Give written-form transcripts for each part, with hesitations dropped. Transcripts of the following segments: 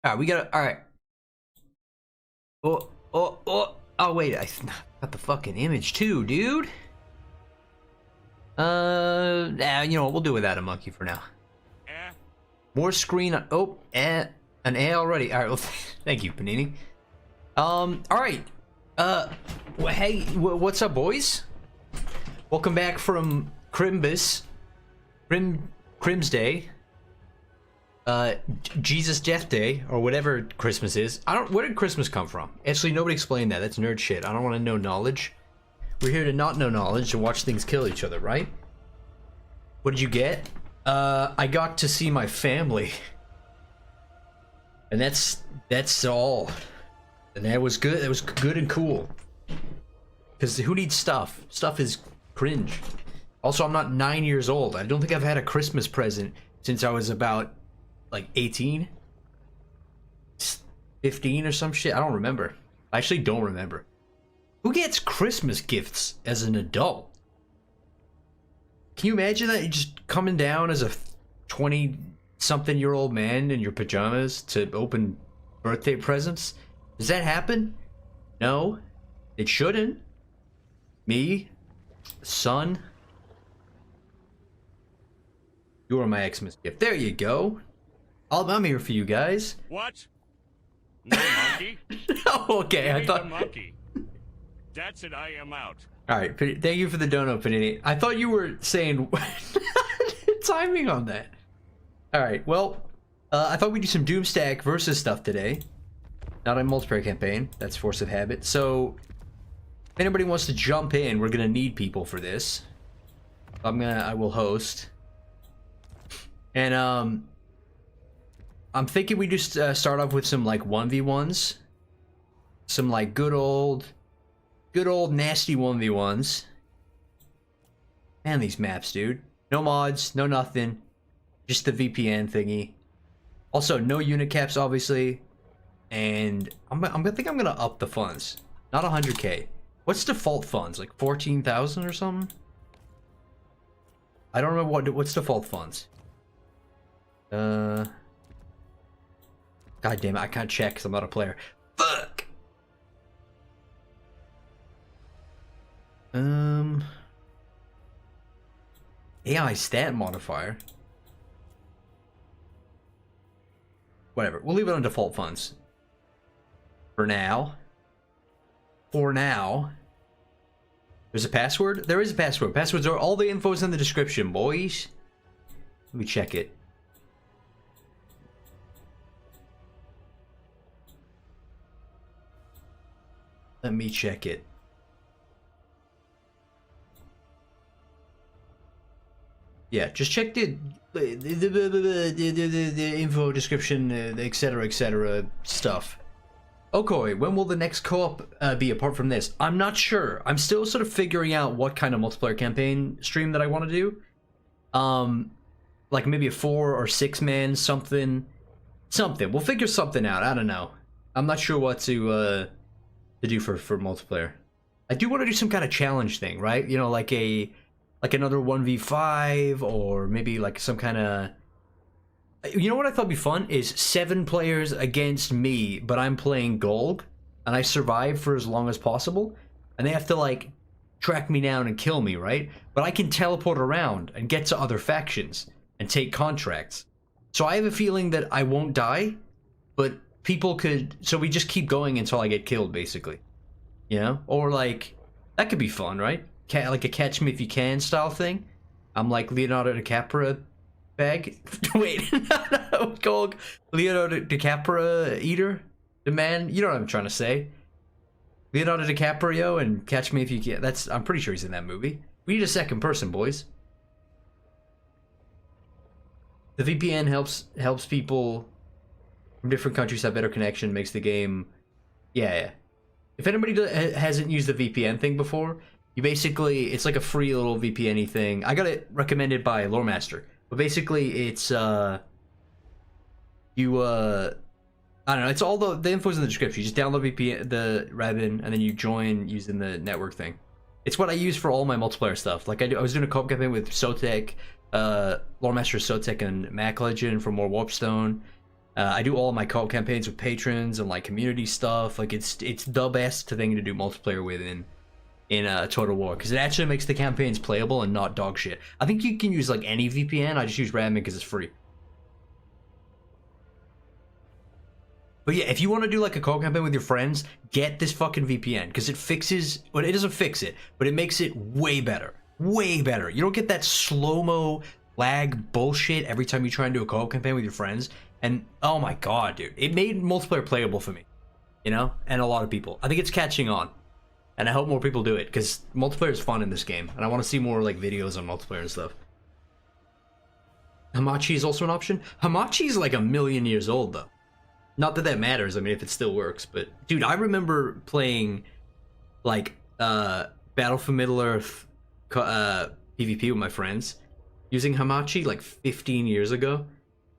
Alright, we gotta. Alright. Oh, wait. I got the fucking image too, dude. Nah, you know what? We'll do without a monkey for now. More screen. Oh, an A already. Alright, well, thank you, Panini. Alright. Hey, what's up, boys? Welcome back from Crimbus. Crim's Day. Jesus Death Day, or whatever Christmas is. Where did Christmas come from? Actually, nobody explained that. That's nerd shit. I don't want to know knowledge. We're here to not know knowledge and watch things kill each other, right? What did you get? I got to see my family. And that's all. And that was good. That was good and cool. Because who needs stuff? Stuff is cringe. Also, I'm not 9 years old. I don't think I've had a Christmas present since I was about, like, 18? 15 or some shit? I don't remember. I actually don't remember. Who gets Christmas gifts as an adult? Can you imagine that? You're just coming down as a 20-something-year-old man in your pajamas to open birthday presents? Does that happen? No. It shouldn't. Me? Son? You are my Xmas gift. There you go. I'm here for you guys. What? No monkey? Oh, okay. I thought. Monkey. That's it. I am out. All right. Thank you for the dono, Panini. I thought you were saying timing on that. All right. Well, I thought we'd do some Doomstack versus stuff today. Not a multiplayer campaign. That's force of habit. So, if anybody wants to jump in, we're gonna need people for this. I will host. And I'm thinking we just start off with some like 1v1s, some like good old nasty 1v1s. Man, these maps, dude. No mods, no nothing, just the VPN thingy. Also, no unit caps, obviously. And I think I'm gonna up the funds, not 100k. What's default funds? Like 14,000 or something? I don't remember what's default funds. God damn it, I can't check because I'm not a player. Fuck! AI stat modifier. Whatever, we'll leave it on default funds. For now. There's a password? There is a password. Passwords are all the info's in the description, boys. Let me check it. Let me check it. Yeah, just check the info description, etc. stuff. Okay, when will the next co-op be apart from this? I'm not sure. I'm still sort of figuring out what kind of multiplayer campaign stream that I want to do. Like maybe a 4 or 6 man something. We'll figure something out. I don't know. I'm not sure what to do for multiplayer. I do want to do some kind of challenge thing, right? You know, like another 1v5 or maybe like some kind of. You know what I thought would be fun is 7 players against me, but I'm playing Golg, and I survive for as long as possible, and they have to like track me down and kill me, right? But I can teleport around and get to other factions and take contracts. So I have a feeling that I won't die, but people could. So we just keep going until I get killed, basically. You know, or like that could be fun, right? Like a catch me if you can style thing. I'm like Leonardo DiCaprio. Bag? Wait, no, Golg. Leonardo DiCaprio eater? The man? You know what I'm trying to say. Leonardo DiCaprio and Catch Me If You Can. I'm pretty sure he's in that movie. We need a second person, boys. The VPN helps people from different countries have better connection, makes the game. Yeah. If anybody hasn't used the VPN thing before, you basically, it's like a free little VPN-y thing. I got it recommended by Loremaster. But basically, it's, I don't know, it's all the info's in the description. You just download VPN, the Radmin, and then you join using the network thing. It's what I use for all my multiplayer stuff. Like, I was doing a co-op campaign with Sotek, Loremaster Sotek and Mac Legend for more Warpstone. I do all of my co-op campaigns with patrons and like community stuff. Like it's the best thing to do multiplayer with in Total War, because it actually makes the campaigns playable and not dog shit. I think you can use like any VPN. I just use Radmin because it's free. But yeah, if you want to do like a co-op campaign with your friends, get this fucking VPN, because it fixes, well, it doesn't fix it, but it makes it way better. Way better. You don't get that slow-mo lag bullshit every time you try and do a co-op campaign with your friends. And oh my god, dude, it made multiplayer playable for me, you know, and a lot of people. I think it's catching on, and I hope more people do it, because multiplayer is fun in this game, and I want to see more like videos on multiplayer and stuff. Hamachi is also an option. Hamachi is like 1,000,000 years old though. Not that that matters, I mean, if it still works, but dude, I remember playing like Battle for Middle-earth PvP with my friends using Hamachi like 15 years ago.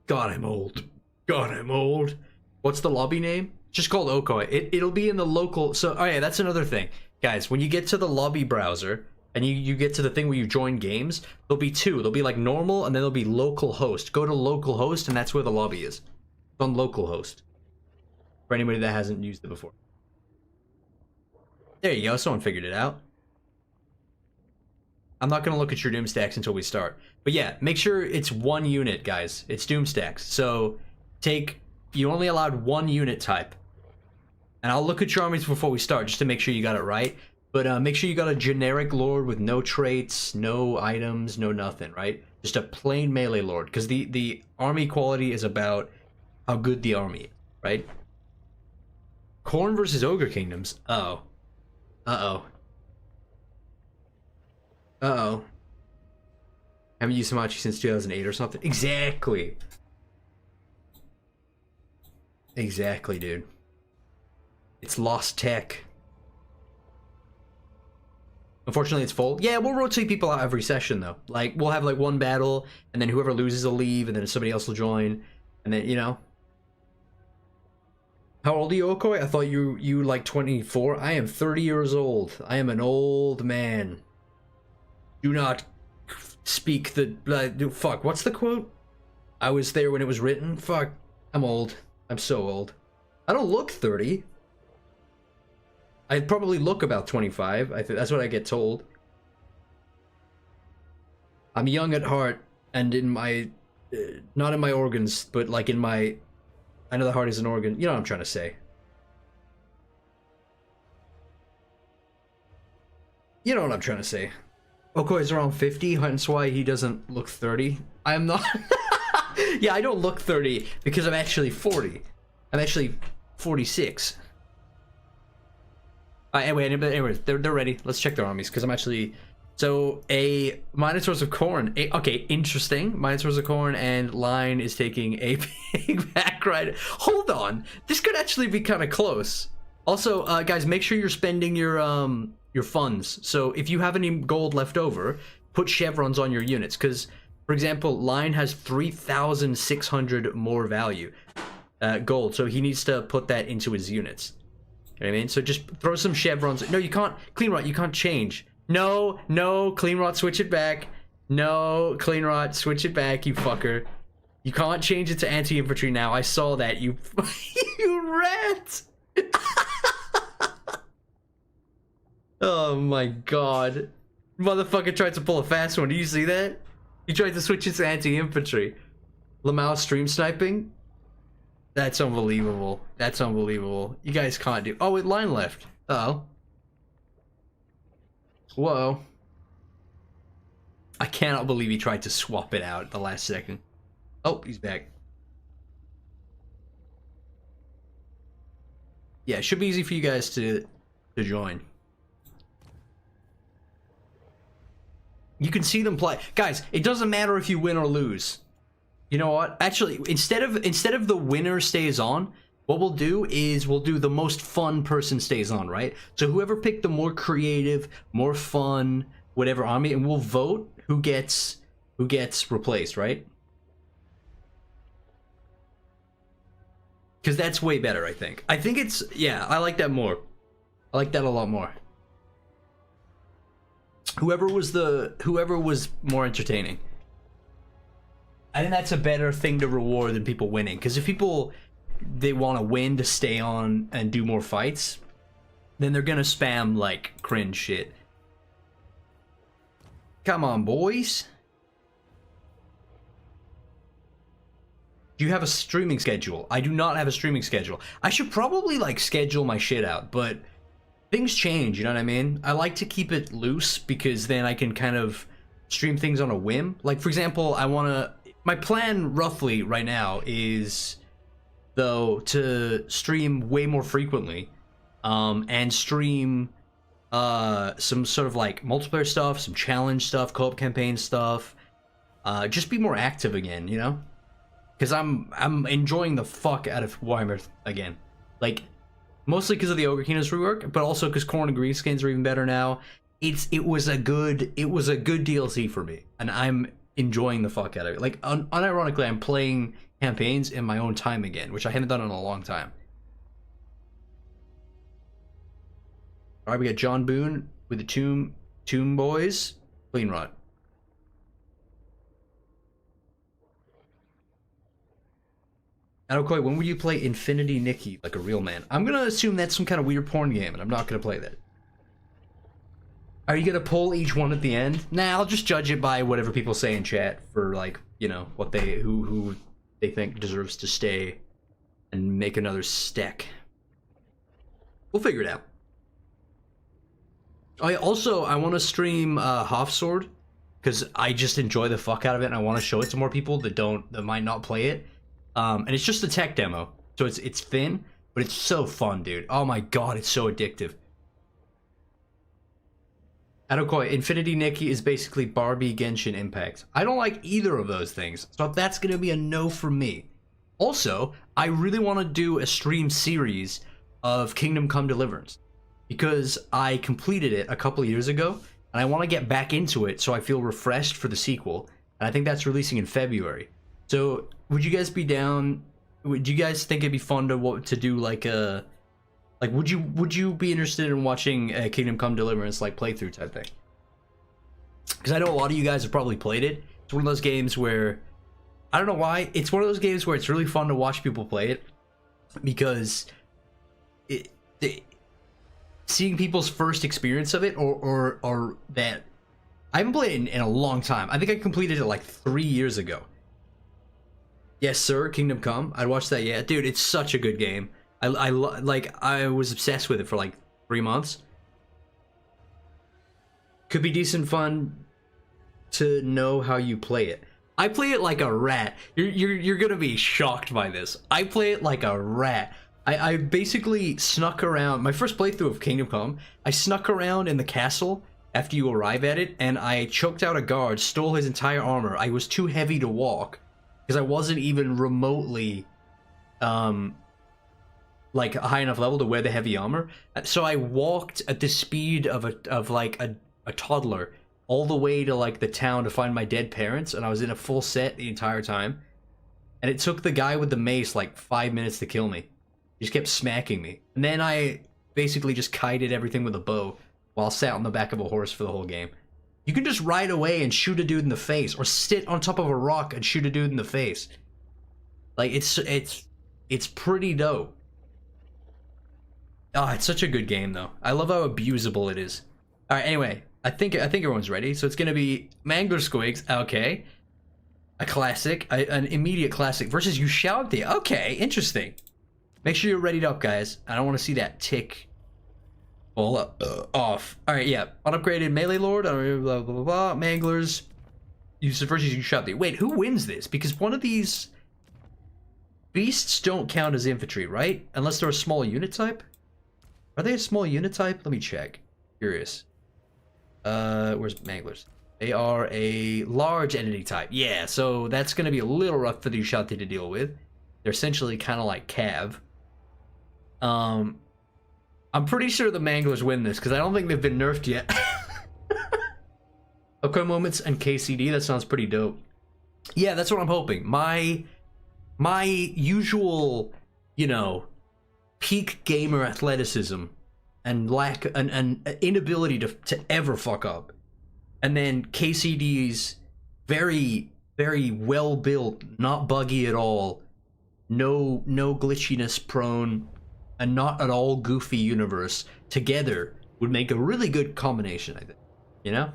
God, I'm old. God, I'm old. What's the lobby name? It's just called Okoi. It'll be in the local. So, oh yeah, that's another thing, guys. When you get to the lobby browser and you get to the thing where you join games, there'll be two. There'll be like normal, and then there'll be local host. Go to local host, and that's where the lobby is. It's on local host. For anybody that hasn't used it before. There you go. Someone figured it out. I'm not going to look at your Doomstacks until we start. But yeah, make sure it's one unit, guys. It's Doomstacks. So you only allowed one unit type. And I'll look at your armies before we start just to make sure you got it right. But make sure you got a generic lord with no traits, no items, no nothing, right? Just a plain melee lord. Because the army quality is about how good the army is, right? Khorne versus Ogre Kingdoms. Uh-oh. Uh-oh. Uh-oh. Haven't used Hamachi since 2008 or something. Exactly. Exactly, dude. It's lost tech. Unfortunately, it's full. Yeah, we'll rotate people out every session, though. Like, we'll have, like, one battle, and then whoever loses will leave, and then somebody else will join. And then, you know. How old are you, Okoi? I thought you like 24. I am 30 years old. I am an old man. Do not speak the... fuck, what's the quote? I was there when it was written. Fuck, I'm old. I'm so old. I don't look 30. I probably look about 25. I think that's what I get told. I'm young at heart, and in my... not in my organs, but like in my... I know the heart is an organ. You know what I'm trying to say. You know what I'm trying to say. Okoi is around 50, hence why he doesn't look 30. I'm not... Yeah, I don't look 30 because I'm actually 40. I'm actually 46. Anyway, they're ready. Let's check their armies because I'm actually... So, a Minotaurs of Khorne. Okay, interesting. Minotaurs of Khorne, and Line is taking a big back ride. Hold on. This could actually be kind of close. Also, guys, make sure you're spending your funds. So, if you have any gold left over, put chevrons on your units. Because, for example, Line has 3,600 more value. Gold. So, he needs to put that into his units. You know what I mean? So, just throw some chevrons. No, you can't. Clean Rot, you can't change. No, Clean Rot, switch it back. No, Clean Rot, switch it back, you fucker. You can't change it to anti-infantry now. I saw that, you you rat! Oh my god. Motherfucker tried to pull a fast one. Do you see that? He tried to switch it to anti-infantry. Lamau stream sniping? That's unbelievable. That's unbelievable. You guys can't do... Oh, it line left. Uh-oh. Whoa. I cannot believe he tried to swap it out at the last second. Oh, he's back. Yeah, it should be easy for you guys to join. You can see them play. Guys, it doesn't matter if you win or lose. You know what? Actually, instead of the winner stays on, what we'll do is we'll do the most fun person stays on, right? So whoever picked the more creative, more fun, whatever army, and we'll vote who gets replaced, right? Because that's way better, I think. I think it's, yeah, I like that more. I like that a lot more. Whoever was more entertaining. I think that's a better thing to reward than people winning. Because if people, they want to win to stay on and do more fights, then they're gonna spam, like, cringe shit. Come on, boys. Do you have a streaming schedule? I do not have a streaming schedule. I should probably, like, schedule my shit out, but things change, you know what I mean? I like to keep it loose because then I can kind of stream things on a whim. Like, for example, I want to... My plan, roughly, right now is, though, to stream way more frequently, and stream some sort of, like, multiplayer stuff, some challenge stuff, co-op campaign stuff, just be more active again, you know? Because I'm enjoying the fuck out of Warhammer again. Like, mostly because of the Ogre Kingdoms rework, but also because Khorne and Greenskins are even better now. It was a good DLC for me, and I'm enjoying the fuck out of it. Like, unironically, I'm playing campaigns in my own time again, which I haven't done in a long time. All right, we got John Boone with the Tomb Boys, Clean Rot. Adokoi, when will you play Infinity Nikki like a real man? I'm gonna assume that's some kind of weird porn game, and I'm not gonna play that. Are you gonna pull each one at the end? Nah, I'll just judge it by whatever people say in chat for, like, you know, what they who they think deserves to stay and make another stack. We'll figure it out. I want to stream Hofsword because I just enjoy the fuck out of it, and I want to show it to more people that might not play it. And it's just a tech demo, so it's thin, but it's so fun, dude. Oh my god, it's so addictive. Adokoi, Infinity Nikki is basically Barbie Genshin Impact. I don't like either of those things, so that's gonna be a no from me. Also, I really want to do a stream series of Kingdom Come Deliverance, because I completed it a couple years ago, and I want to get back into it so I feel refreshed for the sequel, and I think that's releasing in February. So, would you guys be down? Would you guys think it'd be fun to do like a, like, would you be interested in watching a Kingdom Come Deliverance like playthrough type thing? Because I know a lot of you guys have probably played it. It's one of those games where, I don't know why, it's one of those games where it's really fun to watch people play it, because seeing people's first experience of it, or that, I haven't played it in a long time. I think I completed it like 3 years ago. Yes, sir, Kingdom Come. I'd watch that, yeah. Dude, it's such a good game. I was obsessed with it for like 3 months. Could be decent fun to know how you play it. I play it like a rat. You're gonna be shocked by this. I play it like a rat. I basically snuck around. My first playthrough of Kingdom Come, I snuck around in the castle after you arrive at it, and I choked out a guard, stole his entire armor. I was too heavy to walk, because I wasn't even remotely, like, a high enough level to wear the heavy armor. So I walked at the speed of a toddler all the way to, like, the town to find my dead parents, and I was in a full set the entire time. And it took the guy with the mace, like, 5 minutes to kill me. He just kept smacking me. And then I basically just kited everything with a bow while sat on the back of a horse for the whole game. You can just ride away and shoot a dude in the face, or sit on top of a rock and shoot a dude in the face. Like, it's pretty dope. Oh, it's such a good game, though. I love how abusable it is. All right, anyway, I think everyone's ready. So it's gonna be Mangler Squigs, okay, a classic, an immediate classic versus Ushabti. Okay, interesting. Make sure you're readied up, guys. I don't want to see that tick. All up, off. All right, yeah. Unupgraded melee lord. Blah blah blah. Blah. Manglers. Versus Ushabti. Wait, who wins this? Because one of these beasts don't count as infantry, right? Unless they're a small unit type. Are they a small unit type? Let me check. Curious. Where's Manglers? They are a large entity type. Yeah, so that's going to be a little rough for the Ushabti to deal with. They're essentially kind of like Cav. I'm pretty sure the Manglers win this, because I don't think they've been nerfed yet. Okay, moments and KCD, that sounds pretty dope. Yeah, that's what I'm hoping. My usual, you know, peak gamer athleticism and an inability to ever fuck up. And then KCD's very very well built, not buggy at all, no glitchiness prone, and not at all goofy universe together would make a really good combination, I think. You know?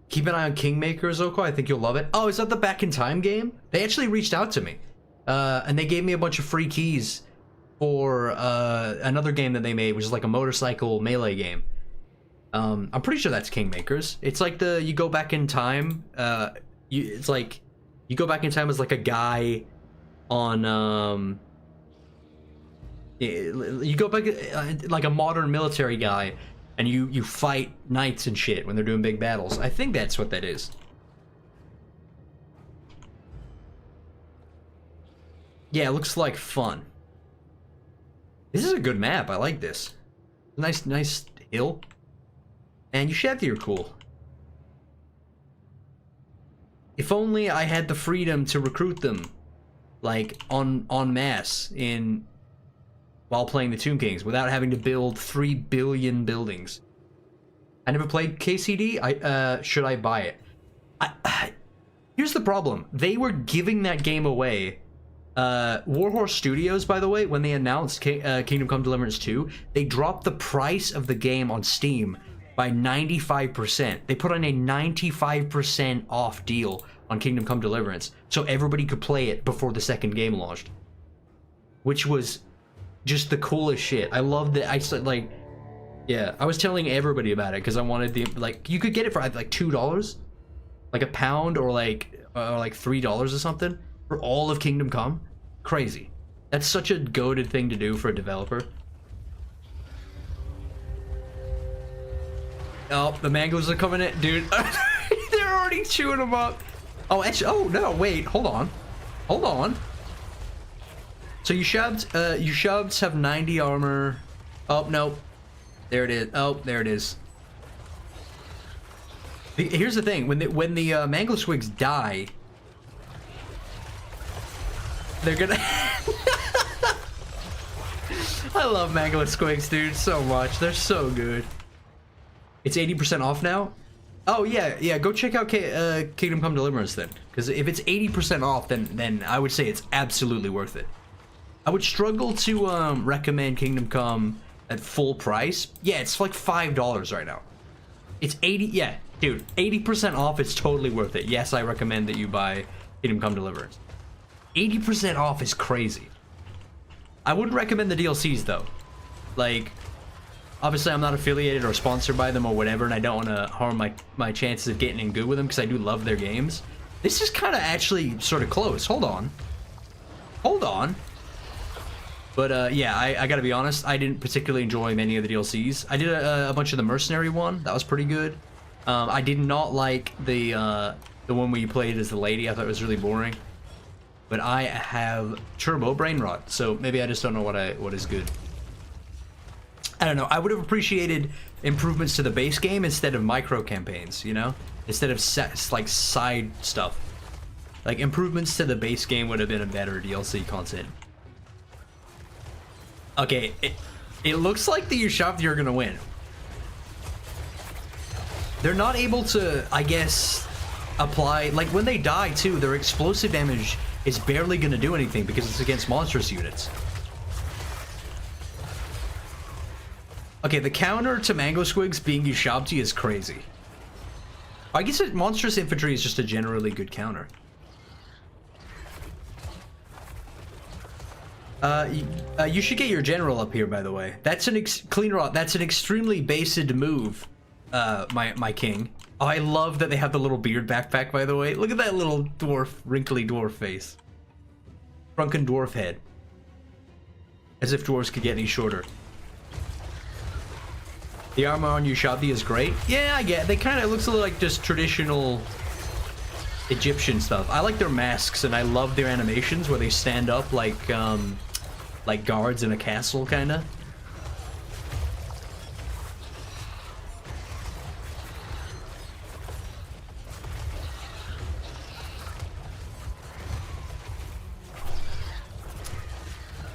Keep an eye on Kingmakers, Oko. I think you'll love it. Oh, is that the Back in Time game? They actually reached out to me. And they gave me a bunch of free keys for another game that they made, which is like a motorcycle melee game. I'm pretty sure that's Kingmakers. It's like you go back in time. It's like you go back in time as like a guy on you go back like a modern military guy, and you fight knights and shit when they're doing big battles. I think that's what that is. Yeah, it looks like fun. This is a good map. I like this. Nice hill. And Ushabti are cool. If only I had the freedom to recruit them, like en masse while playing the Tomb Kings without having to build 3 billion buildings. I never played KCD. Should I buy it? Here's the problem. They were giving that game away. Warhorse Studios, by the way, when they announced Kingdom Come Deliverance 2, they dropped the price of the game on Steam by 95%. They put on a 95% off deal on Kingdom Come Deliverance so everybody could play it before the second game launched, which was just the coolest shit. I loved it. I said, like, yeah, I was telling everybody about it because I wanted you could get it for like $2, like £1, or like $3 or something for all of Kingdom Come. Crazy. That's such a goated thing to do for a developer. Oh, the mangoes are coming in, dude. They're already chewing them up. Oh, actually, oh no, wait, hold on. So Ushabs have 90 armor. Oh, no. There it is. Oh, there it is. Here's the thing. When the Mango Squigs die, they're gonna... I love Mango Squigs, dude, so much. They're so good. It's 80% off now? Oh, yeah, go check out Kingdom Come Deliverance then. Because if it's 80% off, then I would say it's absolutely worth it. I would struggle to recommend Kingdom Come at full price. Yeah, it's like $5 right now. It's 80, yeah, dude, 80% off is totally worth it. Yes, I recommend that you buy Kingdom Come Deliverance. 80% off is crazy. I wouldn't recommend the DLCs though. Like, obviously I'm not affiliated or sponsored by them or whatever, and I don't want to harm my chances of getting in good with them because I do love their games. This is kind of actually sort of close. Hold on. But yeah, I gotta be honest, I didn't particularly enjoy many of the DLCs. I did a bunch of the Mercenary one. That was pretty good. I did not like the one where you played as the lady. I thought it was really boring. But I have Turbo Brain Rot, so maybe I just don't know what is good. I don't know. I would have appreciated improvements to the base game instead of micro campaigns, you know? Instead of like side stuff. Like, improvements to the base game would have been a better DLC content. Okay, it looks like the Ushabti are gonna win. They're not able to, I guess, apply... Like, when they die, too, their explosive damage is barely gonna do anything because it's against monstrous units. Okay, the counter to Mango Squigs being Ushabti is crazy. I guess monstrous infantry is just a generally good counter. You should get your general up here, by the way. That's an clean rot. That's an extremely based move, my king. Oh, I love that they have the little beard backpack, by the way. Look at that little dwarf, wrinkly dwarf face. Shrunken dwarf head. As if dwarves could get any shorter. The armor on Ushabti is great. Yeah, I get it. They kind of looks a little like just traditional Egyptian stuff. I like their masks, and I love their animations where they stand up like guards in a castle, kind of.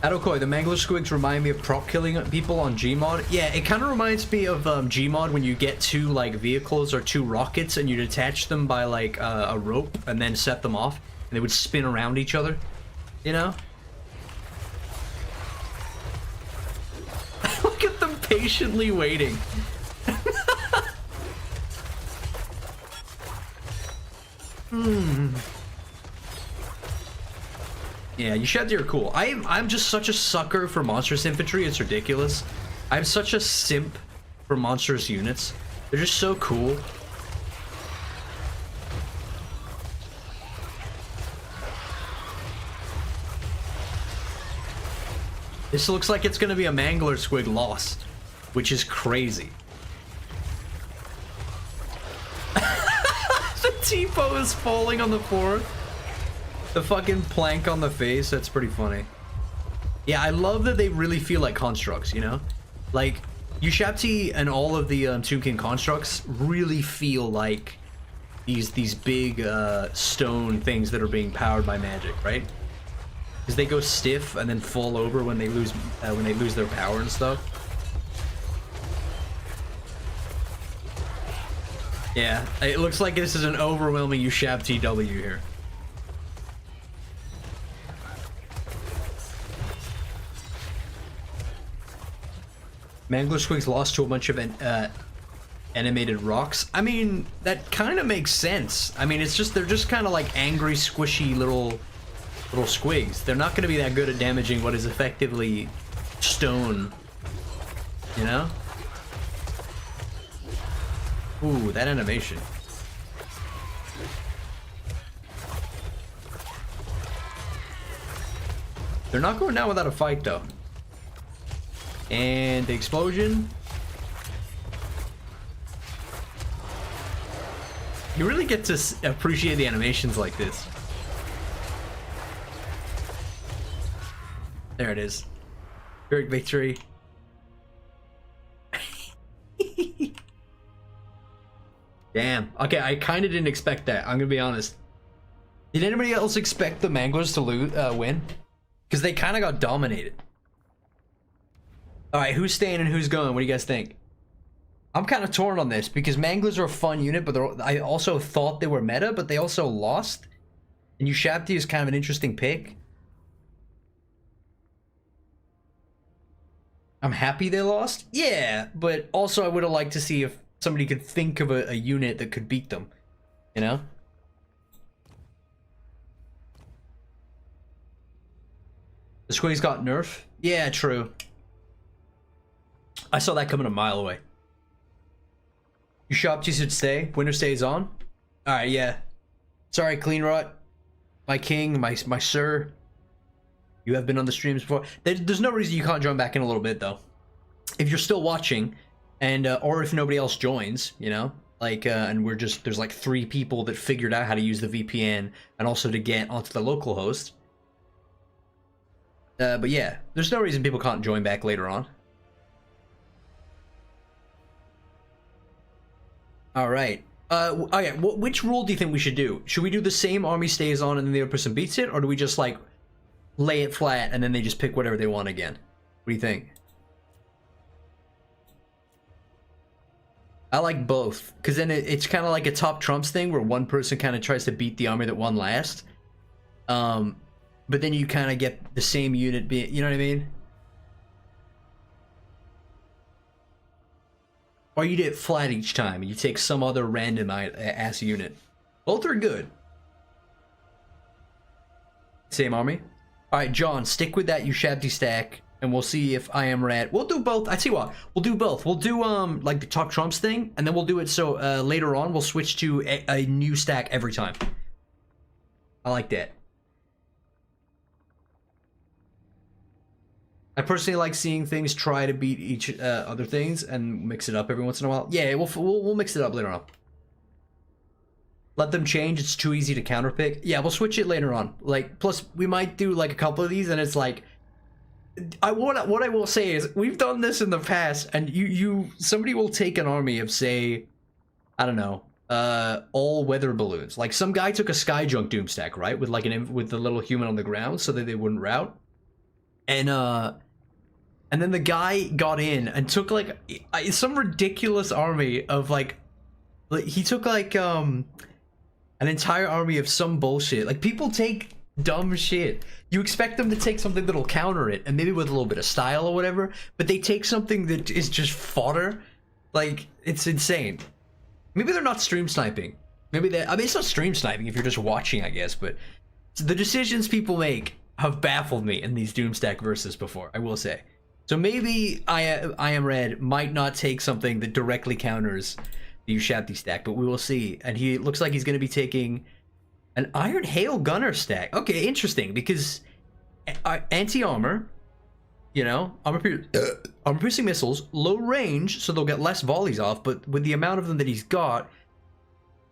Adokoi, the Mangler Squigs remind me of prop killing people on Gmod. Yeah, it kind of reminds me of Gmod when you get two like vehicles or two rockets and you'd attach them by like a rope and then set them off and they would spin around each other, you know? Look at them patiently waiting. Yeah, you shed are cool. I'm just such a sucker for monstrous infantry, it's ridiculous. I'm such a simp for monstrous units. They're just so cool. This looks like it's gonna be a Mangler Squig lost, which is crazy. The T-po is falling on the floor. The fucking plank on the face, that's pretty funny. Yeah, I love that they really feel like constructs, you know? Like, Ushabti and all of the Tomb King constructs really feel like these big stone things that are being powered by magic, right? Because they go stiff and then fall over when they lose their power and stuff. Yeah, it looks like this is an overwhelming Ushabti W here. Mangler Squigs lost to a bunch of animated rocks. I mean, that kind of makes sense. I mean, it's just they're just kind of like angry, squishy little squigs. They're not going to be that good at damaging what is effectively stone. You know? Ooh, that animation. They're not going down without a fight, though. And the explosion. You really get to appreciate the animations like this. There it is. Great victory. Damn. Okay, I kind of didn't expect that. I'm gonna be honest. Did anybody else expect the Manglers to win? Because they kind of got dominated. All right, who's staying and who's going? What do you guys think? I'm kind of torn on this because Manglers are a fun unit, but I also thought they were meta, but they also lost. And Ushabti is kind of an interesting pick. I'm happy they lost. Yeah, but also I would have liked to see if somebody could think of a unit that could beat them. You know? The Squig's got nerf? Yeah, true. I saw that coming a mile away. Ushabti should stay. Winter stays on. Alright, yeah. Sorry, Clean Rot. My king, my sir. You have been on the streams before. There's no reason you can't join back in a little bit, though. If you're still watching, and or if nobody else joins, you know? Like, and there's like 3 people that figured out how to use the VPN, and also to get onto the local host. But yeah, there's no reason people can't join back later on. Alright. Okay, which rule do you think we should do? Should we do the same army stays on and then the other person beats it? Or do we just, like, lay it flat and then they just pick whatever they want again? What do you think? I like both. Because then it's kind of like a top trumps thing where one person kind of tries to beat the army that won last. But then you kind of get the same unit being... You know what I mean? Or you do it flat each time, and you take some other random ass unit. Both are good. Same army? Alright, John, stick with that Ushabti stack, and we'll see if I am rad. We'll do both. I tell you what, we'll do both. We'll do, like, the top trumps thing, and then we'll do it so, later on, we'll switch to a new stack every time. I like that. I personally like seeing things try to beat each other things and mix it up every once in a while. Yeah, we'll mix it up later on. Let them change. It's too easy to counterpick. Yeah, we'll switch it later on. Like, plus we might do like a couple of these, and it's like, what I will say is we've done this in the past, and somebody will take an army of, say, I don't know, all weather balloons. Like some guy took a sky junk Doomstack, right, with like with the little human on the ground so that they wouldn't rout. And then the guy got in and took like some ridiculous army of like he took like an entire army of some bullshit. Like, people take dumb shit. You expect them to take something that'll counter it, and maybe with a little bit of style or whatever, but they take something that is just fodder. Like, it's insane. Maybe they're not stream sniping. Maybe they, I mean, it's not stream sniping if you're just watching, I guess, but the decisions people make have baffled me in these Doomstack verses before, I will say. So maybe I Am Red might not take something that directly counters the Ushabti stack, but we will see. And he looks like he's going to be taking an Iron Hail Gunner stack. Okay, interesting, because anti-armor, you know, armor-piercing missiles, low range, so they'll get less volleys off, but with the amount of them that he's got,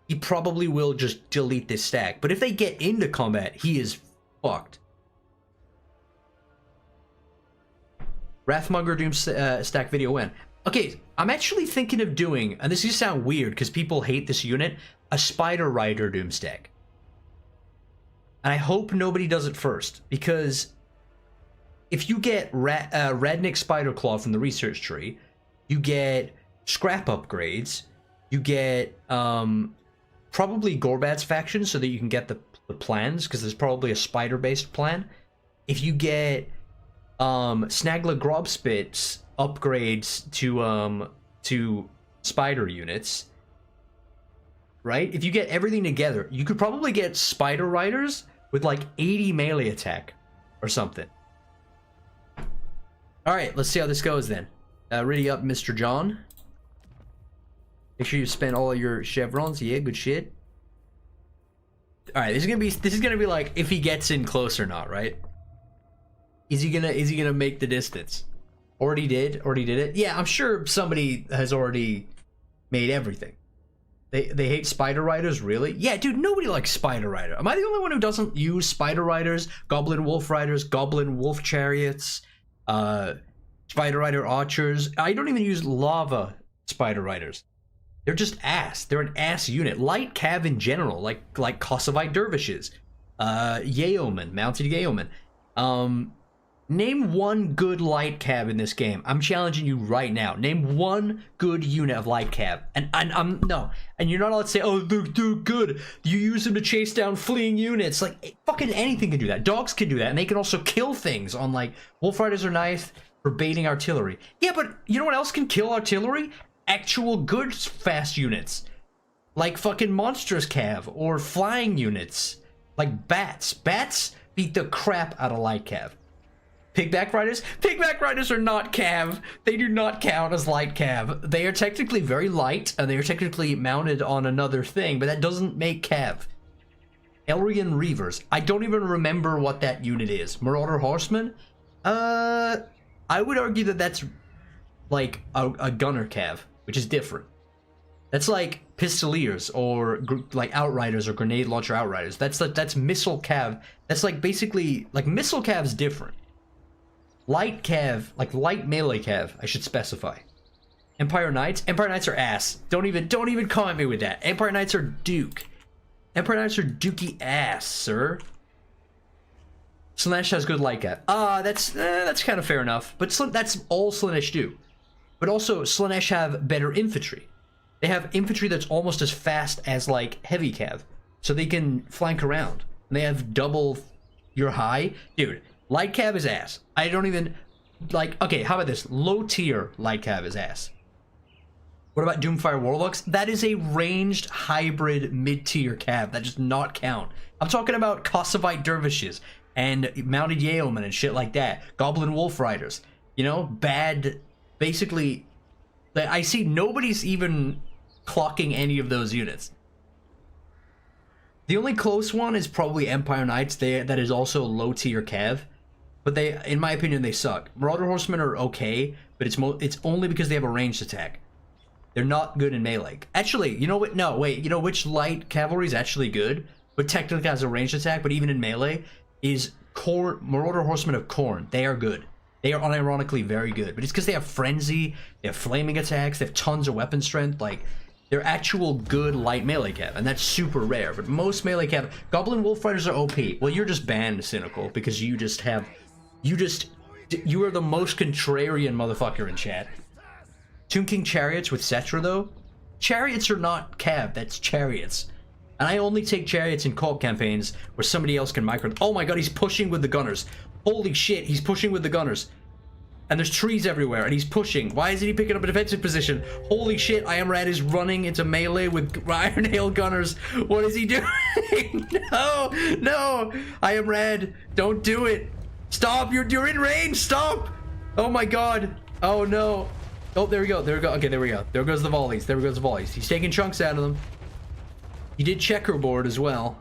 he probably will just delete this stack. But if they get into combat, he is fucked. Wrathmonger Doomstack video when? Okay, I'm actually thinking of doing, and this is sound weird because people hate this unit, a Spider Rider Doomstack. And I hope nobody does it first, because if you get Radnik Spiderclaw from the research tree, you get scrap upgrades, you get probably Gorbad's faction so that you can get the plans, because there's probably a spider-based plan. If you get Snagla Grobspit's upgrades to spider units, right? If you get everything together, you could probably get Spider Riders with like 80 melee attack or something. All right, let's see how this goes then. Ready up, Mr. John. Make sure you spend all your chevrons. Yeah, good shit. All right, this is gonna be like if he gets in close or not, right? Is he gonna make the distance? Already did it. Yeah, I'm sure somebody has already made everything. They hate Spider Riders, really? Yeah, dude, nobody likes Spider Rider. Am I the only one who doesn't use Spider Riders, Goblin Wolf Riders, Goblin Wolf Chariots, Spider Rider Archers? I don't even use Lava Spider Riders. They're just ass. They're an ass unit. Light Cav in general, like Kossovite Dervishes, Yeoman, Mounted Yeoman. Name one good light cav in this game. I'm challenging you right now. Name one good unit of light cav. And no. And you're not allowed to say, oh, they're good. You use them to chase down fleeing units. Like, fucking anything can do that. Dogs can do that. And they can also kill things on, like, Wolf Riders are nice for baiting artillery. Yeah, but you know what else can kill artillery? Actual good fast units. Like fucking monstrous cav or flying units. Like bats. Bats beat the crap out of light cav. Pigback Riders? Pigback Riders are not cav. They do not count as light cav. They are technically very light, and they are technically mounted on another thing, but that doesn't make cav. Elrian Reavers. I don't even remember what that unit is. Marauder Horsemen? I would argue that that's like a gunner cav, which is different. That's like Pistoliers or like Outriders or Grenade Launcher Outriders. That's missile cav. That's like basically like missile cav's different. Light cav, like light melee cav, I should specify. Empire Knights? Empire Knights are ass. Don't even come at me with that. Empire Knights are Duke. Empire Knights are dookie ass, sir. Slaanesh has good light cav. That's kind of fair enough. But that's all Slaanesh do. But also, Slaanesh have better infantry. They have infantry that's almost as fast as like heavy cav, so they can flank around. And they have double your high, dude. Light cav is ass. I don't even, like, okay, how about this? Low tier light cav is ass. What about Doomfire Warlocks? That is a ranged hybrid mid-tier cav. That does not count. I'm talking about Kossovite Dervishes and Mounted Yeomen and shit like that. Goblin Wolf Riders. You know, bad, basically, I see nobody's even clocking any of those units. The only close one is probably Empire Knights. That is also low tier cav. But they, in my opinion, they suck. Marauder Horsemen are okay, but it's only because they have a ranged attack. They're not good in melee. Actually, you know what? No, wait. You know which light cavalry is actually good, but technically has a ranged attack, but even in melee, is Marauder Horsemen of Khorne. They are good. They are unironically very good. But it's because they have frenzy, they have flaming attacks, they have tons of weapon strength. Like, they're actual good light melee cav, and that's super rare. But most melee cav, Goblin Wolf Riders are OP. Well, you're just banned, Cynical, because you just You are the most contrarian motherfucker in chat. Tomb King chariots with Cetra though? Chariots are not cav, that's chariots. And I only take chariots in co-op campaigns where somebody else can micro. Oh my god, he's pushing with the gunners. Holy shit, he's pushing with the gunners. And there's trees everywhere, and he's pushing. Why isn't he picking up a defensive position? Holy shit, I Am Rad is running into melee with Iron Hail gunners. What is he doing? No, no, I Am Rad, don't do it. Stop, you're in range, stop. Oh my god, oh no. Oh, there we go, there we go. Okay, there we go. There goes the volleys, there goes the volleys. He's taking chunks out of them. He did checkerboard as well.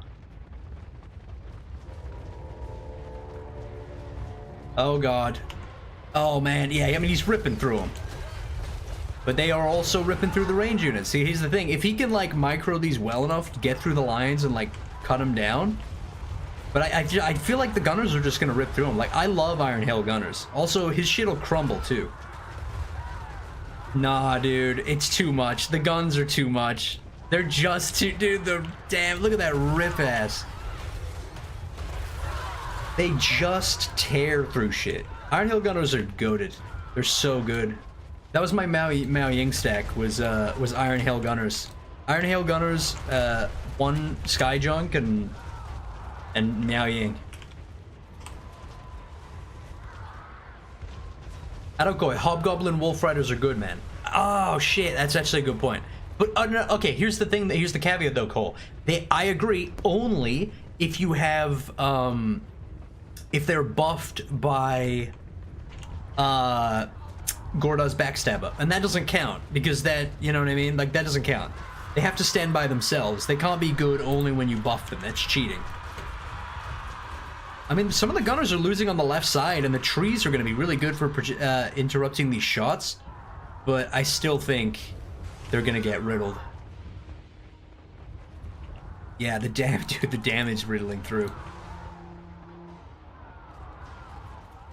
Oh god. Oh man, yeah, I mean he's ripping through them. But they are also ripping through the range units. See, here's the thing. If he can like micro these well enough to get through the lines and like cut them down. But I feel like the gunners are just gonna rip through them. Like, I love Iron Hail gunners. Also, his shit'll crumble too. Nah, dude, it's too much. The guns are too much. They're just too, dude, the damn, look at that rip ass. They just tear through shit. Iron Hail gunners are goated. They're so good. That was my Mao Ying stack, was Iron Hail gunners. Iron Hail gunners, one Sky Junk and Mao Ying. I don't go. Hobgoblin Wolf Riders are good, man. Oh shit, that's actually a good point. But no, okay, here's the thing. Here's the caveat, though, Cole. I agree only if you have if they're buffed by Gorda's Backstabber, and that doesn't count because that, you know what I mean? Like, that doesn't count. They have to stand by themselves. They can't be good only when you buff them. That's cheating. I mean, some of the gunners are losing on the left side, and the trees are going to be really good for interrupting these shots, but I still think they're going to get riddled. Yeah, the damage riddling through.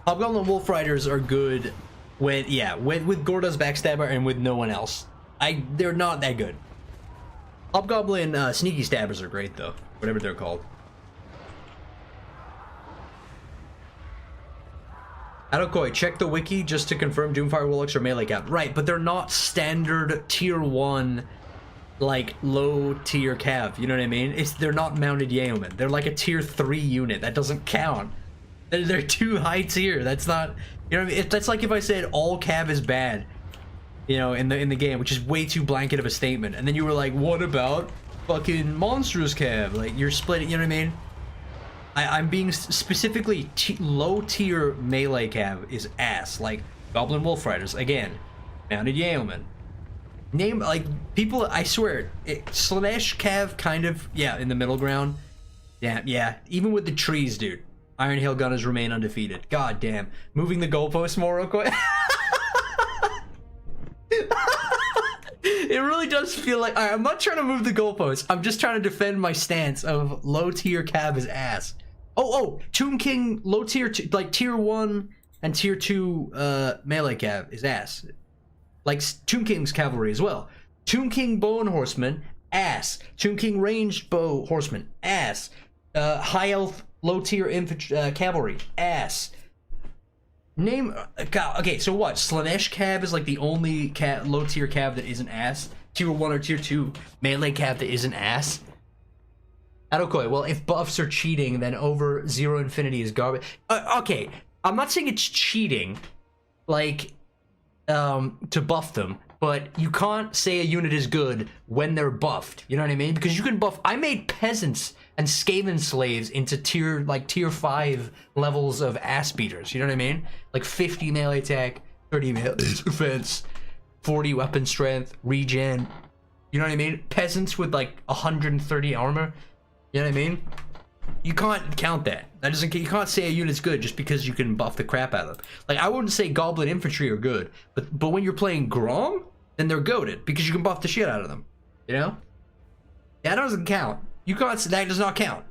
Hobgoblin Wolf Riders are good when, yeah, with Gorda's Backstabber and with no one else. They're not that good. Hobgoblin Sneaky Stabbers are great, though. Whatever they're called. Adokoi, check the wiki just to confirm Doomfire Warlocks are melee cav. Right, but they're not standard tier 1, like, low tier cav. You know what I mean? They're not mounted yeomen. They're like a tier 3 unit. That doesn't count. They're too high tier. That's not, you know what I mean? That's like if I said all cav is bad, you know, in the game, which is way too blanket of a statement. And then you were like, what about fucking monstrous cav? Like, you're splitting, you know what I mean? I'm being specifically low tier melee cav is ass. Like Goblin Wolf Riders, again, mounted yeoman. Name, like, people, I swear, Slanesh cav kind of, yeah, in the middle ground. Yeah, even with the trees, dude. Iron Hail Gunners remain undefeated. God damn. Moving the goalposts more real quick. It really does feel like, I'm not trying to move the goalposts. I'm just trying to defend my stance of low tier cav is ass. Oh, Tomb King low tier, like tier 1 and tier 2 melee cav is ass. Like Tomb King's cavalry as well. Tomb King Bone Horseman, ass. Tomb King Ranged Bow Horseman, ass. High Health low tier infantry cavalry, ass. Name, okay, so what? Slanesh cav is like the only low tier cav that isn't ass. Tier 1 or tier 2 melee cav that isn't ass. Adokoi, well, if buffs are cheating, then over Zero Infinity is garbage. Okay, I'm not saying it's cheating, like, to buff them, but you can't say a unit is good when they're buffed. You know what I mean? Because you can buff. I made peasants and Skaven slaves into tier 5 levels of ass beaters. You know what I mean? Like 50 melee attack, 30 melee defense, 40 weapon strength, regen. You know what I mean? Peasants with like 130 armor. You know what I mean? You can't count that. That doesn't. You can't say a unit's good just because you can buff the crap out of them. Like, I wouldn't say Goblin Infantry are good, but when you're playing Grom, then they're goated because you can buff the shit out of them. You know? That doesn't count. You can't. That does not count.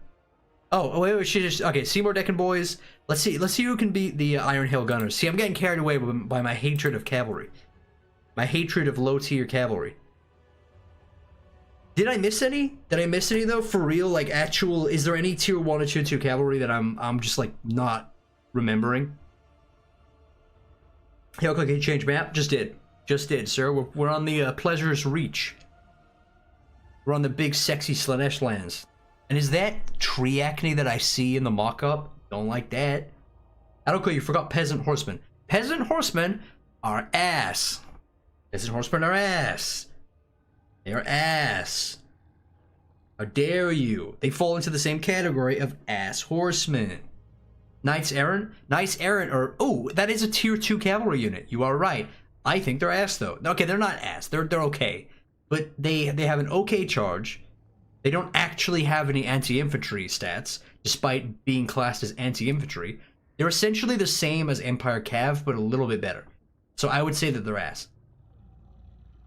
Oh wait, shit. Okay, Seymour Deccan boys. Let's see who can beat the Iron Hail Gunners. See, I'm getting carried away by my hatred of cavalry, my hatred of low tier cavalry. Did I miss any? Did I miss any though? For real, like actual, is there any tier 1 or tier 2 cavalry that I'm just like not remembering? Hey, okay, change map. Just did, sir. We're on the Pleasure's Reach. We're on the big, sexy Slanesh lands. And is that tree acne that I see in the mock-up? Don't like that. Adoko, you forgot peasant horsemen. Peasant horsemen are ass. Peasant horsemen are ass. They are ass. How dare you? They fall into the same category of ass horsemen. Knights Errant? Knights Errant are... Oh, that is a tier 2 cavalry unit. You are right. I think they're ass, though. Okay, they're not ass. They're okay. But they have an okay charge. They don't actually have any anti-infantry stats, despite being classed as anti-infantry. They're essentially the same as Empire Cav, but a little bit better. So I would say that they're ass.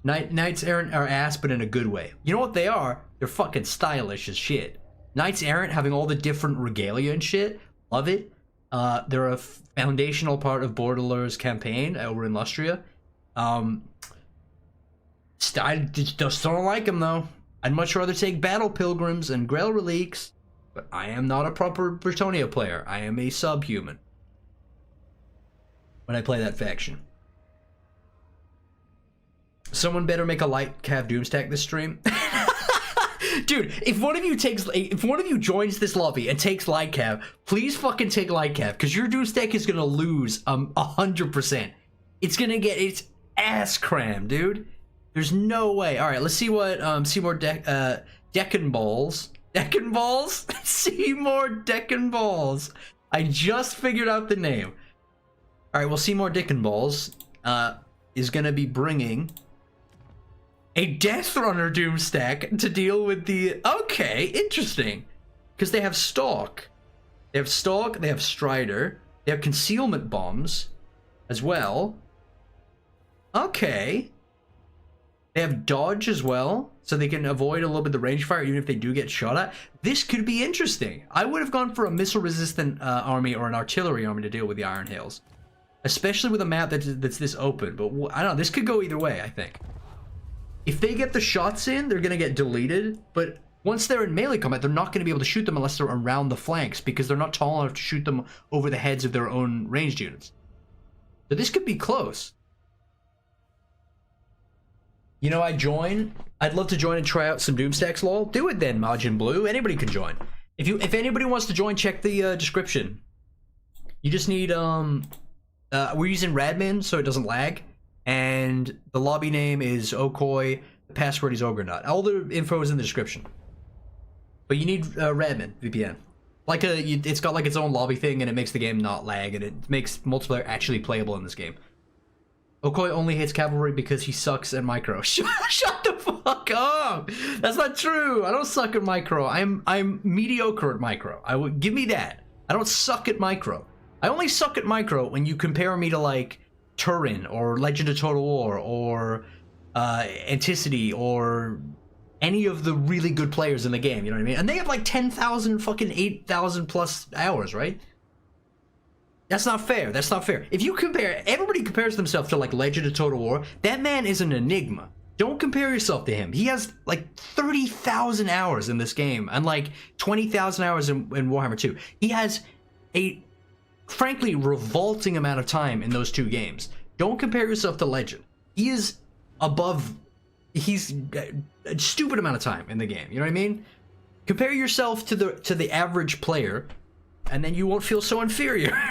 Knights Errant are ass, but in a good way. You know what they are? They're fucking stylish as shit. Knights Errant having all the different regalia and shit. Love it. They're a foundational part of Bordeller's campaign over in Lustria. I just don't like them, though. I'd much rather take Battle Pilgrims and Grail Reliques, but I am not a proper Britannia player. I am a subhuman when I play that faction. Someone better make a light cav Doomstack this stream. Dude, if one of you joins this lobby and takes light cav, please fucking take light cav, because your Doomstack is gonna lose 100%. It's gonna get its ass crammed, dude. There's no way. All right, let's see what Seymour Deccan Balls. Deccan Balls? Seymour Deccan Balls. I just figured out the name. All right, well, Seymour Deccan Balls is gonna be bringing a Death Runner Doomstack to deal with the... Okay, interesting. Because they have Stalk. They have Stalk, they have Strider, they have Concealment Bombs as well. Okay. They have Dodge as well, so they can avoid a little bit of the range fire even if they do get shot at. This could be interesting. I would have gone for a missile-resistant army or an artillery army to deal with the Iron Hails. Especially with a map that's this open, but I don't know, this could go either way, I think. If they get the shots in, they're going to get deleted, but once they're in melee combat, they're not going to be able to shoot them unless they're around the flanks, because they're not tall enough to shoot them over the heads of their own ranged units. So this could be close. You know, I'd love to join and try out some Doomstacks, lol. Do it then, Majin Blue. Anybody can join. If anybody wants to join, check the description. You just need, we're using Radmin so it doesn't lag. And the lobby name is Okoi, the password is ogrenut. All the info is in the description. But you need Radmin VPN. It's got like its own lobby thing, and it makes the game not lag, and it makes multiplayer actually playable in this game. Okoi only hates cavalry because he sucks at micro. Shut the fuck up! That's not true. I don't suck at micro. I'm mediocre at micro. Give me that. I don't suck at micro. I only suck at micro when you compare me to like Turin or Legend of Total War or Anticity or any of the really good players in the game, you know what I mean? And they have like 10,000 fucking 8,000 plus hours, right? That's not fair. That's not fair. If you compare, everybody compares themselves to like Legend of Total War. That man is an enigma. Don't compare yourself to him. He has like 30,000 hours in this game and like 20,000 hours in Warhammer 2. He has a frankly revolting amount of time in those two games. Don't compare yourself to Legend. He is above, he's a stupid amount of time in the game, you know what I mean? Compare yourself to the average player and then you won't feel so inferior.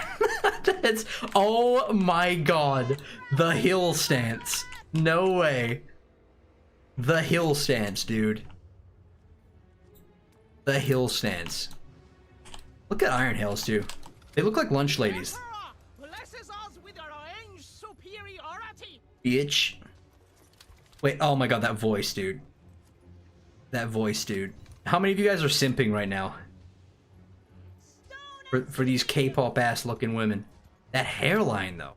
That's, oh my god, the hill stance. No way. The hill stance, dude. The hill stance. Look at Iron Hills too. They look like lunch ladies. Bitch. Wait, oh my god, that voice, dude. That voice, dude. How many of you guys are simping right now? For these K-pop ass looking women. That hairline, though.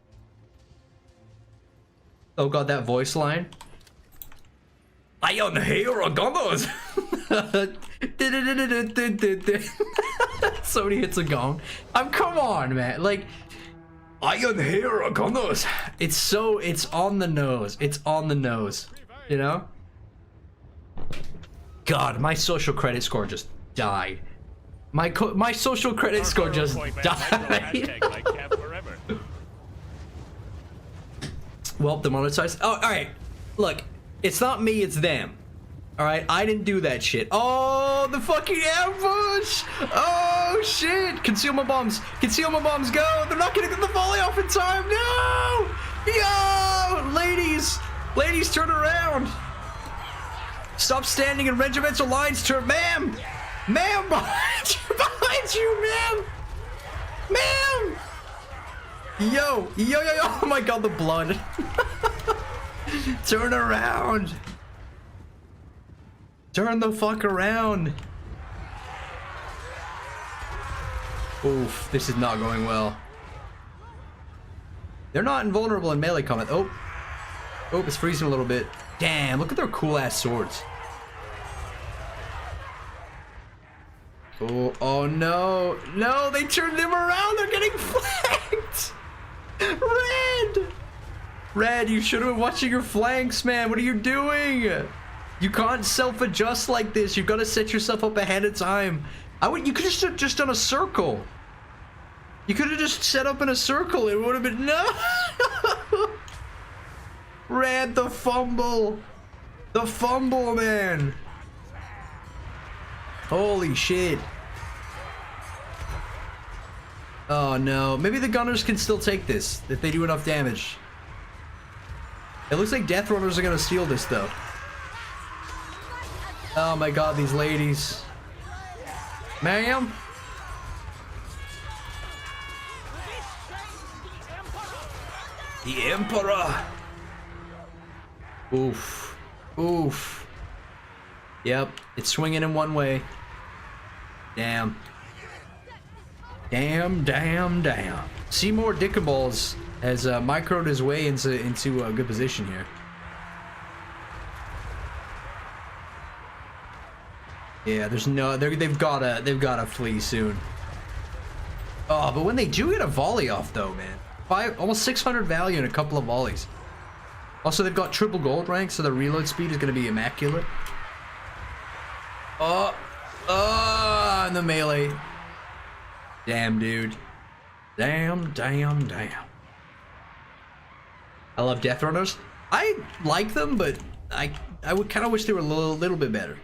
Oh god, that voice line. I on here are gunners. Somebody hits a gong. Come on, man. Like, I on here are gunners. It's on the nose. It's on the nose. You know? God, my social credit score just died. My social credit score just died. Well, demonetized. Oh, all right. Look, it's not me, it's them. All right, I didn't do that shit. Oh, the fucking ambush! Oh shit! Concealment bombs! Concealment bombs! Go! They're not gonna get the volley off in time. No! Yo, ladies, ladies, turn around! Stop standing in regimental lines. Turn, ma'am, ma'am, behind you, ma'am, ma'am. Yo, yo, yo, yo! Oh my god, the blood! Turn around! Turn the fuck around! Oof, this is not going well. They're not invulnerable in melee combat. Oh, oh, it's freezing a little bit. Damn! Look at their cool ass swords. Oh, oh no, no! They turned them around. They're getting flanked. Red! Red, you should have been watching your flanks, man. What are you doing? You can't self-adjust like this. You've got to set yourself up ahead of time. You could have just done a circle. You could have just set up in a circle. It would have been no. Red, the fumble, man. Holy shit. Oh no. Maybe the gunners can still take this if they do enough damage. It looks like Death Runners are gonna steal this though. Oh my god, these ladies. Ma'am? The Emperor! Oof. Oof. Yep, it's swinging in one way. Damn. Damn, damn, damn. Seymour Dickenballs has microed his way into a good position here. Yeah, there's no, they've gotta flee soon. Oh, but when they do get a volley off though, man, almost 600 value in a couple of volleys. Also, they've got triple gold rank, so the reload speed is gonna be immaculate. Oh, oh, in the melee. Damn, dude. Damn, damn, damn. I love Death Runners. I like them, but I would kind of wish they were a little bit better.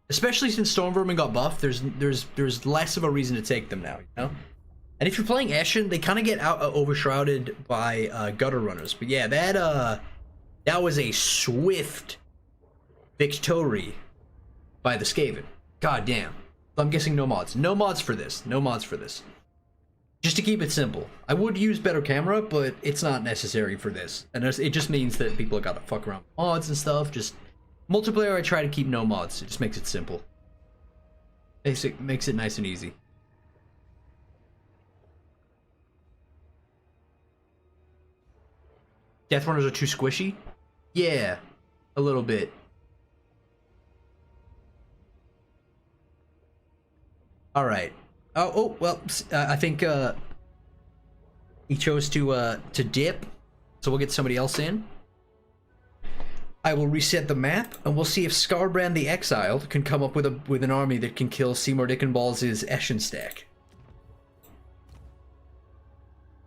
Especially since Storm Vermin got buffed, there's less of a reason to take them now, you know? And if you're playing Ashen, they kind of get overshrouded by Gutter Runners. But yeah, that was a swift victory by the Skaven. God damn. I'm guessing no mods. No mods for this. No mods for this. Just to keep it simple. I would use better camera, but it's not necessary for this. And it just means that people gotta fuck around with mods and stuff. Just multiplayer, I try to keep no mods. It just makes it simple. Basic makes it nice and easy. Death Runners are too squishy? Yeah, a little bit. All right. Oh well, I think he chose to dip, so we'll get somebody else in. I will reset the map, and we'll see if Scarbrand the Exiled can come up with an army that can kill Seymour Dickenballs' Eshin stack.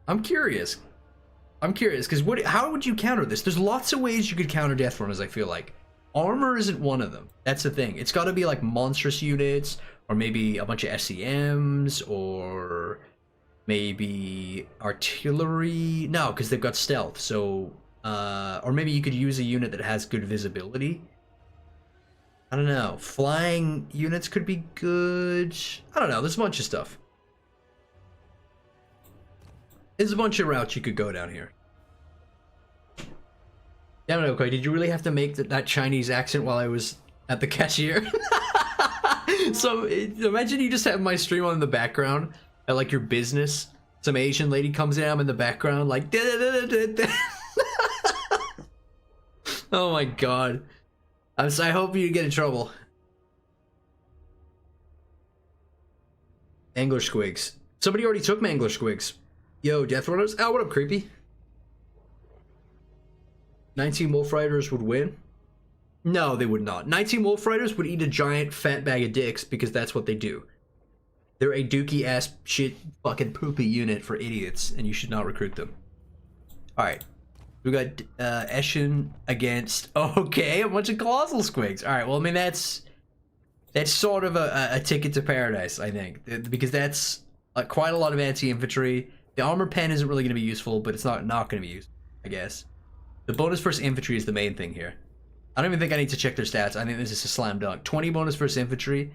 I'm curious. I'm curious, because how would you counter this? There's lots of ways you could counter Death Runners, I feel like. Armor isn't one of them. That's the thing. It's got to be like monstrous units, or maybe a bunch of SEMs, or maybe artillery. No, because they've got stealth, so... or maybe you could use a unit that has good visibility. I don't know. Flying units could be good. I don't know. There's a bunch of stuff. There's a bunch of routes you could go down here. Damn it, okay. Did you really have to make that Chinese accent while I was at the cashier? So imagine you just have my stream on in the background at like your business. Some Asian lady comes in, I'm in the background like oh my god. I hope you get in trouble. Angler Squigs. Somebody already took my Angler Squigs. Yo, Death Runners. Oh, what up, creepy? 19 Wolf Riders would win? No, they would not. 19 Wolf Riders would eat a giant fat bag of dicks because that's what they do. They're a dookie ass shit fucking poopy unit for idiots, and you should not recruit them. Alright. We got Eshin against, okay, a bunch of colossal squigs. All right, well, I mean, that's sort of a ticket to paradise, I think, because that's quite a lot of anti-infantry. The armor pen isn't really going to be useful, but it's not going to be useful, I guess. The bonus versus infantry is the main thing here. I don't even think I need to check their stats. I think this is a slam dunk. 20 bonus versus infantry.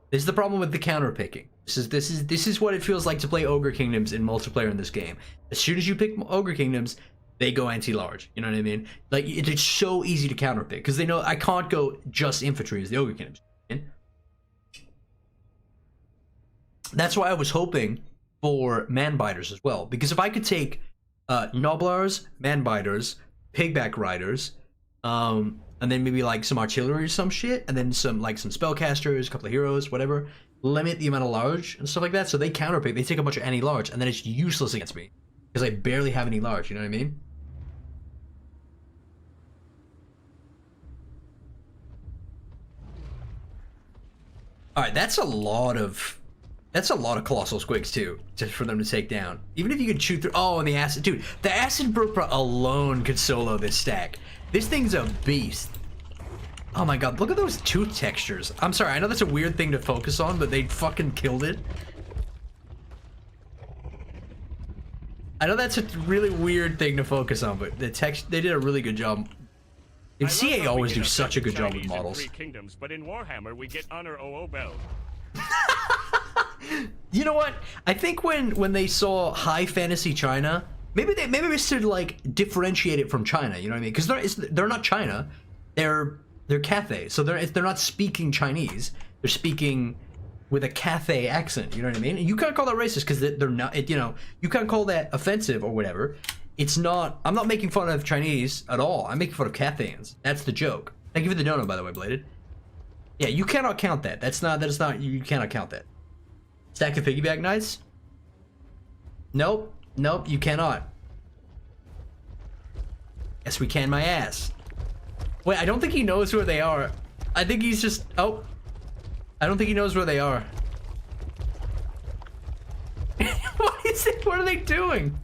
This is the problem with the counter picking. This is what it feels like to play Ogre Kingdoms in multiplayer in this game. As soon as you pick Ogre Kingdoms, they go anti-large. You know what I mean? Like, it's so easy to counter pick because they know I can't go just infantry as the Ogre Kingdoms. That's why I was hoping for man-biters as well, because if I could take Noblars, man-biters, pigback riders, and then maybe like some artillery or some shit, and then some spellcasters, a couple of heroes, whatever, limit the amount of large and stuff like that, so they counterpick, they take a bunch of anti-large, and then it's useless against me because I barely have any large. You know what I mean? All right, that's a lot of colossal squigs too, just for them to take down. Even if you could shoot through, oh, and the acid, dude, the acid burp alone could solo this stack. This thing's a beast. Oh my god, look at those tooth textures. I'm sorry, I know that's a weird thing to focus on, but they fucking killed it. I know that's a really weird thing to focus on, but they did a really good job. And CA always do such a good job with models. Kingdoms, but in Warhammer we get honor OO belt. You know what? I think when they saw high fantasy China, maybe they should like differentiate it from China. You know what I mean? Because they're not China, they're Cathay, so they're not speaking Chinese. They're speaking with a Cathay accent. You know what I mean? And you can't call that racist because they're not. You know, you can't call that offensive or whatever. It's not. I'm not making fun of Chinese at all. I'm making fun of Cathayans. That's the joke. Thank you for the dono, by the way, Bladed. Yeah, you cannot count that. That is not. You cannot count that. Stack of piggyback knights? Nope. Nope, you cannot. Yes, we can, my ass. Wait, I don't think he knows where they are. I think he's just... Oh. I don't think he knows where they are. What is it? What are they doing?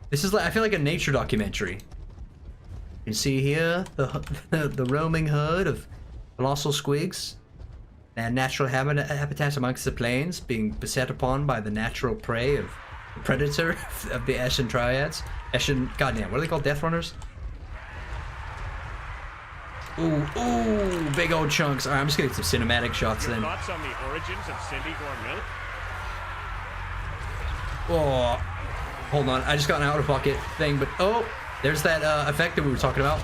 This is like... I feel like a nature documentary. You can see here the roaming herd of colossal squigs and natural habitats amongst the plains, being beset upon by the natural prey of the predator of the Eshin triads. Eshin, goddamn, what are they called? Death runners? Ooh, ooh, big old chunks. All right, I'm just gonna get some cinematic shots then. Thoughts on the origins of Cindy-Gore milk? Oh, hold on, I just got an out of pocket thing, but oh, there's that effect that we were talking about.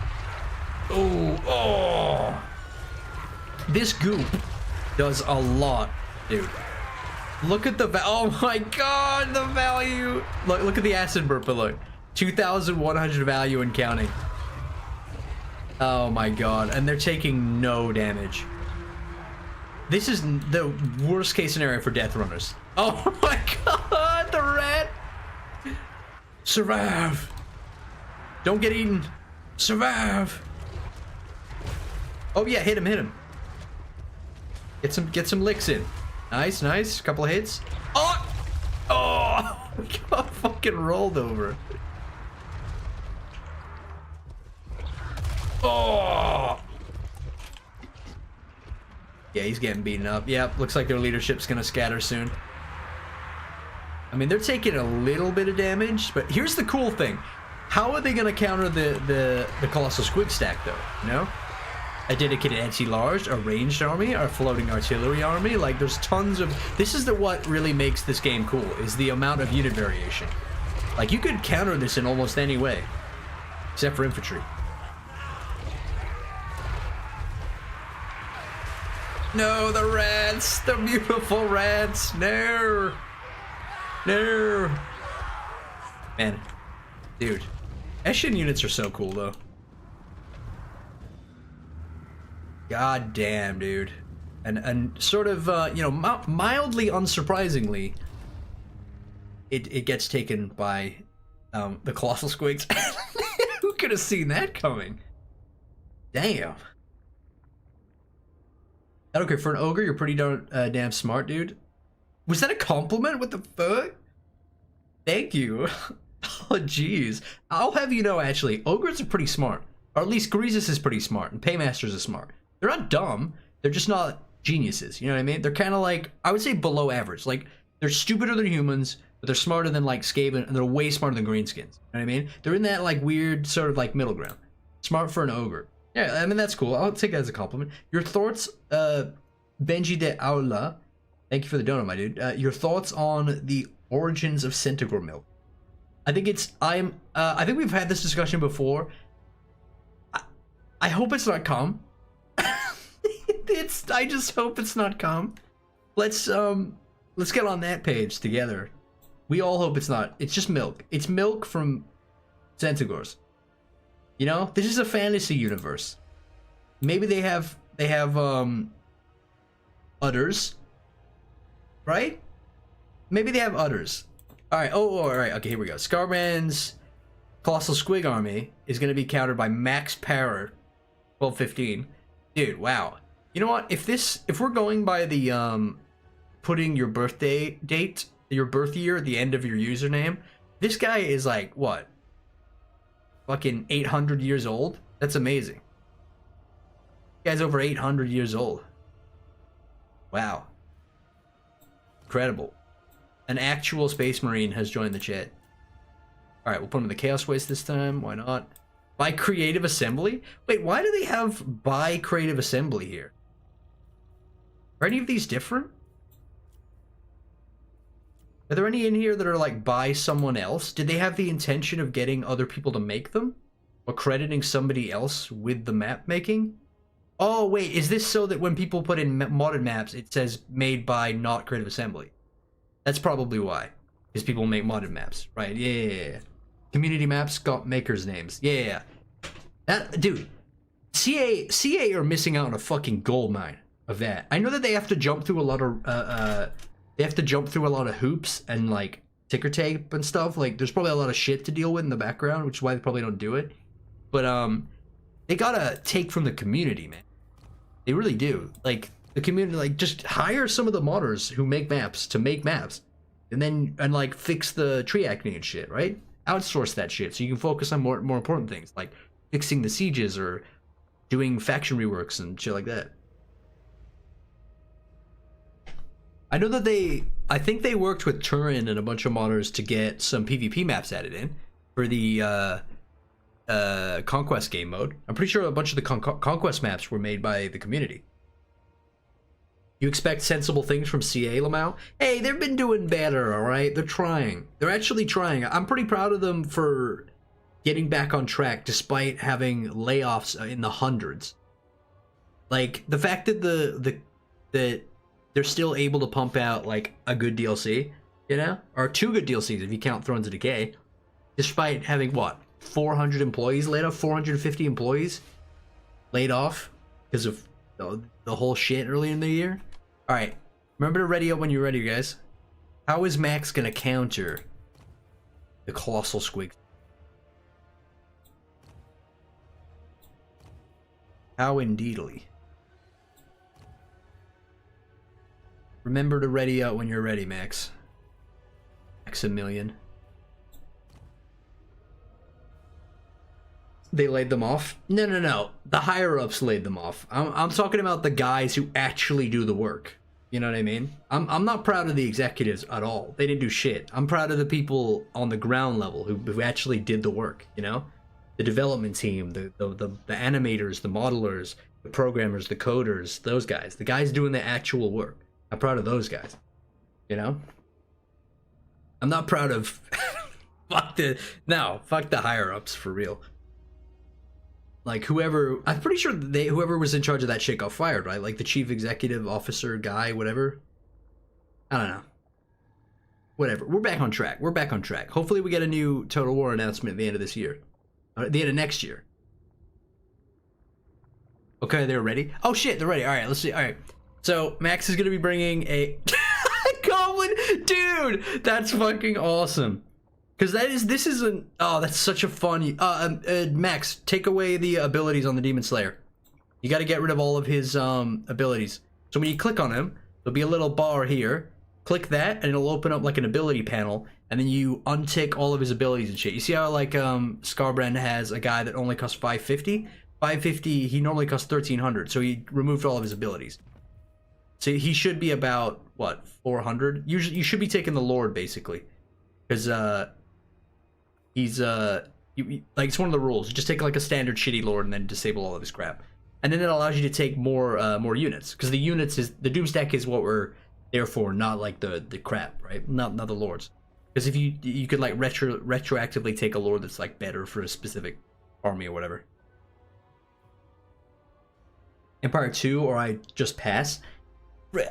Oh, oh. This goop does a lot, dude. Look at the oh my god, the value. Look at the acid burp alert. 2,100 value and counting. Oh my god, and they're taking no damage. This is the worst case scenario for death runners. Oh my god, the rat. Survive. Don't get eaten. Survive. Oh yeah, hit him. Get some licks in. Nice, nice. Couple of hits. Oh! Oh! Got fucking rolled over. Oh! Yeah, he's getting beaten up. Yep, looks like their leadership's gonna scatter soon. I mean, they're taking a little bit of damage, but here's the cool thing. How are they gonna counter the Colossal Squig stack, though? You know? A dedicated anti-large, a ranged army, a floating artillery army. Like, there's tons of... This is what really makes this game cool, is the amount of unit variation. Like, you could counter this in almost any way. Except for infantry. No, the rats! The beautiful rats! No! No! Man. Dude. Eshin units are so cool, though. God damn, dude. And sort of, you know, mildly unsurprisingly, it gets taken by the Colossal Squigs. Who could have seen that coming? Damn. Okay, for an ogre, you're pretty damn smart, dude. Was that a compliment? What the fuck? Thank you. Oh, jeez. I'll have you know, actually, Ogres are pretty smart. Or at least Greasus is pretty smart, and Paymasters are smart. They're not dumb. They're just not geniuses. You know what I mean? They're kind of like, I would say below average. Like, they're stupider than humans, but they're smarter than, like, Skaven, and they're way smarter than Greenskins. You know what I mean? They're in that, like, weird sort of, like, middle ground. Smart for an Ogre. Yeah, I mean, that's cool. I'll take that as a compliment. Your thoughts, Benji de Aula. Thank you for the donut, my dude. Your thoughts on the origins of Centaur milk? I think it's, I think we've had this discussion before. I hope it's not cum. I just hope it's not cum. Let's get on that page together. We all hope it's not. It's just milk. It's milk from Centaurs. You know, this is a fantasy universe. Maybe they have udders, right? Maybe they have udders. All right. Oh, all right. Okay, here we go. Scarman's Colossal Squig Army is going to be countered by Max Power 1215. Dude, wow. You know what? If we're going by the putting your birthday date, your birth year at the end of your username, this guy is like what? Fucking 800 years old? That's amazing. This guy's over 800 years old. Wow. Incredible. An actual Space Marine has joined the chat. Alright, we'll put him in the Chaos Waste this time. Why not? By Creative Assembly? Wait, why do they have by Creative Assembly here? Are any of these different? Are there any in here that are like by someone else? Did they have the intention of getting other people to make them? Or crediting somebody else with the map making? Oh, wait, is this so that when people put in modded maps, it says made by not Creative Assembly? That's probably why. Because people make modded maps, right? Yeah. Community maps got makers' names. Yeah. That, dude, CA are missing out on a fucking gold mine of that. I know that they have to jump through a lot of hoops and like ticker tape and stuff. Like there's probably a lot of shit to deal with in the background, which is why they probably don't do it. But they gotta take from the community, man. They really do. Like the community, like just hire some of the modders who make maps to make maps, and like fix the tree acne and shit, right? Outsource that shit so you can focus on more important things like fixing the sieges or doing faction reworks and shit like that. I know that I think they worked with Turin and a bunch of modders to get some PvP maps added in for the Conquest game mode. I'm pretty sure a bunch of the Conquest maps were made by the community. You expect sensible things from CA, Lamau? Hey, they've been doing better, alright? They're trying. They're actually trying. I'm pretty proud of them for getting back on track despite having layoffs in the hundreds. Like, the fact that that they're still able to pump out, like, a good DLC, you know? Or two good DLCs if you count Thrones of Decay. Despite having, what, 400 employees laid off? 450 employees laid off because of the whole shit earlier in the year? Alright, remember to ready up when you're ready, guys. How is Max gonna counter the Colossal Squig? How indeedly. Remember to ready up when you're ready, Max. Maximilian. They laid them off? No. The higher-ups laid them off. I'm talking about the guys who actually do the work. You know what I mean? I'm not proud of the executives at all. They didn't do shit. I'm proud of the people on the ground level who actually did the work, you know? The development team, the animators, the modelers, the programmers, the coders, those guys. The guys doing the actual work. I'm proud of those guys. You know? I'm not proud of... fuck the higher-ups, for real. Like whoever, I'm pretty sure whoever was in charge of that shit got fired, right? Like the chief executive officer guy, whatever. I don't know. Whatever. We're back on track. Hopefully we get a new Total War announcement at the end of this year. At the end of next year. Okay, they're ready. Oh shit, they're ready. All right, let's see. All right. So Max is gonna be bringing a goblin, dude. That's fucking awesome. Because this isn't... Oh, that's such a fun... Max, take away the abilities on the Demon Slayer. You got to get rid of all of his abilities. So when you click on him, there'll be a little bar here. click that and it'll open up like an ability panel, and then you untick all of his abilities and shit. You see how like Scarbrand has a guy that only costs 550? 550, he normally costs 1300, so he removed all of his abilities. So he should be about, what, 400? Usually you should be taking the Lord, basically. Because he's like, it's one of the rules. You just take like a standard shitty Lord and then disable all of his crap. And then it allows you to take more units. Because the units is, the Doomstack is what we're there for, not like the crap, right? Not the Lords. Because if you could like retroactively take a Lord that's like better for a specific army or whatever. Empire 2 or I just pass.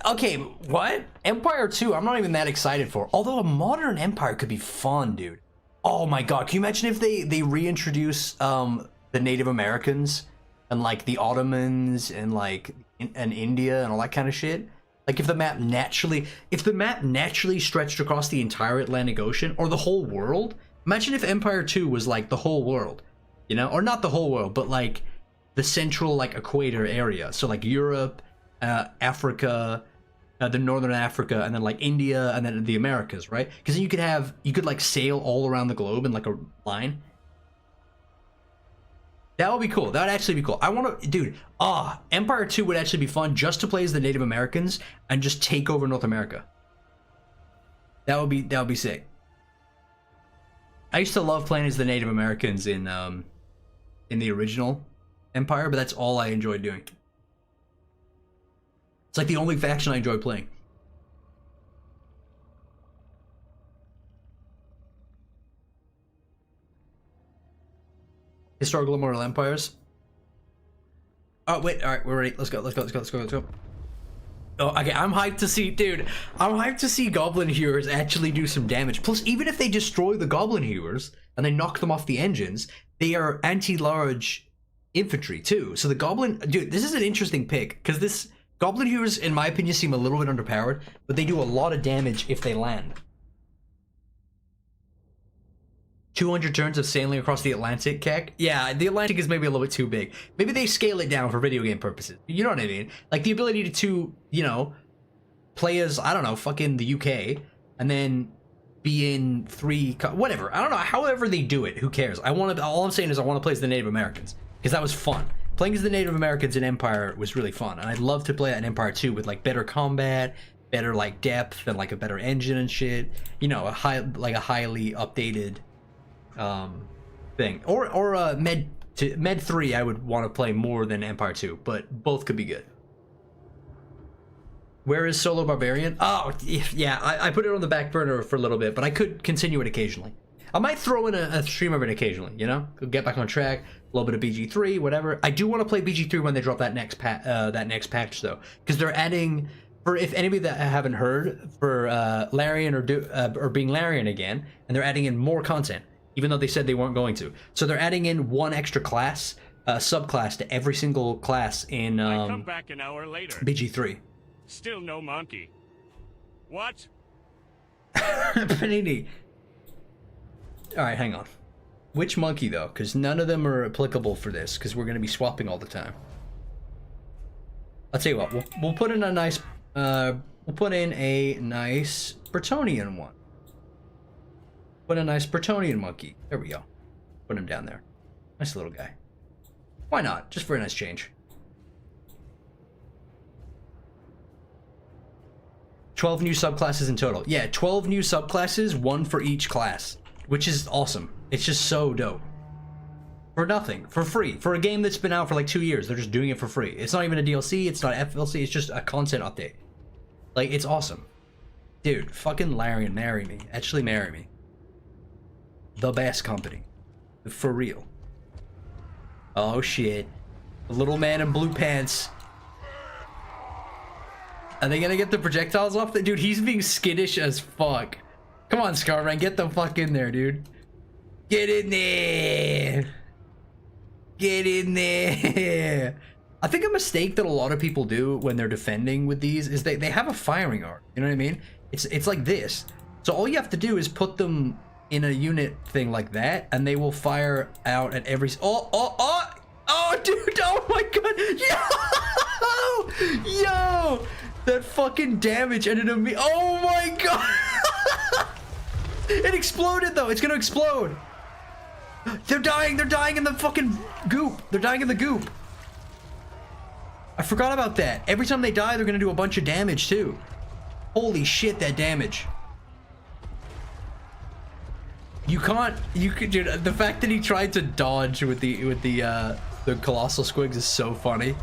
Okay, what? Empire 2, I'm not even that excited for. Although a modern Empire could be fun, dude. Oh my god, can you imagine if they reintroduce the Native Americans and like the Ottomans and like and India and all that kind of shit? Like if the map naturally stretched across the entire Atlantic Ocean or the whole world. Imagine if Empire 2 was like the whole world, you know? Or not the whole world, but like the central like equator area. So like Europe, Africa, the northern Africa, and then like India, and then the Americas, right? Because then you could like sail all around the globe in like a line. That would be cool. That would actually be cool. I want to, dude. Empire 2 would actually be fun just to play as the Native Americans and just take over North America. That would be sick. I used to love playing as the Native Americans in the original Empire, but that's all I enjoyed doing. It's like the only faction I enjoy playing. Historical Immortal Empires. Oh wait, all right, we're ready. Let's go. Oh, okay, I'm hyped to see, dude. I'm hyped to see Goblin Hewers actually do some damage. Plus, even if they destroy the Goblin Hewers and they knock them off the engines, they are anti-large infantry too. So the Goblin, dude, this is an interesting pick because this. Goblin Hewers, in my opinion, seem a little bit underpowered, but they do a lot of damage if they land. 200 turns of sailing across the Atlantic, Keck? Yeah, the Atlantic is maybe a little bit too big. Maybe they scale it down for video game purposes. You know what I mean? Like the ability to, you know, play as, I don't know, fucking the UK, and then be in whatever. I don't know, however they do it, who cares? All I'm saying is I want to play as the Native Americans, because that was fun. Playing as the Native Americans in Empire was really fun, and I'd love to play that in Empire 2 with like better combat, better like depth, and like a better engine and shit. You know, a highly updated thing. Or Med 3 I would want to play more than Empire 2, but both could be good. Where is Solo Barbarian? Oh yeah, I put it on the back burner for a little bit, but I could continue it occasionally. I might throw in a stream of it occasionally, you know? Get back on track, a little bit of BG3, whatever. I do want to play BG3 when they drop that next patch, though. Because they're adding, for if anybody that haven't heard, for Larian or being Larian again, and they're adding in more content, even though they said they weren't going to. So they're adding in one extra class, subclass to every single class in I come back an hour later. BG3. Still no monkey. What? Panini. Alright, hang on. Which monkey, though? Because none of them are applicable for this, because we're going to be swapping all the time. I'll tell you what, we'll put in a nice, Bretonnian one. Put a nice Bretonnian monkey. There we go. Put him down there. Nice little guy. Why not? Just for a nice change. 12 new subclasses in total. Yeah, 12 new subclasses, one for each class. Which is awesome. It's just so dope. For nothing. For free. For a game that's been out for like 2 years. They're just doing it for free. It's not even a DLC. It's not FLC. It's just a content update. Like, it's awesome. Dude, fucking Larian, marry me. Actually marry me. The best company. For real. Oh shit. The little man in blue pants. Are they gonna get the projectiles off? Dude, he's being skittish as fuck. Come on, Scarbrand, get the fuck in there, dude. Get in there. Get in there. I think a mistake that a lot of people do when they're defending with these is they have a firing arc. You know what I mean? It's like this. So all you have to do is put them in a unit thing like that, and they will fire out at every... Oh, dude, oh my god. Yo! Yo! That fucking damage ended up me. Oh my god! It exploded though. It's gonna explode. They're dying. They're dying in the fucking goop. They're dying in the goop. I forgot about that. Every time they die, they're gonna do a bunch of damage too. Holy shit, that damage. You can't. You could. Dude, the fact that he tried to dodge with the colossal squigs is so funny.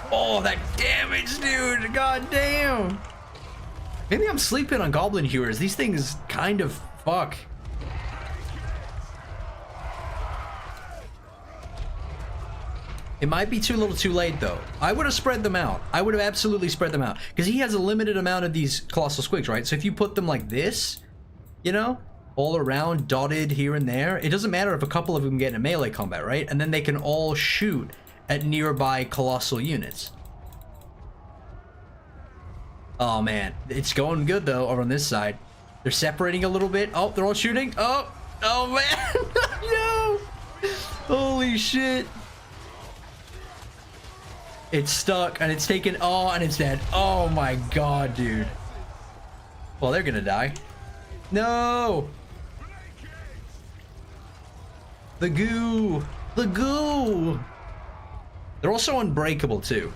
Oh, that damage, dude! God damn. Maybe I'm sleeping on goblin hewers. These things kind of fuck. It might be too little too late though. I would have spread them out. I would have absolutely spread them out. Because he has a limited amount of these colossal squigs, right? So if you put them like this, you know, all around, dotted here and there, it doesn't matter if a couple of them get in melee combat, right? And then they can all shoot at nearby colossal units. Oh man, it's going good though over on this side. They're separating a little bit. Oh, they're all shooting. Oh man. No. Holy shit. It's stuck and it's taken. Oh, and it's dead. Oh my god, dude. Well, they're gonna die. No. The goo. The goo. They're also unbreakable too.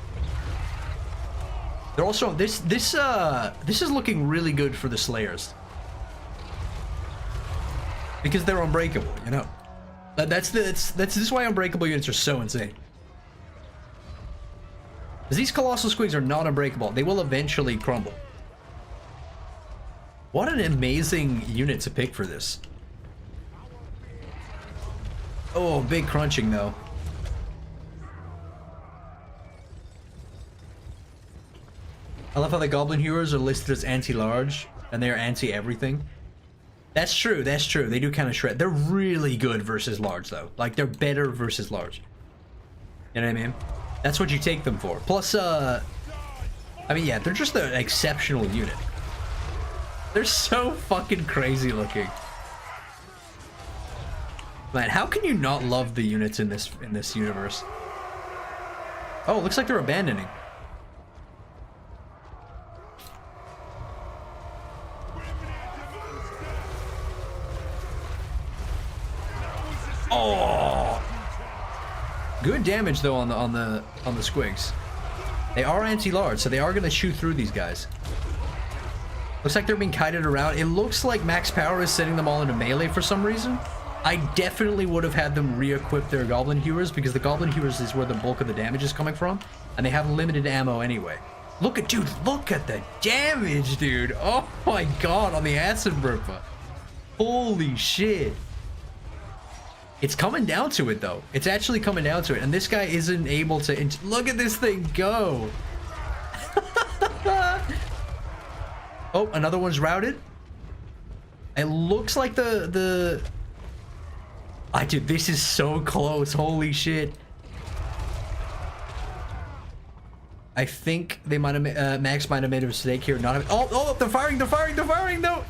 They're also this is looking really good for the Slayers. Because they're unbreakable, you know. This is why unbreakable units are so insane. Because these colossal squigs are not unbreakable. They will eventually crumble. What an amazing unit to pick for this. Oh, big crunching though. I love how the goblin hewers are listed as anti-large and they're anti-everything. That's true, that's true. They do kind of shred. They're really good versus large though. Like they're better versus large. You know what I mean? That's what you take them for. Plus, I mean, yeah, they're just an exceptional unit. They're so fucking crazy looking. Man, how can you not love the units in this universe? Oh, it looks like they're abandoning. Oh, good damage though on the squigs. They are anti-large, so they are gonna shoot through these guys. Looks like they're being kited around. It looks like max power is setting them all into melee for some reason. I definitely would have had them re-equip their goblin hewers because the goblin hewers is where the bulk of the damage is coming from, and they have limited ammo anyway. Look at the damage, dude. Oh my god, on the acid burpa. Holy shit. It's coming down to it though. It's actually coming down to it, and this guy isn't able to look at this thing go. Oh, another one's routed. It looks like dude, this is so close. Holy shit. I think they might have Max might have made a mistake here. Oh, they're firing though.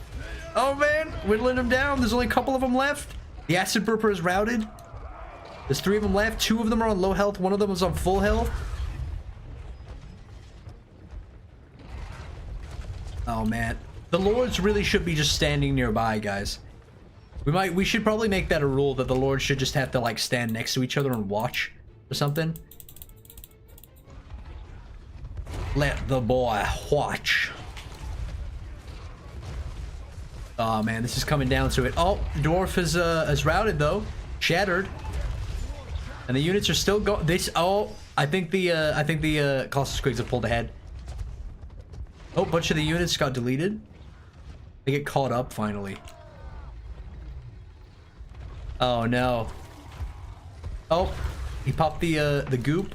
Oh man, whittling them down. There's only a couple of them left. The acid burper is routed. There's 3 of them left. 2 of them are on low health. 1 of them is on full health. Oh man, the lords really should be just standing nearby, guys. We should probably make that a rule that the lords should just have to like stand next to each other and watch or something. Let the boy watch. Oh man, this is coming down to it. Oh, dwarf is routed though, shattered, and the units are still going. Oh, I think the colossal squigs have pulled ahead. Oh, a bunch of the units got deleted. They get caught up finally. Oh no. Oh, he popped the goop.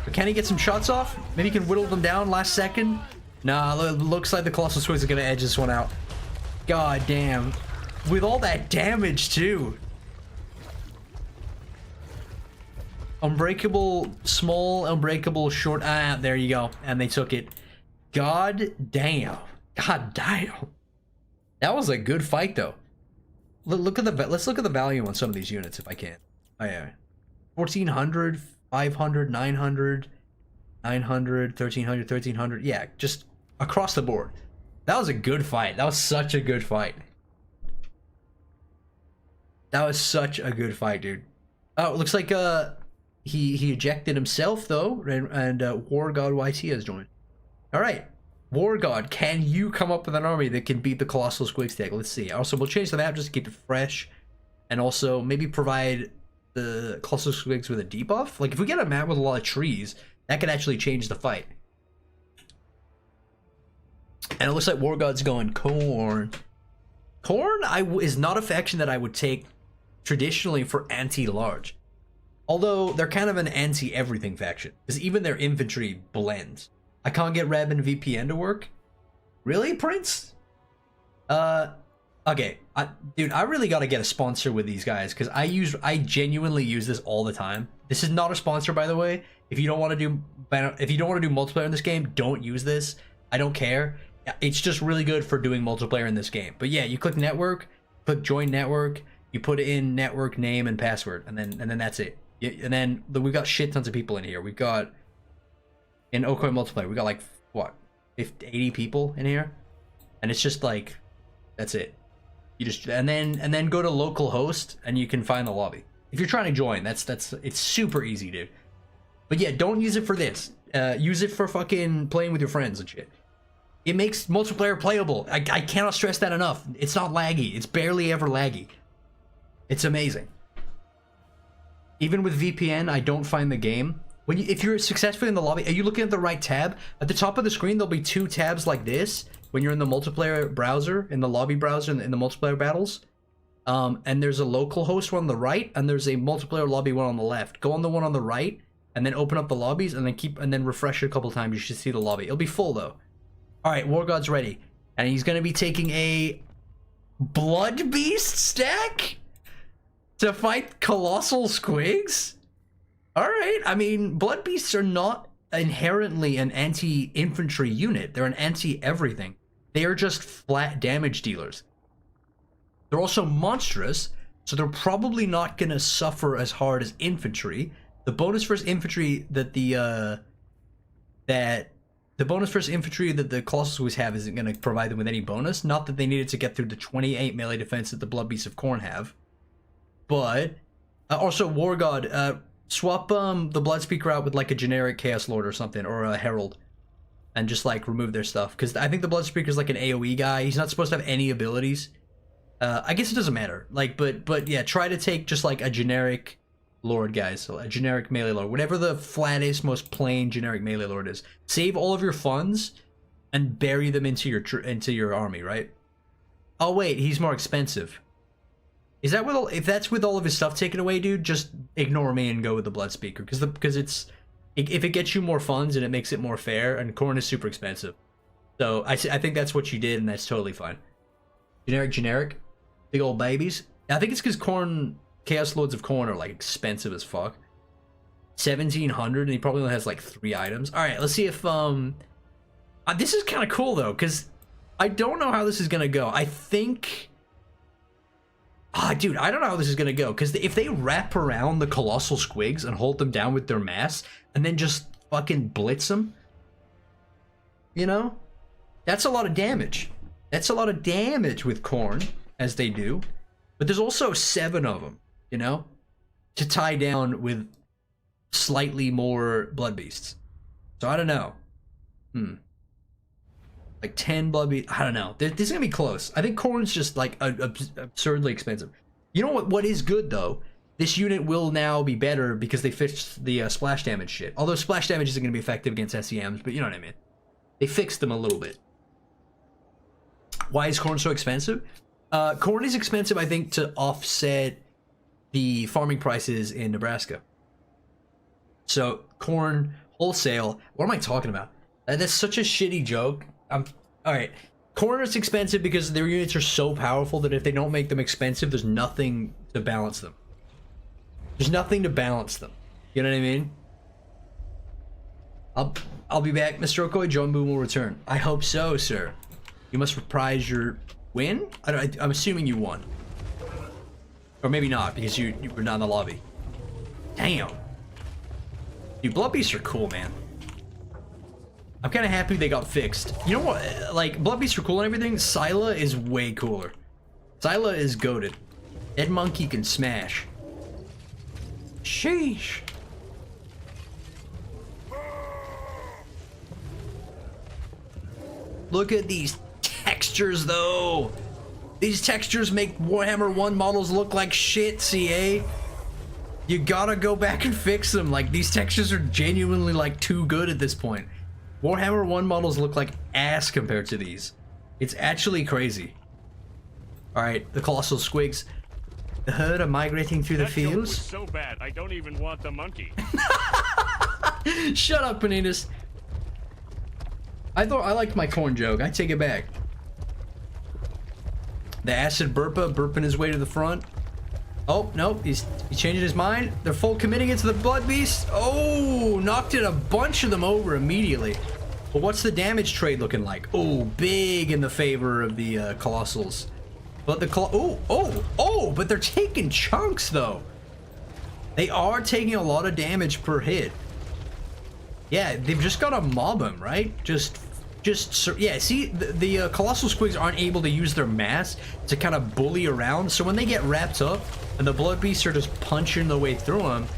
But can he get some shots off? Maybe he can whittle them down last second. Nah, it looks like the colossal squigs are gonna edge this one out. God damn. With all that damage too. Unbreakable small, unbreakable short. Ah, there you go. And they took it. God damn. God damn. That was a good fight though. Let's look at the value on some of these units if I can. Oh yeah. 1400, 500, 900, 900, 1300, 1300. Yeah, just across the board. That was a good fight. That was such a good fight. That was such a good fight, dude. Oh, it looks like he ejected himself though, and War God YT has joined. All right, War God, can you come up with an army that can beat the Colossal Squig deck? Let's see. Also, we'll change the map just to keep it fresh, and also maybe provide the Colossal Squigs with a debuff. Like if we get a map with a lot of trees, that could actually change the fight. And it looks like War God's going Khorne. Khorne is not a faction that I would take traditionally for anti-large. Although they're kind of an anti-everything faction, because even their infantry blends. I can't get Radmin VPN to work. Really, Prince? Okay, dude, I really gotta get a sponsor with these guys, because I genuinely use this all the time. This is not a sponsor, by the way. If you don't want to do multiplayer in this game, don't use this. I don't care. It's just really good for doing multiplayer in this game. But yeah, you click network, click join network, you put in network name and password, and then that's it. And then we've got shit tons of people in here. We've got in okoiimultiplayer, we got like what, 50, 80 people in here, and it's just like that's it. You just and then go to local host and you can find the lobby. If you're trying to join, it's super easy, dude. But yeah, don't use it for this. Use it for fucking playing with your friends and shit. It makes multiplayer playable. I cannot stress that enough. It's not laggy. It's barely ever laggy. It's amazing. Even with VPN, I don't find the game. If you're successfully in the lobby, are you looking at the right tab? At the top of the screen, there'll be two tabs like this when you're in the multiplayer browser, in the lobby browser, in the multiplayer battles. And there's a local host one on the right, and there's a multiplayer lobby one on the left. Go on the one on the right, and then open up the lobbies, and then refresh it a couple times. You should see the lobby. It'll be full though. All right, War God's ready, and he's gonna be taking a Blood Beast stack to fight Colossal Squigs. All right, I mean, Blood Beasts are not inherently an anti-infantry unit. They're an anti-everything. They are just flat damage dealers. They're also monstrous, so they're probably not gonna suffer as hard as infantry. The bonus versus infantry that the bonus versus infantry that the Colossal Squigs have isn't going to provide them with any bonus. Not that they needed to get through the 28 melee defense that the Blood Beasts of Khorne have. But, also War God, swap the Blood Speaker out with like a generic Chaos Lord or something, or a Herald. And just like remove their stuff. Because I think the Blood Speaker is like an AoE guy. He's not supposed to have any abilities. I guess it doesn't matter. Like, but yeah, try to take just like a generic Lord, guys. So a generic melee Lord. Whatever the flattest, most plain generic melee Lord is. Save all of your funds and bury them into your army, right? Oh wait, he's more expensive. Is that with if that's with all of his stuff taken away, dude? Just ignore me and go with the Blood Speaker, because if it gets you more funds and it makes it more fair, and Khorne is super expensive. So I think that's what you did, and that's totally fine. Generic, big old babies. I think it's because Khorne. Chaos Lords of Khorne are like expensive as fuck. 1,700, and he probably only has like 3 items. All right, let's see if this is kind of cool though, because I don't know how this is gonna go. I think, dude, I don't know how this is gonna go, because if they wrap around the Colossal Squigs and hold them down with their mass, and then just fucking blitz them, you know, that's a lot of damage. That's a lot of damage with Khorne, as they do. But there's also 7 of them. You know, to tie down with slightly more Blood Beasts. So I don't know. Like 10 Blood Beasts. I don't know. This is gonna be close. I think Khorne's just like absurdly expensive. You know what is good though? This unit will now be better because they fixed the splash damage shit. Although splash damage isn't gonna be effective against SEMs, but you know what I mean. They fixed them a little bit. Why is Khorne so expensive? Khorne is expensive, I think, to offset the farming prices in Nebraska. So Khorne wholesale. What am I talking about? That's such a shitty joke. All right. Khorne is expensive because their units are so powerful that if they don't make them expensive, there's nothing to balance them. There's nothing to balance them. You know what I mean? I'll be back, Mr. Okoi. John Boom will return. I hope so, sir. You must reprise your win? I'm assuming you won. Or maybe not, because you were not in the lobby. Damn. Dude, Blood Beasts are cool, man. I'm kind of happy they got fixed. You know what? Like, blood beasts are cool and everything. Scylla is way cooler. Scylla is goated. That monkey can smash. Sheesh. Look at these textures, though. These textures make Warhammer 1 models look like shit, CA. You gotta go back and fix them. Like, these textures are genuinely, like, too good at this point. Warhammer 1 models look like ass compared to these. It's actually crazy. Alright, the Colossal Squigs. The herd are migrating through the fields. Was so bad, I don't even want the monkey. Shut up, Panitas. I thought I liked my Khorne joke. I take it back. The acid burping his way to the front. Oh, nope, he's changing his mind. They're full committing it to the blood beast. Oh, knocked it a bunch of them over immediately. But what's the damage trade looking like? Oh, big in the favor of the Colossals. But the but they're taking chunks though. They are taking a lot of damage per hit. Yeah, they've just got to mob them, right? Yeah, see, the Colossal Squigs aren't able to use their mass to kind of bully around, so when they get wrapped up and the blood beasts are just punching their way through them,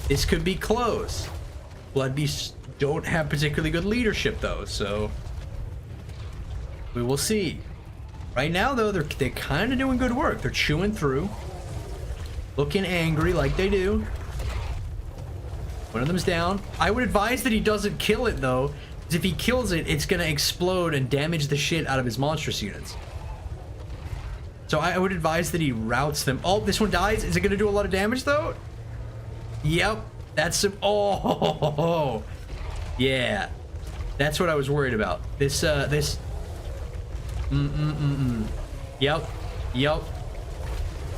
this could be close. Blood beasts don't have particularly good leadership though, so we will see. Right now though, they're kind of doing good work. They're chewing through, looking angry like they do. One of them's down. I would advise that he doesn't kill it though, because if he kills it, it's gonna explode and damage the shit out of his monstrous units. So I would advise that he routes them. Oh, this one dies. Is it gonna do a lot of damage though? Yep, that's some. Oh, yeah, that's what I was worried about. This Yep.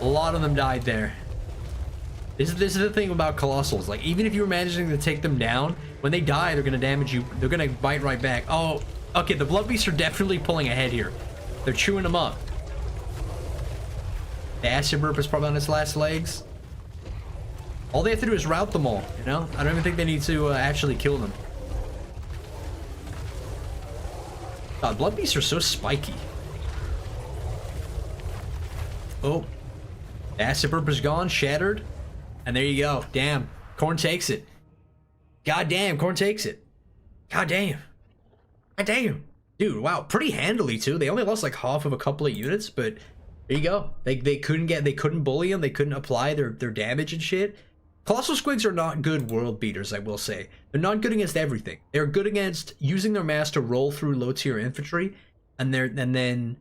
A lot of them died there. This is the thing about Colossals. Like, even if you were managing to take them down, when they die, they're gonna damage you. They're gonna bite right back. Oh, okay. The blood beasts are definitely pulling ahead here. They're chewing them up. The acid burp is probably on its last legs. All they have to do is rout them all. You know, I don't even think they need to actually kill them. God, blood beasts are so spiky. Oh, the acid burp is gone, shattered, and there you go. Damn, Khorne takes it. God damn, Khorne takes it. God damn. God damn. Dude, wow, pretty handily too. They only lost like half of a couple of units, but there you go. They couldn't bully them. They couldn't apply their damage and shit. Colossal Squigs are not good world beaters, I will say. They're not good against everything. They're good against using their mass to roll through low tier infantry, and then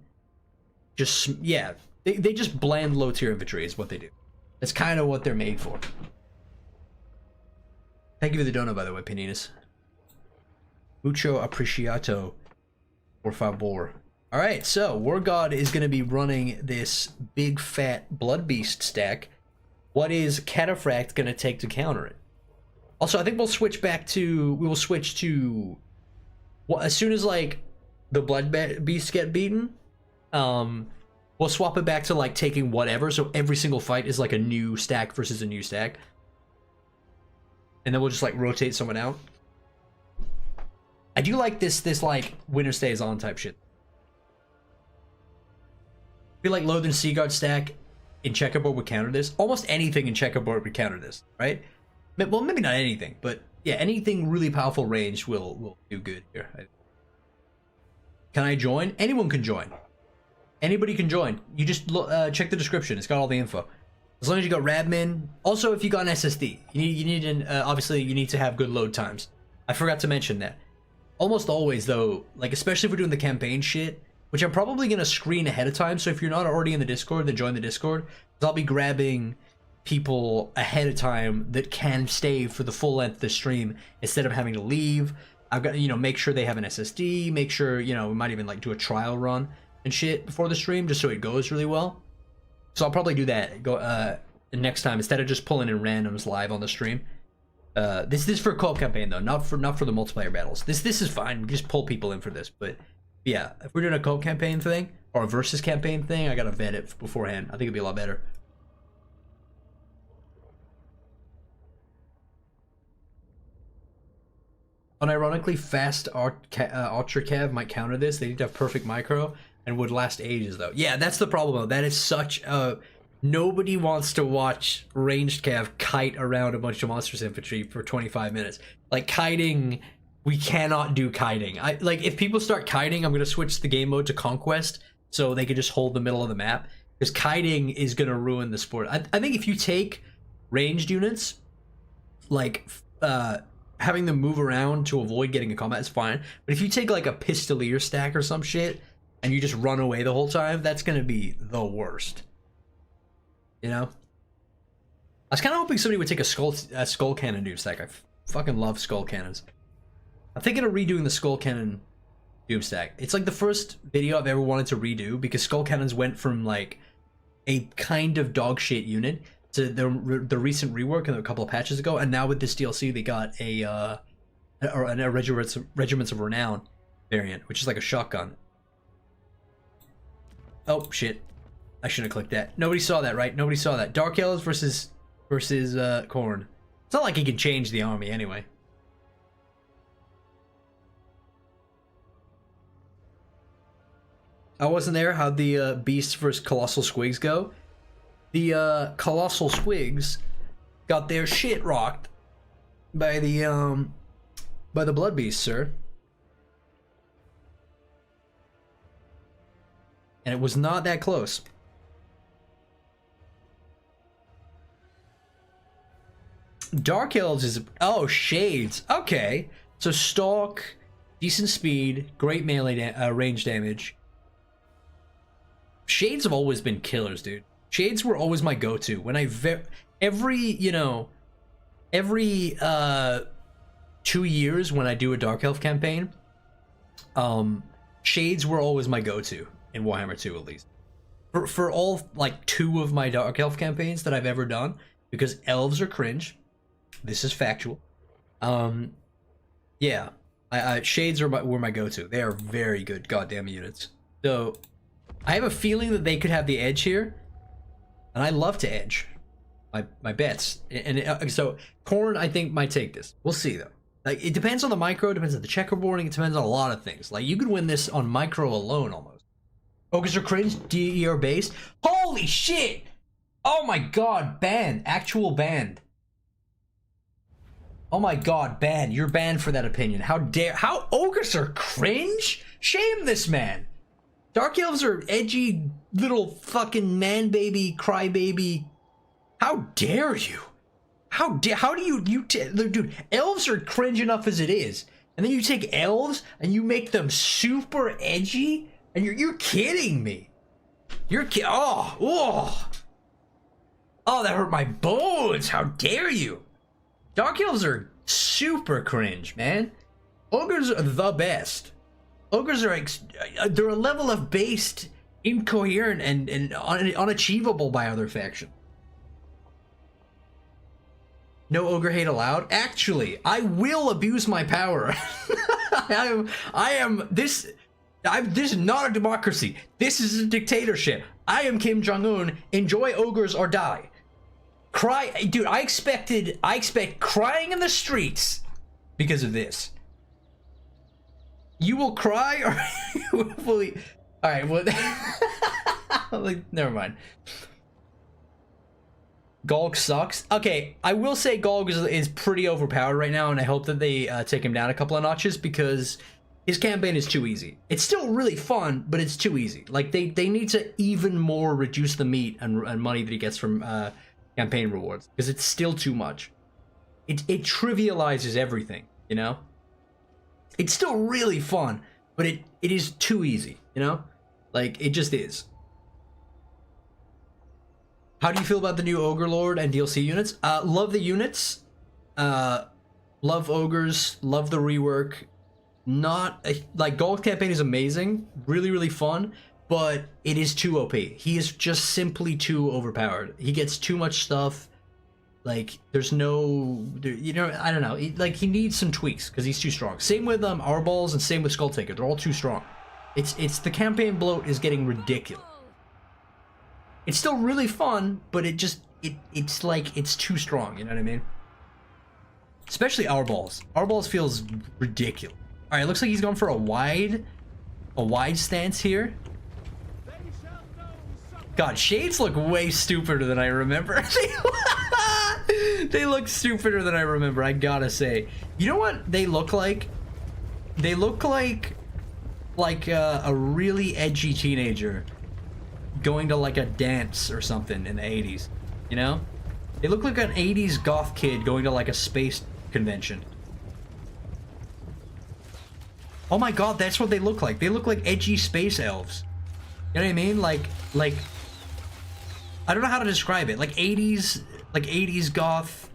just, yeah, they just bland low tier infantry is what they do. That's kind of what they're made for. Thank you for the donut, by the way, Panitas. Mucho apreciato, por favor. All right, so War God is going to be running this big fat blood beast stack. What is Cataphract going to take to counter it? Also, I think we'll switch to well, as soon as like the blood beasts get beaten, we'll swap it back to like taking whatever. So every single fight is like a new stack versus a new stack, and then we'll just like rotate someone out. I do like this like winner stays on type shit. I feel like Loathern Seaguard stack in checkerboard would counter this. Almost anything in checkerboard would counter this, right? Well, maybe not anything, but yeah, anything really powerful range will do good here. Can I join? Anyone can join. Anybody can join. You just check the description. It's got all the info. As long as you got Radmin. Also, if you got an SSD, you need an obviously you need to have good load times. I forgot to mention that. Almost always though, like especially if we're doing the campaign shit, which I'm probably gonna screen ahead of time. So if you're not already in the Discord, then join the Discord. Because I'll be grabbing people ahead of time that can stay for the full length of the stream instead of having to leave. I've got, you know, make sure they have an SSD, make sure, you know, we might even like do a trial run and shit before the stream just so it goes really well. So I'll probably do that next time instead of just pulling in randoms live on the stream. This is for co-op campaign though, not for the multiplayer battles. This is fine. Just pull people in for this, but yeah, if we're doing a co-op campaign thing or a versus campaign thing, I gotta vet it beforehand. I think it'd be a lot better. Unironically, fast Archer Cav might counter this. They need to have perfect micro and would last ages, though. Yeah, that's the problem, though. That is such a... Nobody wants to watch ranged Cav kite around a bunch of monsters infantry for 25 minutes. Like, kiting... We cannot do kiting. Like, if people start kiting, I'm going to switch the game mode to Conquest so they can just hold the middle of the map. Because kiting is going to ruin the sport. I think if you take ranged units, like, having them move around to avoid getting a combat is fine. But if you take, like, a Pistolier stack or some shit, and you just run away the whole time, that's going to be the worst. You know? I was kind of hoping somebody would take a skull cannon Doomstack. I fucking love skull cannons. I'm thinking of redoing the skull cannon Doomstack. It's like the first video I've ever wanted to redo because skull cannons went from like a kind of dog shit unit to the recent rework and a couple of patches ago, and now with this DLC they got a Regiments of Renown variant, which is like a shotgun. Oh shit! I shouldn't have clicked that. Nobody saw that, right? Nobody saw that. Dark Elves versus Khorne. It's not like he can change the army anyway. I wasn't there. How'd the Beasts versus Colossal Squigs go? The Colossal Squigs got their shit rocked by the Blood Beast, sir. And it was not that close. Dark Elves is... Oh, Shades. Okay. So Stalk, decent speed, great melee range damage. Shades have always been killers, dude. Shades were always my go-to. When I... every 2 years when I do a Dark Elf campaign, Shades were always my go-to. In Warhammer 2, at least. For all, like, 2 of my Dark Elf campaigns that I've ever done, because elves are cringe. This is factual. Yeah. Shades were my go-to. They are very good goddamn units. So, I have a feeling that they could have the edge here. And I love to edge my bets. And so, Khorne, I think, might take this. We'll see, though. Like, it depends on the micro, it depends on the checkerboarding, it depends on a lot of things. Like, you could win this on micro alone, almost. Ogres are cringe, DER based. Holy shit! Oh my god, banned. Actual banned. Oh my god, banned. You're banned for that opinion. How ogres are cringe? Shame this man. Dark elves are edgy little fucking man baby, crybaby. How dare you? How do you dude, elves are cringe enough as it is. And then you take elves and you make them super edgy? And you're kidding me. Oh, that hurt my bones. How dare you? Dark elves are super cringe, man. Ogres are the best. Ogres are they're a level of based, incoherent, and unachievable by other factions. No ogre hate allowed. Actually, I will abuse my power. This is not a democracy. This is a dictatorship. I am Kim Jong-un. Enjoy ogres or die. Dude, I expect crying in the streets because of this. You will cry or you will... Alright, well... like, never mind. Golg sucks. Okay, I will say Golg is pretty overpowered right now, and I hope that they take him down a couple of notches because... His campaign is too easy. It's still really fun, but it's too easy. Like, they need to even more reduce the meat and money that he gets from campaign rewards. Because it's still too much. It trivializes everything, you know? It's still really fun, but it is too easy, you know? Like, it just is. How do you feel about the new Ogre Lord and DLC units? Love the units. Love Ogres. Love the rework. Like, Gold campaign is amazing, really fun, but it is too OP. He is just simply too overpowered. He gets too much stuff. Like, there's no, you know, I don't know. Like, he needs some tweaks because he's too strong. Same with our balls and same with Skull Taker. They're all too strong. It's the campaign bloat is getting ridiculous. It's still really fun, but it's like it's too strong. You know what I mean? Especially our balls. Our balls feels ridiculous. All right, looks like he's going for a wide stance here. God, shades look way stupider than I remember. They look stupider than I remember, I gotta say. You know what they look like? They look like a really edgy teenager going to like a dance or something in the 80s, you know? They look like an 80s goth kid going to like a space convention. Oh my god, that's what they look like. They look like edgy space elves. You know what I mean? Like I don't know how to describe it. Like 80s goth,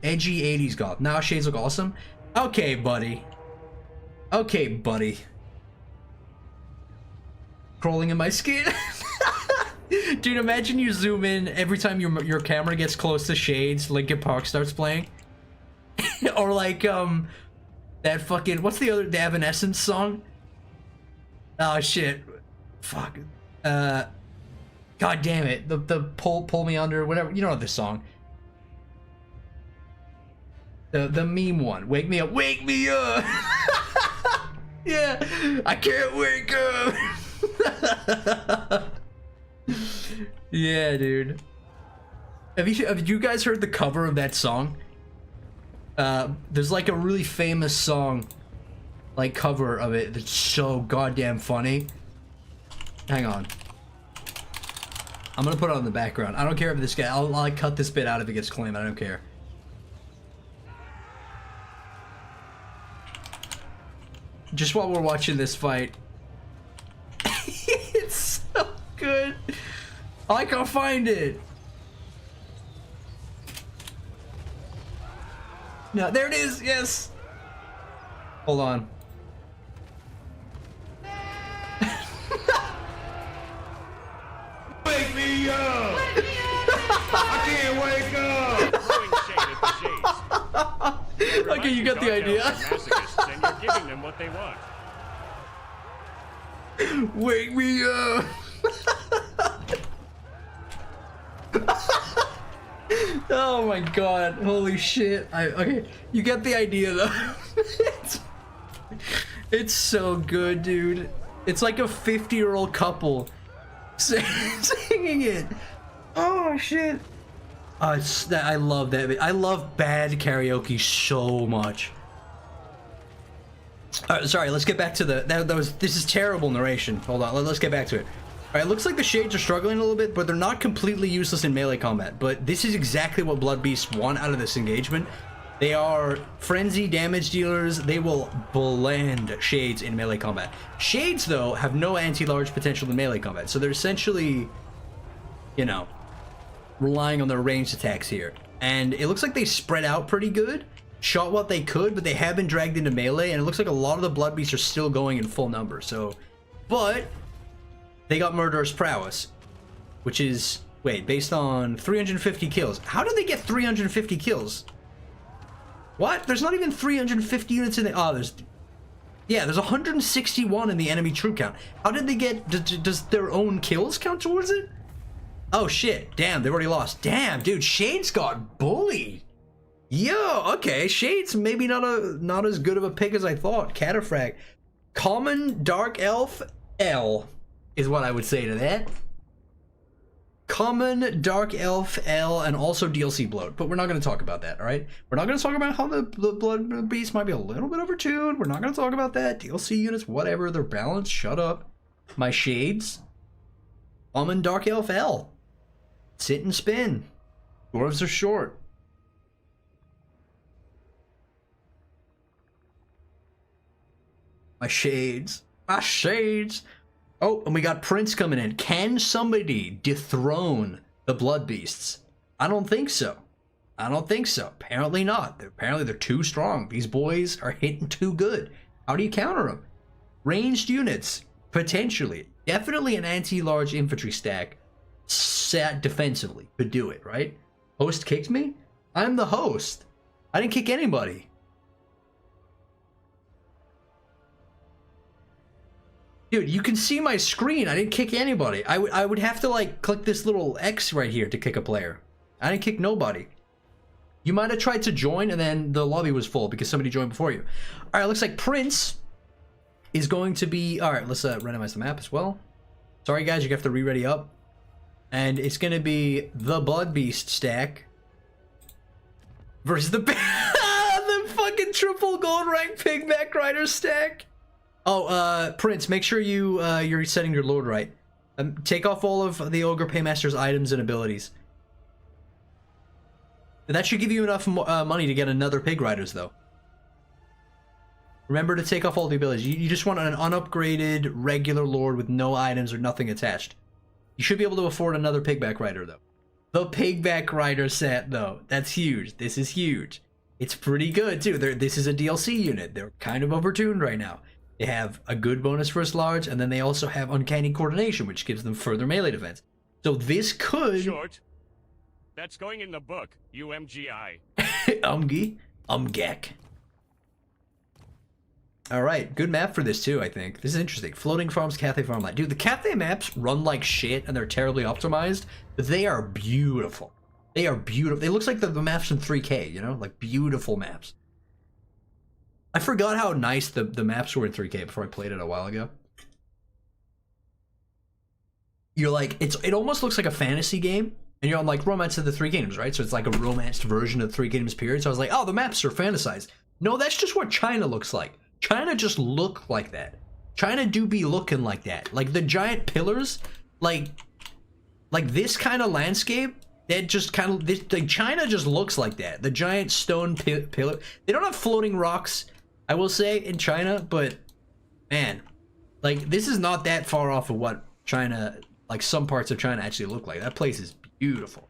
edgy 80s goth. Now shades look awesome. Okay, buddy. Okay, buddy. Crawling in my skin. Dude, imagine you zoom in every time your camera gets close to shades, Linkin Park starts playing. Or like that fucking, what's the other, the Evanescence song? Oh shit. Fuck. God damn it. The pull me under, whatever. You know this song. The meme one. Wake me up. Wake me up. Yeah. I can't wake up. Yeah, dude. Have you guys heard the cover of that song? There's like a really famous song, like cover of it that's so goddamn funny. Hang on. I'm gonna put it on the background. I don't care if this guy, I'll like cut this bit out if it gets claimed. I don't care. Just while we're watching this fight. It's so good. I can't find it. No, there it is. Yes. Hold on. Wake me up! I can't wake up! Okay, you got the idea. And you're giving them what they want. Wake me up! Oh my god, holy shit. Okay, you get the idea though. It's so good, dude. It's like a 50-year-old couple singing it. Oh shit. I love that. I love bad karaoke so much. Sorry, let's get back to this is terrible narration. Hold on, let's get back to it. Alright, looks like the shades are struggling a little bit, but they're not completely useless in melee combat. But this is exactly what Blood Beasts want out of this engagement. They are frenzy damage dealers. They will blend shades in melee combat. Shades, though, have no anti-large potential in melee combat. So they're essentially, you know, relying on their ranged attacks here. And it looks like they spread out pretty good. Shot what they could, but they have been dragged into melee. And it looks like a lot of the Blood Beasts are still going in full number. So, but they got Murderous Prowess, which is, wait, based on 350 kills. How did they get 350 kills? What? There's not even 350 units in the... Oh, there's... Yeah, there's 161 in the enemy troop count. How did they get... Does their own kills count towards it? Oh, shit. Damn, they've already lost. Damn, dude, Shades got bullied. Yo, okay, Shades maybe not as good of a pick as I thought. Cataphract. Common Dark Elf L is what I would say to that. Common Dark Elf L and also DLC bloat, but we're not going to talk about that, all right? We're not going to talk about how the Blood Beast might be a little bit overtuned. We're not going to talk about that. DLC units, whatever, they're balanced. Shut up. My Shades. Common Dark Elf L. Sit and spin. Dwarves are short. My Shades. My Shades. Oh, and we got Prince coming in. Can somebody dethrone the Blood Beasts? I don't think so. I don't think so. Apparently not. Apparently they're too strong. These boys are hitting too good. How do you counter them? Ranged units, potentially. Definitely an anti-large infantry stack sat defensively could do it, right? Host kicked me? I'm the host. I didn't kick anybody. Dude, you can see my screen. I didn't kick anybody. I would have to like click this little X right here to kick a player. I didn't kick nobody. You might have tried to join and then the lobby was full because somebody joined before you. All right, looks like Prince is going to be... All right, let's randomize the map as well. Sorry, guys, you have to re-ready up. And it's going to be the Blood Beast stack versus the... the fucking triple gold rank Pigback Rider stack. Oh, Prince, make sure you're setting your load right. Take off all of the Ogre Paymaster's items and abilities. That should give you enough money to get another Pig Riders, though. Remember to take off all the abilities. You just want an unupgraded regular Lord with no items or nothing attached. You should be able to afford another Pigback Rider, though. The Pigback Rider set, though. That's huge. This is huge. It's pretty good, too. This is a DLC unit. They're kind of overtuned right now. They have a good bonus first large, and then they also have Uncanny Coordination, which gives them further melee defense. So this could... Short. That's going in the book, UMGI. Umgek. Alright, good map for this too, I think. This is interesting. Floating Farms, Cathay Farmland. Dude, the Cathay maps run like shit and they're terribly optimized, but they are beautiful. They are beautiful. It looks like the maps in 3K, you know? Like beautiful maps. I forgot how nice the maps were in 3K before I played it a while ago. You're like, it almost looks like a fantasy game. And you're on like Romance of the Three Kingdoms, right? So it's like a romanced version of the Three Kingdoms period. So I was like, oh, the maps are fantasized. No, that's just what China looks like. China just look like that. China do be looking like that. Like the giant pillars, like this kind of landscape, that just kind of, like China just looks like that. The giant stone pillar. They don't have floating rocks, I will say, in China, but man, like this is not that far off of what China, like some parts of China actually look like. That place is beautiful.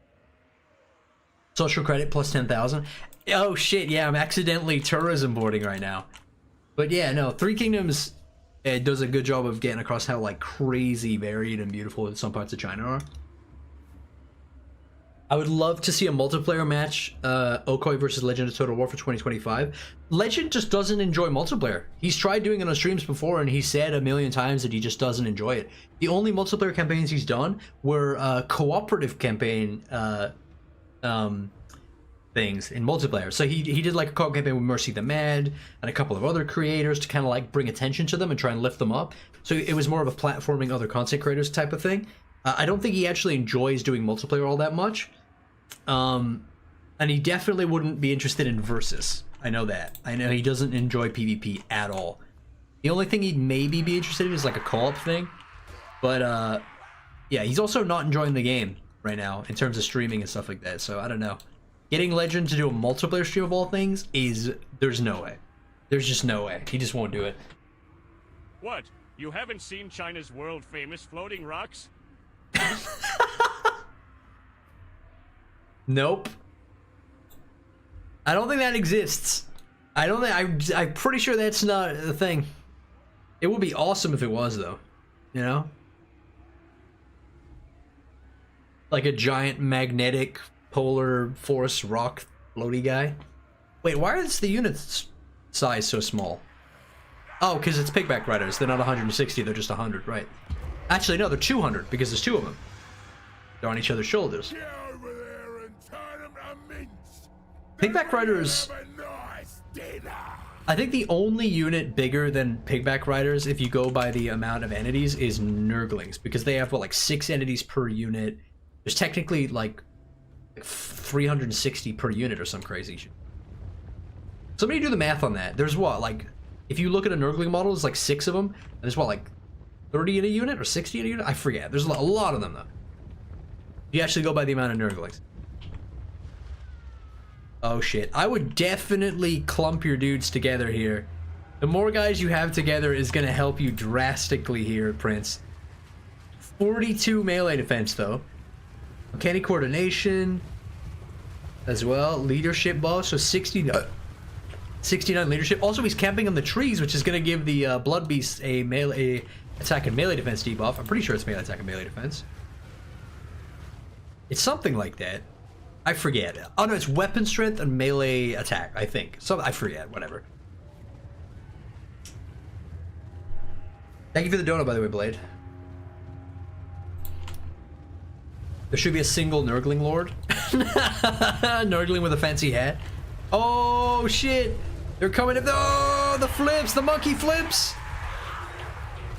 Social credit plus 10,000. Oh shit, yeah, I'm accidentally tourism boarding right now. But yeah, no, Three Kingdoms does a good job of getting across how like crazy varied and beautiful some parts of China are. I would love to see a multiplayer match, Okoi versus Legend of Total War for 2025. Legend just doesn't enjoy multiplayer. He's tried doing it on streams before and he said a million times that he just doesn't enjoy it. The only multiplayer campaigns he's done were cooperative campaign things in multiplayer. So he did like a co-op campaign with Mercy the Mad and a couple of other creators to kind of like bring attention to them and try and lift them up. So it was more of a platforming other content creators type of thing. I don't think he actually enjoys doing multiplayer all that much. And he definitely wouldn't be interested in Versus. I know that. I know he doesn't enjoy PvP at all. The only thing he'd maybe be interested in is like a co-op thing. But yeah, he's also not enjoying the game right now in terms of streaming and stuff like that. So I don't know. Getting Legend to do a multiplayer stream of all things is... there's no way. There's just no way. He just won't do it. What? You haven't seen China's world-famous floating rocks? Nope. I don't think that exists. I don't think... I'm pretty sure that's not a thing. It would be awesome if it was, though. You know? Like a giant magnetic... polar force rock floaty guy. Wait, why is the unit size so small? Oh, because it's Pigback Riders. They're not 160, they're just 100, right? Actually, no, they're 200 because there's two of them. They're on each other's shoulders. Pigback Riders... I think the only unit bigger than Pigback Riders, if you go by the amount of entities, is Nurglings. Because they have, what, like 6 entities per unit. There's technically, like 360 per unit or some crazy shit. Somebody do the math on that. There's what, like, if you look at a Nurgling model, there's like 6 of them, and there's what, like 30 in a unit or 60 in a unit? I forget. There's a lot of them though. You actually go by the amount of Nurglings. Oh shit. I would definitely clump your dudes together here. The more guys you have together is gonna help you drastically here, Prince. 42 melee defense though. Uncanny Coordination as well. Leadership buff, so 69 leadership. Also, he's camping on the trees, which is going to give the Blood Beast a melee attack and melee defense debuff. I'm pretty sure it's melee attack and melee defense. It's something like that. I forget. Oh no, it's weapon strength and melee attack, I think. So I forget, whatever. Thank you for the donut, by the way, Blade. There should be a single Nurgling Lord. Nurgling with a fancy hat. Oh, shit. They're coming in. Oh, the flips. The monkey flips.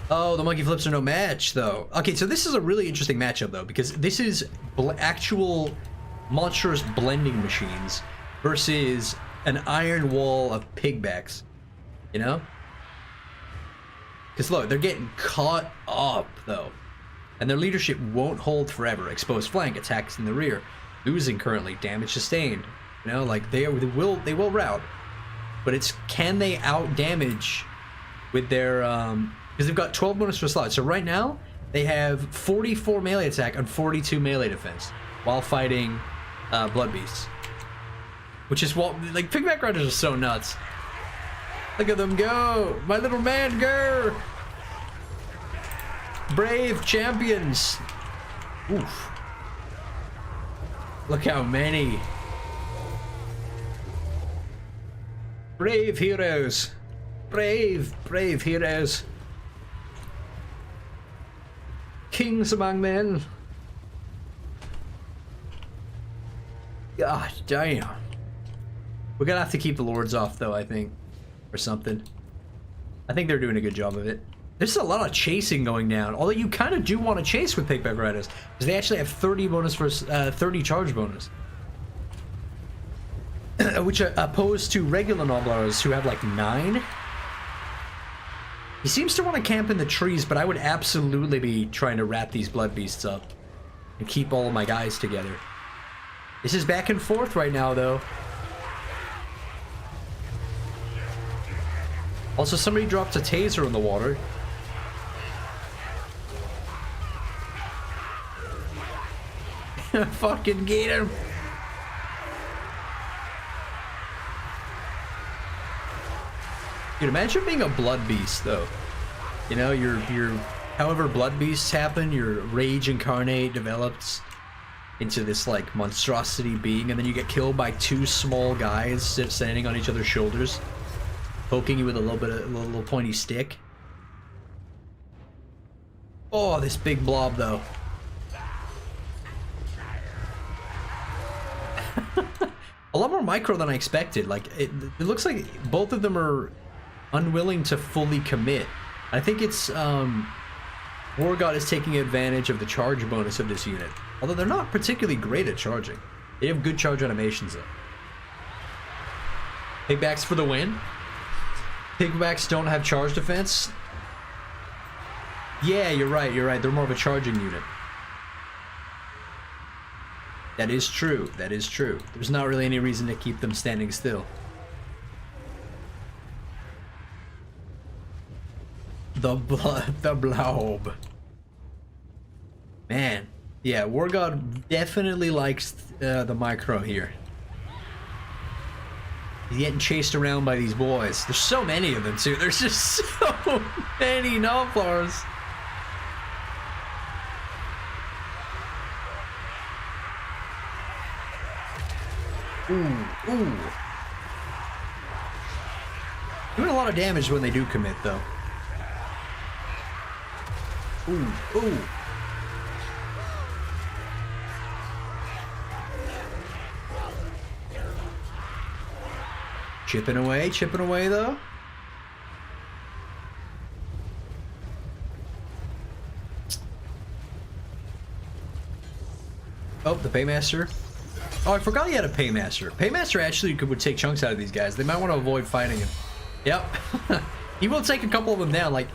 Oh, the monkey flips are no match, though. Okay, so this is a really interesting matchup, though, because this is actual monstrous blending machines versus an iron wall of pigbacks. You know? Because, look, they're getting caught up, though. And their leadership won't hold forever. Exposed flank, attacks in the rear. Losing currently, damage sustained. You know, like, they will rout. But it's, can they out-damage with their, because they've got 12 bonus per slot. So right now, they have 44 melee attack and 42 melee defense while fighting Blood Beasts. Which is what, like, Pigback Riders are so nuts. Look at them go! My little man, go! Brave champions! Oof. Look how many. Brave heroes. Brave heroes. Kings among men. God damn. We're gonna have to keep the lords off though, I think. Or something. I think they're doing a good job of it. There's a lot of chasing going down. Although you kind of do want to chase with Pigback Riders. Because they actually have 30 bonus for 30 charge bonus. Which opposed to regular Noblars who have like 9. He seems to want to camp in the trees, but I would absolutely be trying to wrap these blood beasts up. And keep all of my guys together. This is back and forth right now though. Also, somebody dropped a taser in the water. Fucking get him. Dude, imagine being a blood beast, though. You know, your however blood beasts happen, your rage incarnate develops into this, like, monstrosity being, and then you get killed by 2 small guys standing on each other's shoulders, poking you with a little pointy stick. Oh, this big blob, though. A lot more micro than I expected. Like, it looks like both of them are unwilling to fully commit. I think it's, War God is taking advantage of the charge bonus of this unit. Although they're not particularly great at charging. They have good charge animations, though. Pigbacks for the win. Pigbacks don't have charge defense. Yeah, you're right. They're more of a charging unit. That is true. There's not really any reason to keep them standing still. The blob. Man. Yeah, War God definitely likes the micro here. He's getting chased around by these boys. There's so many of them, too. There's just so many Noblars. Ooh. Doing a lot of damage when they do commit, though. Ooh. Chipping away, though. Oh, the Paymaster. Oh, I forgot he had a Paymaster. Paymaster actually would take chunks out of these guys. They might want to avoid fighting him. Yep. He will take a couple of them down. Like,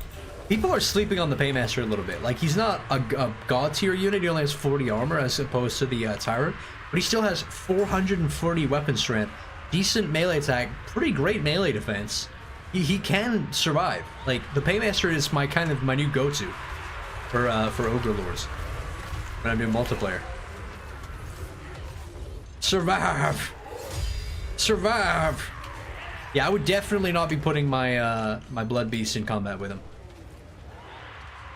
people are sleeping on the Paymaster a little bit. Like, he's not a god tier unit. He only has 40 armor as opposed to the Tyrant. But he still has 440 weapon strength. Decent melee attack. Pretty great melee defense. He can survive. Like, the Paymaster is my new go-to for Ogre Lords when I'm doing multiplayer. Survive! Yeah, I would definitely not be putting my my Blood Beast in combat with him.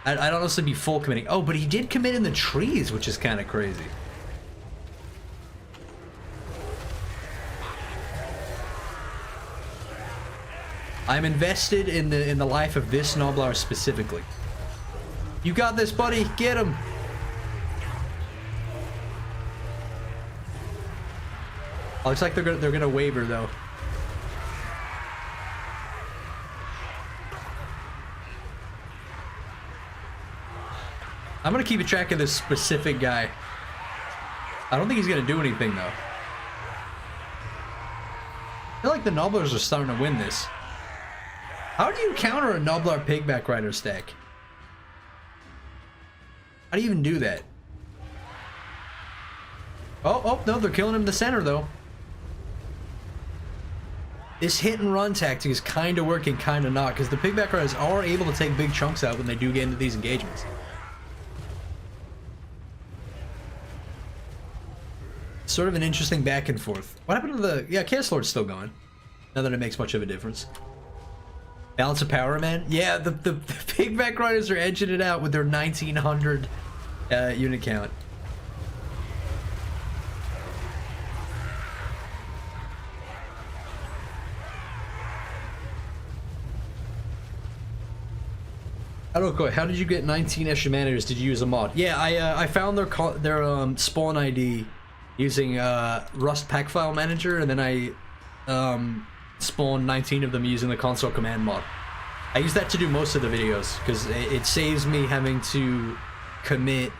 I'd honestly be full committing. Oh, but he did commit in the trees, which is kind of crazy. I'm invested in the life of this Noblar specifically. You got this, buddy. Get him. Oh, looks like they're gonna waver though. I'm gonna keep a track of this specific guy. I don't think he's gonna do anything though. I feel like the Nobblers are starting to win this. How do you counter a Nobblar Pigback Rider stack? How do you even do that? Oh, no, they're killing him in the center though. This hit and run tactic is kind of working, kind of not, because the Pigback Riders are able to take big chunks out when they do get into these engagements. Sort of an interesting back and forth. What happened to the... Yeah, Chaos Lord's still going. Not that it makes much of a difference. Balance of power, man. Yeah, the Pigback Riders are edging it out with their 1900 unit count. How did you get 19 Eshmanagers? Did you use a mod? Yeah, I found their spawn ID using Rust Pack File Manager, and then I spawned 19 of them using the console command mod. I use that to do most of the videos because it saves me having to commit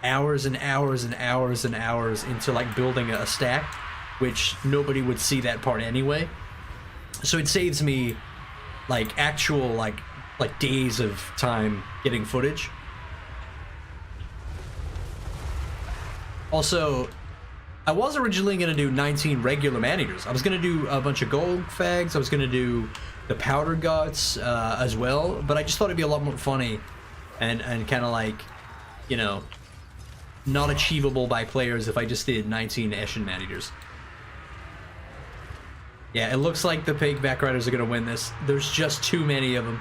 hours and hours and hours and hours into like building a stack, which nobody would see that part anyway. So it saves me like actual like days of time getting footage. Also, I was originally going to do 19 regular man-eaters. I was going to do a bunch of gold fags. I was going to do the powder guts as well, but I just thought it'd be a lot more funny and kind of like, you know, not achievable by players if I just did 19 Eshin man-eaters. Yeah, it looks like the Pigback Riders are going to win this. There's just too many of them.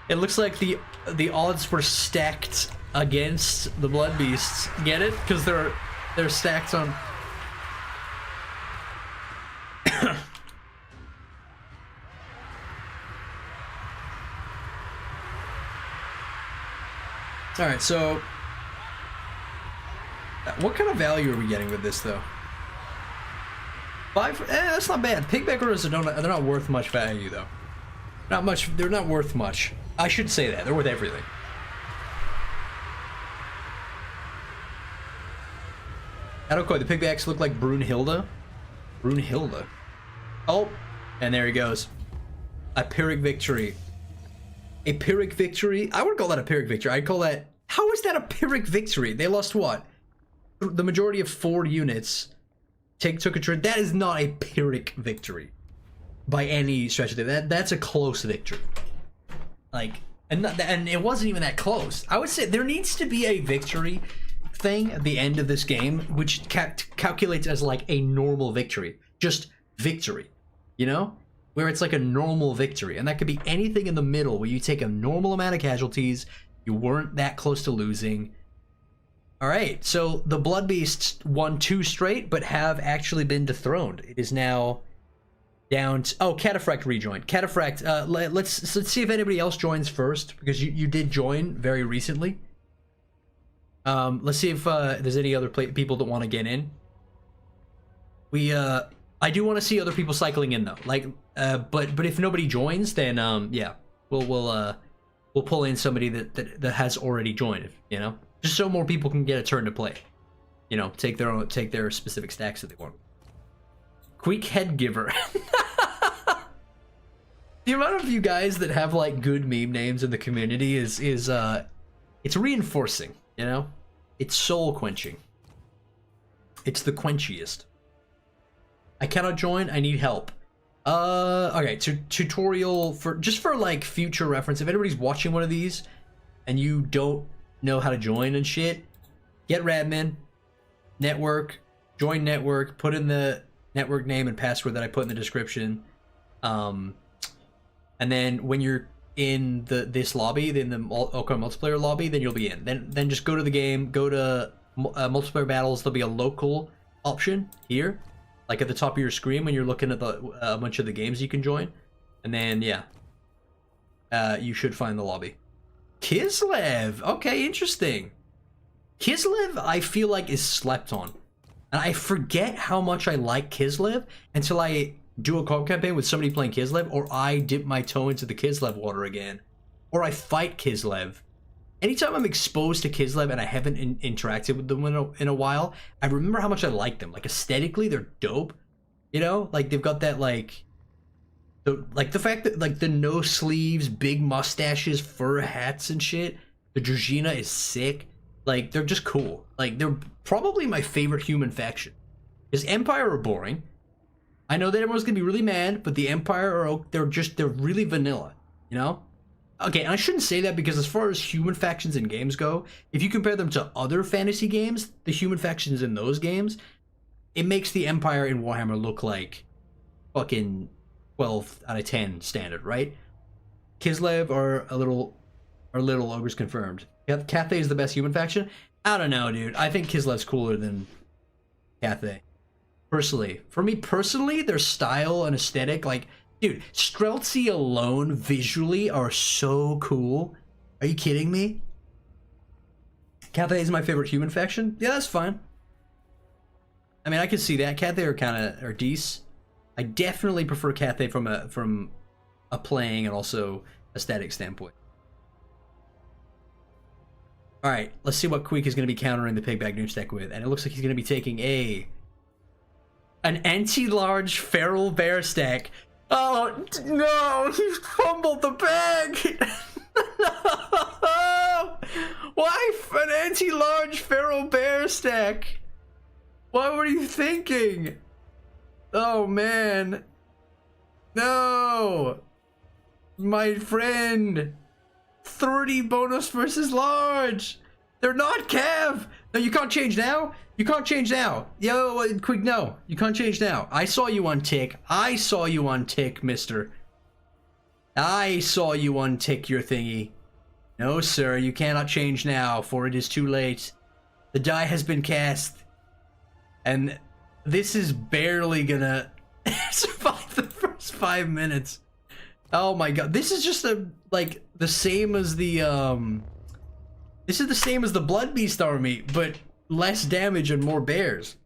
It looks like the odds were stacked against the Blood Beasts. Get it? Because they're stacked on. All right, so what kind of value are we getting with this though? 5? That's not bad. Pigback Riders they're not worth much value though. Not much. They're not worth much. I should say that. They're worth everything. Adokoi, the Pigbacks look like Brunhilde. Brunhilde. Oh, and there he goes. A Pyrrhic victory. A Pyrrhic victory? I wouldn't call that a Pyrrhic victory. I'd call that... How is that a Pyrrhic victory? They lost what? The majority of 4 units. Took a turn. That is not a Pyrrhic victory. By any stretch of it. That's a close victory. Like, and it wasn't even that close. I would say there needs to be a victory thing at the end of this game, which calculates as like a normal victory. Just victory. You know? Where it's like a normal victory. And that could be anything in the middle where you take a normal amount of casualties, you weren't that close to losing. Alright, so the Blood Beasts won 2 straight, but have actually been dethroned. It is now down to... Oh, Cataphract rejoined. Cataphract, let's see if anybody else joins first, because you did join very recently. Let's see if there's any other people that want to get in. I do want to see other people cycling in though. Like, but if nobody joins, then yeah, we'll pull in somebody that has already joined. You know, just so more people can get a turn to play. You know, take their specific stacks that they want. Queek Head Giver. The amount of you guys that have like good meme names in the community is it's reinforcing. You know, it's soul quenching. It's the quenchiest. I cannot join. I need help. Okay, tutorial for like future reference. If anybody's watching one of these and you don't know how to join and shit, get Radmin, network, join network, put in the network name and password that I put in the description. And then when you're in this lobby, then the okoiimultiplayer lobby, then you'll be in. Then just go to the game, go to multiplayer battles. There'll be a local option here, like at the top of your screen when you're looking at a bunch of the games you can join. And then yeah, you should find the lobby. Kislev, okay, interesting. Kislev, I feel like, is slept on. And I forget how much I like Kislev until I do a co-op campaign with somebody playing Kislev, or I dip my toe into the Kislev water again, or I fight Kislev. Anytime I'm exposed to Kislev and I haven't interacted with them in a while, I remember how much I like them. Like, aesthetically, they're dope. You know? Like, they've got that, like... the fact that, like, the no sleeves, big mustaches, fur hats and shit. The Druzhina is sick. Like, they're just cool. Like, they're probably my favorite human faction. Because Empire are boring. I know that everyone's gonna be really mad, but the Empire are, they're really vanilla, you know? Okay, and I shouldn't say that because as far as human factions in games go, if you compare them to other fantasy games, the human factions in those games, it makes the Empire in Warhammer look like fucking 12 out of 10 standard, right? Kislev are little ogres confirmed. Cathay is the best human faction? I don't know, dude. I think Kislev's cooler than Cathay. Personally. For me personally, their style and aesthetic, like, dude, Streltsy alone visually are so cool. Are you kidding me? Cathay is my favorite human faction? Yeah, that's fine. I mean, I can see that. Cathay are decent. I definitely prefer Cathay from a playing and also aesthetic standpoint. Alright, let's see what Queek is going to be countering the Pigbag Doomstack with. And it looks like he's going to be taking an anti-large feral bear stack. Oh, no! He fumbled the bag! No! Why an anti-large feral bear stack? What were you thinking? Oh, man. No! My friend! 30 bonus versus large! They're not Cav! No, you can't change now! You can't change now! Yo, quick, no! You can't change now. I saw you on tick. I saw you on tick, mister. I saw you on tick your thingy. No, sir, you cannot change now, for it is too late. The die has been cast. And this is barely gonna survive the first 5 minutes. Oh my god, this is just the same as the this is the same as the Blood Beast army, but less damage and more bears.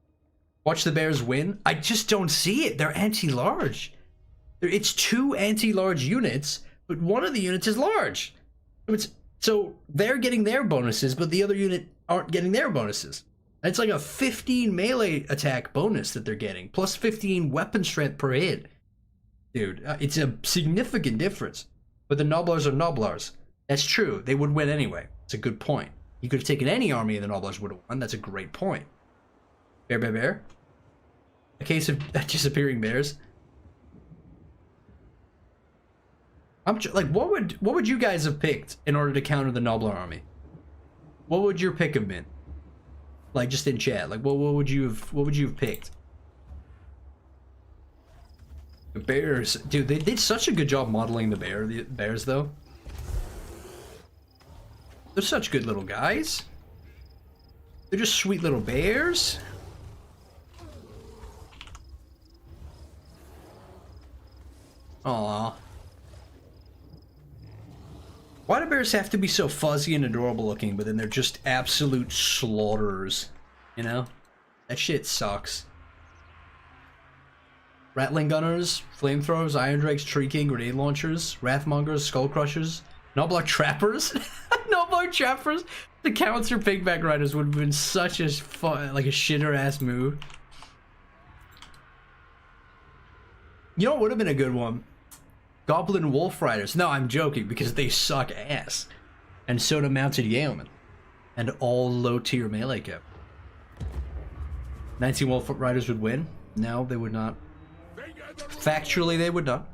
Watch the bears win. I just don't see it. They're anti-large. It's 2 anti-large units, but one of the units is large. So they're getting their bonuses, but the other unit aren't getting their bonuses. It's like a 15 melee attack bonus that they're getting, plus 15 weapon strength per hit. Dude, it's a significant difference. But the Noblars are Noblars. That's true. They would win anyway. It's a good point. You could have taken any army and the Noblars would have won. That's a great point. Bear, bear, bear. A case of disappearing bears. Like, what would you guys have picked in order to counter the Noblar army? What would your pick have been? Like, just in chat. Like, what would you have picked? The bears, dude, they did such a good job modeling the bears, though. They're such good little guys. They're just sweet little bears. Aww. Why do bears have to be so fuzzy and adorable looking, but then they're just absolute slaughterers? You know? That shit sucks. Rattling gunners, flamethrowers, iron drakes, tree king, grenade launchers, wrathmongers, skull crushers, Noblar trappers, Noblar trappers. The counter pigback riders would have been such a fun, like a shitter ass move. You know what would have been a good one? Goblin wolf riders. No, I'm joking because they suck ass. And so do mounted yeomen, and all low tier melee cap. 19 wolf riders would win. No, they would not. Factually, they would not.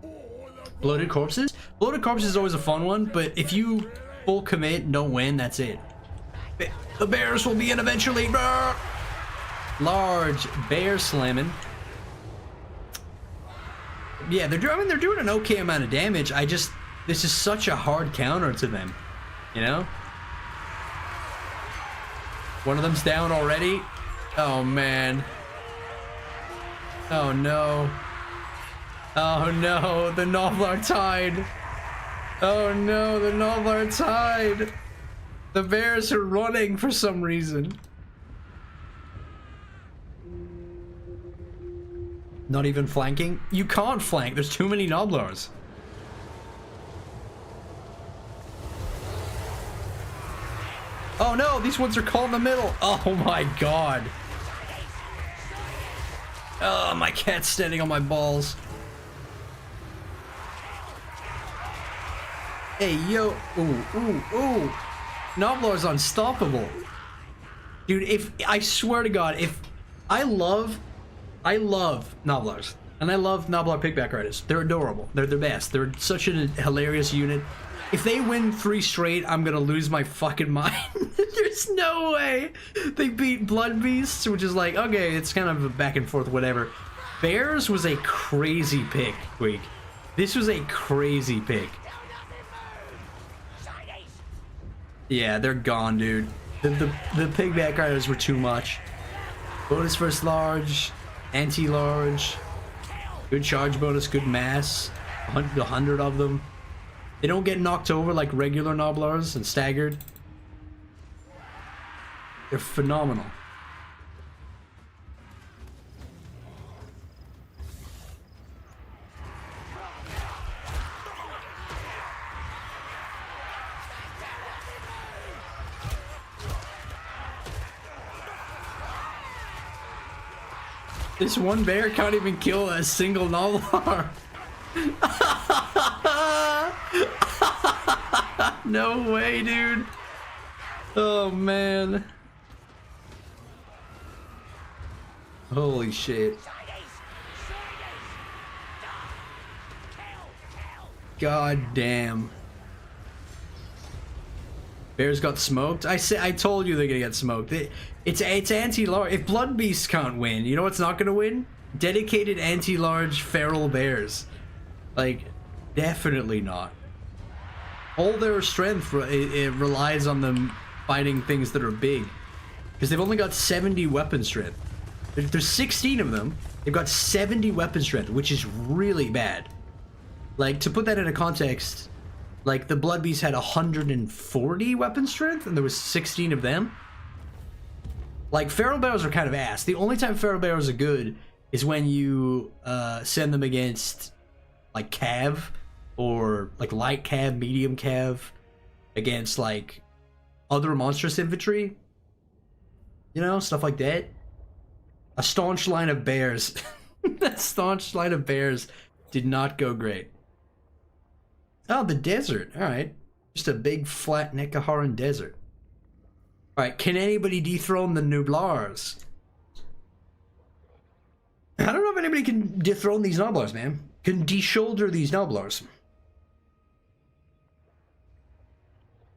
Bloated corpses? Bloated corpses is always a fun one, but if you full commit and don't win, that's it. The bears will be in eventually. Large bear slamming. Yeah, they're doing an okay amount of damage. This is such a hard counter to them, you know? One of them's down already. Oh man. Oh no. Oh no, the Noblar tied. Oh no, the Noblar tied. The bears are running for some reason. Not even flanking? You can't flank. There's too many Noblars. Oh no, these ones are caught in the middle. Oh my god. Oh, my cat's standing on my balls. Hey, yo. Ooh, ooh, ooh. Noblar's unstoppable. Dude, if I swear to God, if I love Noblars. And I love Noblar Pigback Riders. They're adorable. They're the best. They're such a hilarious unit. If they win 3 straight, I'm gonna lose my fucking mind. There's no way. They beat Blood Beasts, which is like, okay, it's kind of a back and forth, whatever. Bears was a crazy pick, week. This was a crazy pick. Yeah, they're gone, dude. The Pigback Riders were too much. Bonus first large, anti-large, good charge bonus, good mass, 100 of them. They don't get knocked over like regular Noblars and staggered. They're phenomenal. This one bear can't even kill a single Noblar. No way, dude. Oh, man. Holy shit. God damn. Bears got smoked. I told you they're gonna get smoked. It's anti-large. If Blood Beasts can't win, you know what's not gonna win? Dedicated anti-large feral bears. Like, definitely not. All their strength it relies on them fighting things that are big, because they've only got 70 weapon strength. There's 16 of them. They've got 70 weapon strength, which is really bad. Like, to put that into context, like, the Blood Beast had 140 weapon strength, and there was 16 of them. Like, feral bears are kind of ass. The only time feral bears are good is when you send them against, like, cav, or, like, light cav, medium cav, against, like, other monstrous infantry. You know, stuff like that. A staunch line of bears. That staunch line of bears did not go great. Oh, the desert. Alright. Just a big, flat Nekaharan desert. Alright, can anybody dethrone the Noblars? I don't know if anybody can dethrone these Noblars, man. Can de-shoulder these Noblars.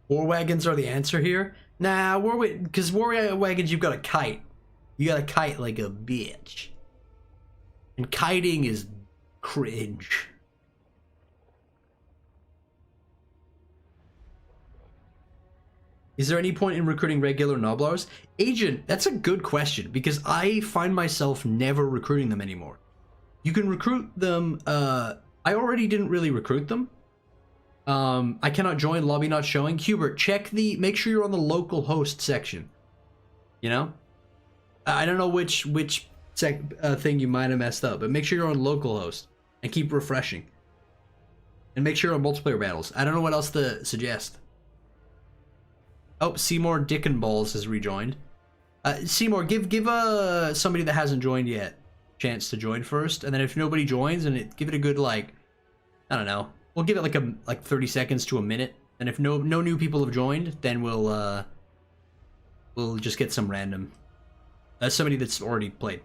War wagons are the answer here? Nah, because war wagons, you've got a kite. You got to kite like a bitch. And kiting is cringe. Is there any point in recruiting regular Noblars? Agent, that's a good question, because I find myself never recruiting them anymore. You can recruit them, I already didn't really recruit them. I cannot join, lobby not showing. Hubert, make sure you're on the local host section. You know? I don't know which thing you might have messed up, but make sure you're on local host and keep refreshing. And make sure you're on multiplayer battles. I don't know what else to suggest. Oh, Seymour Dickenballs has rejoined. Seymour, give somebody that hasn't joined yet a chance to join first, and then if nobody joins, and give it a good, like, I don't know. We'll give it like 30 seconds to a minute, and if no new people have joined, then we'll just get some random. Somebody that's already played.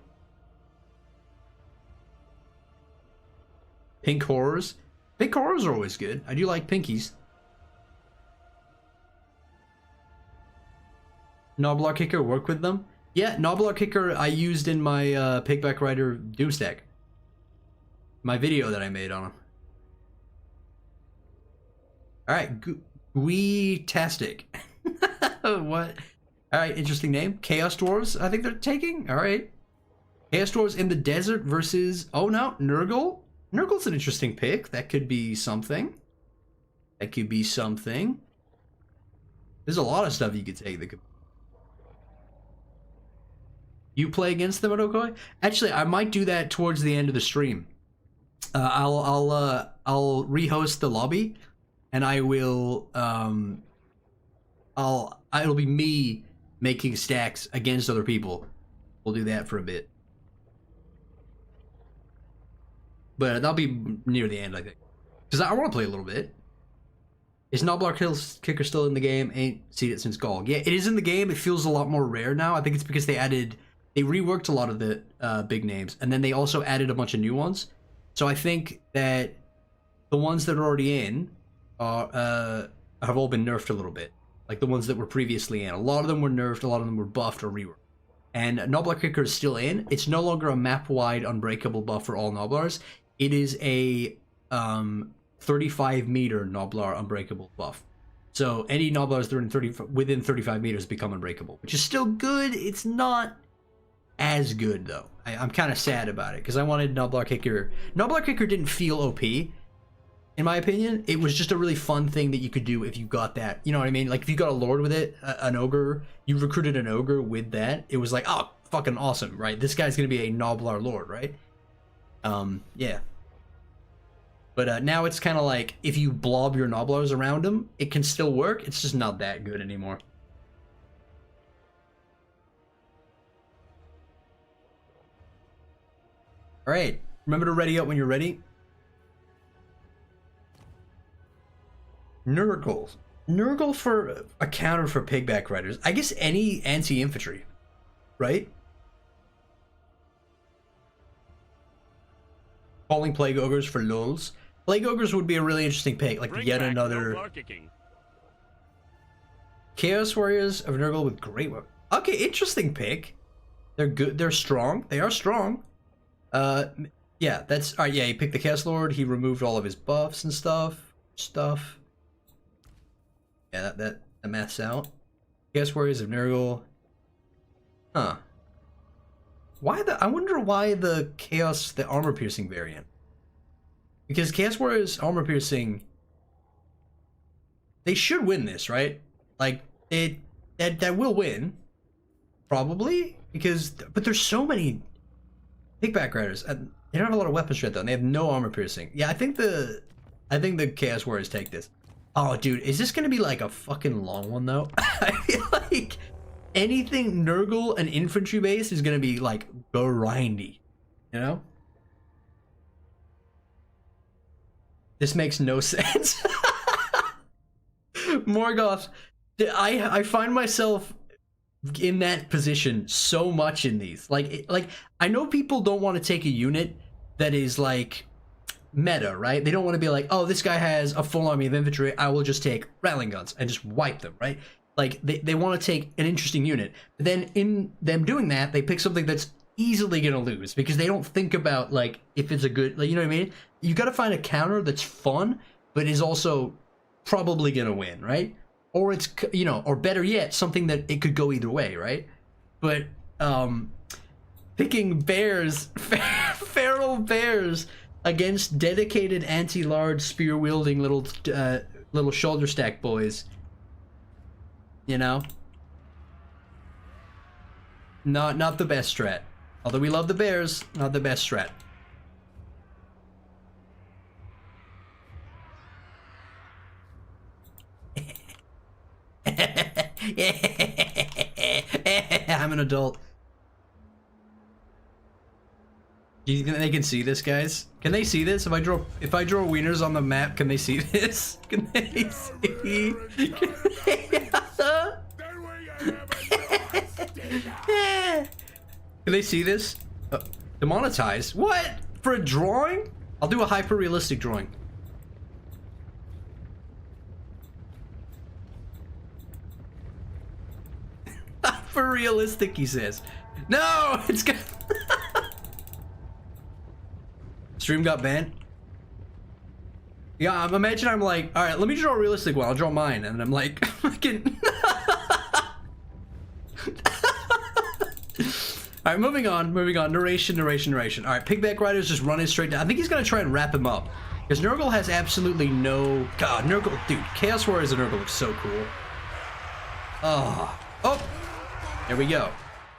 Pink horrors. Pink horrors are always good. I do like pinkies. Noblar Kicker, work with them? Yeah, Noblar Kicker I used in my Pigback Rider Doomstack. My video that I made on him. Alright, Gui-tastic. What? Alright, interesting name. Chaos Dwarves, I think they're taking? Alright. Chaos Dwarves in the desert versus... Oh no, Nurgle? Nurgle's an interesting pick. That could be something. That could be something. There's a lot of stuff you could take that could... You play against them at Okoi? Actually, I might do that towards the end of the stream. I'll rehost the lobby, and I will it'll be me making stacks against other people. We'll do that for a bit, but that'll be near the end, I think, because I want to play a little bit. Is Knoblar Kicker still in the game? Ain't seen it since Gog. Yeah, it is in the game. It feels a lot more rare now. I think it's because they reworked a lot of the big names, and then they also added a bunch of new ones. So I think that the ones that are already in are have all been nerfed a little bit. Like the ones that were previously in. A lot of them were nerfed, a lot of them were buffed or reworked. And Knoblar Kicker is still in. It's no longer a map-wide unbreakable buff for all Knoblars. It is a 35-meter Knoblar unbreakable buff. So any Knoblars that are within 35 meters become unbreakable, which is still good. It's not as good, though. I'm kind of sad about it, because I wanted Knoblar Kicker. Knoblar Kicker didn't feel OP, in my opinion. It was just a really fun thing that you could do if you got that. You know what I mean? Like, if you got a lord with it, an ogre, you recruited an ogre with that, it was like, oh, fucking awesome, right? This guy's going to be a Knoblar lord, right? Yeah. But now it's kind of like, if you blob your Knoblars around him, it can still work. It's just not that good anymore. All right, remember to ready up when you're ready. Nurgle. Nurgle for a counter for pigback riders. I guess any anti-infantry, right? Calling Plague Ogres for lulz. Plague Ogres would be a really interesting pick, like yet another... Chaos Warriors of Nurgle with great weapons. Okay, interesting pick. They're good, they're strong. They are strong. Yeah, that's... Alright, yeah, he picked the Chaos Lord. He removed all of his buffs and stuff. Yeah, that maths out. Chaos Warriors of Nurgle. Huh. Why I wonder why the Chaos, the armor piercing variant. Because Chaos Warriors armor piercing, they should win this, right? Like, that will win. Probably. But there's so many pigback riders. They don't have a lot of weapon strength though, and they have no armor piercing. Yeah, I think the Chaos Warriors take this. Oh, dude, is this gonna be like a fucking long one though? I feel like anything Nurgle and infantry base is gonna be like grindy, you know? This makes no sense. Morgoth, I find myself in that position so much in these. Like I know people don't want to take a unit that is like meta, right? They don't want to be like, oh, this guy has a full army of infantry, I will just take Rattling Guns and just wipe them, right? Like they want to take an interesting unit. But then in them doing that, they pick something that's easily gonna lose because they don't think about like if it's a good, like, you know what I mean? You got to find a counter that's fun but is also probably gonna win, right? Or it's, you know, or better yet, something that it could go either way, right? But picking bears, feral bears against dedicated anti-large spear wielding little shoulder stack boys, you know, not the best strat. Although we love the bears, not the best strat. I'm an adult. Do you think they can see this, guys? Can they see this? If I draw wieners on the map, can they see this? Can they see? Can they see this? Demonetized? What? For a drawing? I'll do a hyper-realistic drawing. For realistic, he says. No, it's got. Stream got banned. Yeah, imagine I'm like, all right, let me draw a realistic one. I'll draw mine, and I'm like, fucking. All right, moving on. Narration. All right, pigback riders just running straight down. I think he's gonna try and wrap him up because Nurgle has absolutely no. God, Nurgle, dude, Chaos Warriors and Nurgle look so cool. Oh, there we go.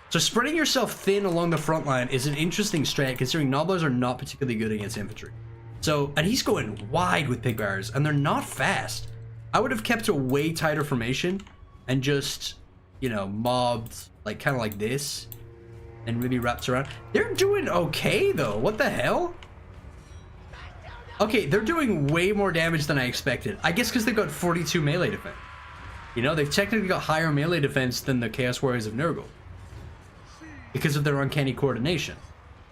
So spreading yourself thin along the front line is an interesting strat, considering Nobblers are not particularly good against infantry. So, and he's going wide with pig barriers, and they're not fast. I would have kept a way tighter formation and just, you know, mobbed like kind of like this and maybe wrapped around. They're doing okay though. What the hell? Okay, they're doing way more damage than I expected. I guess because they've got 42 melee defense. You know, they've technically got higher melee defense than the Chaos Warriors of Nurgle because of their uncanny coordination.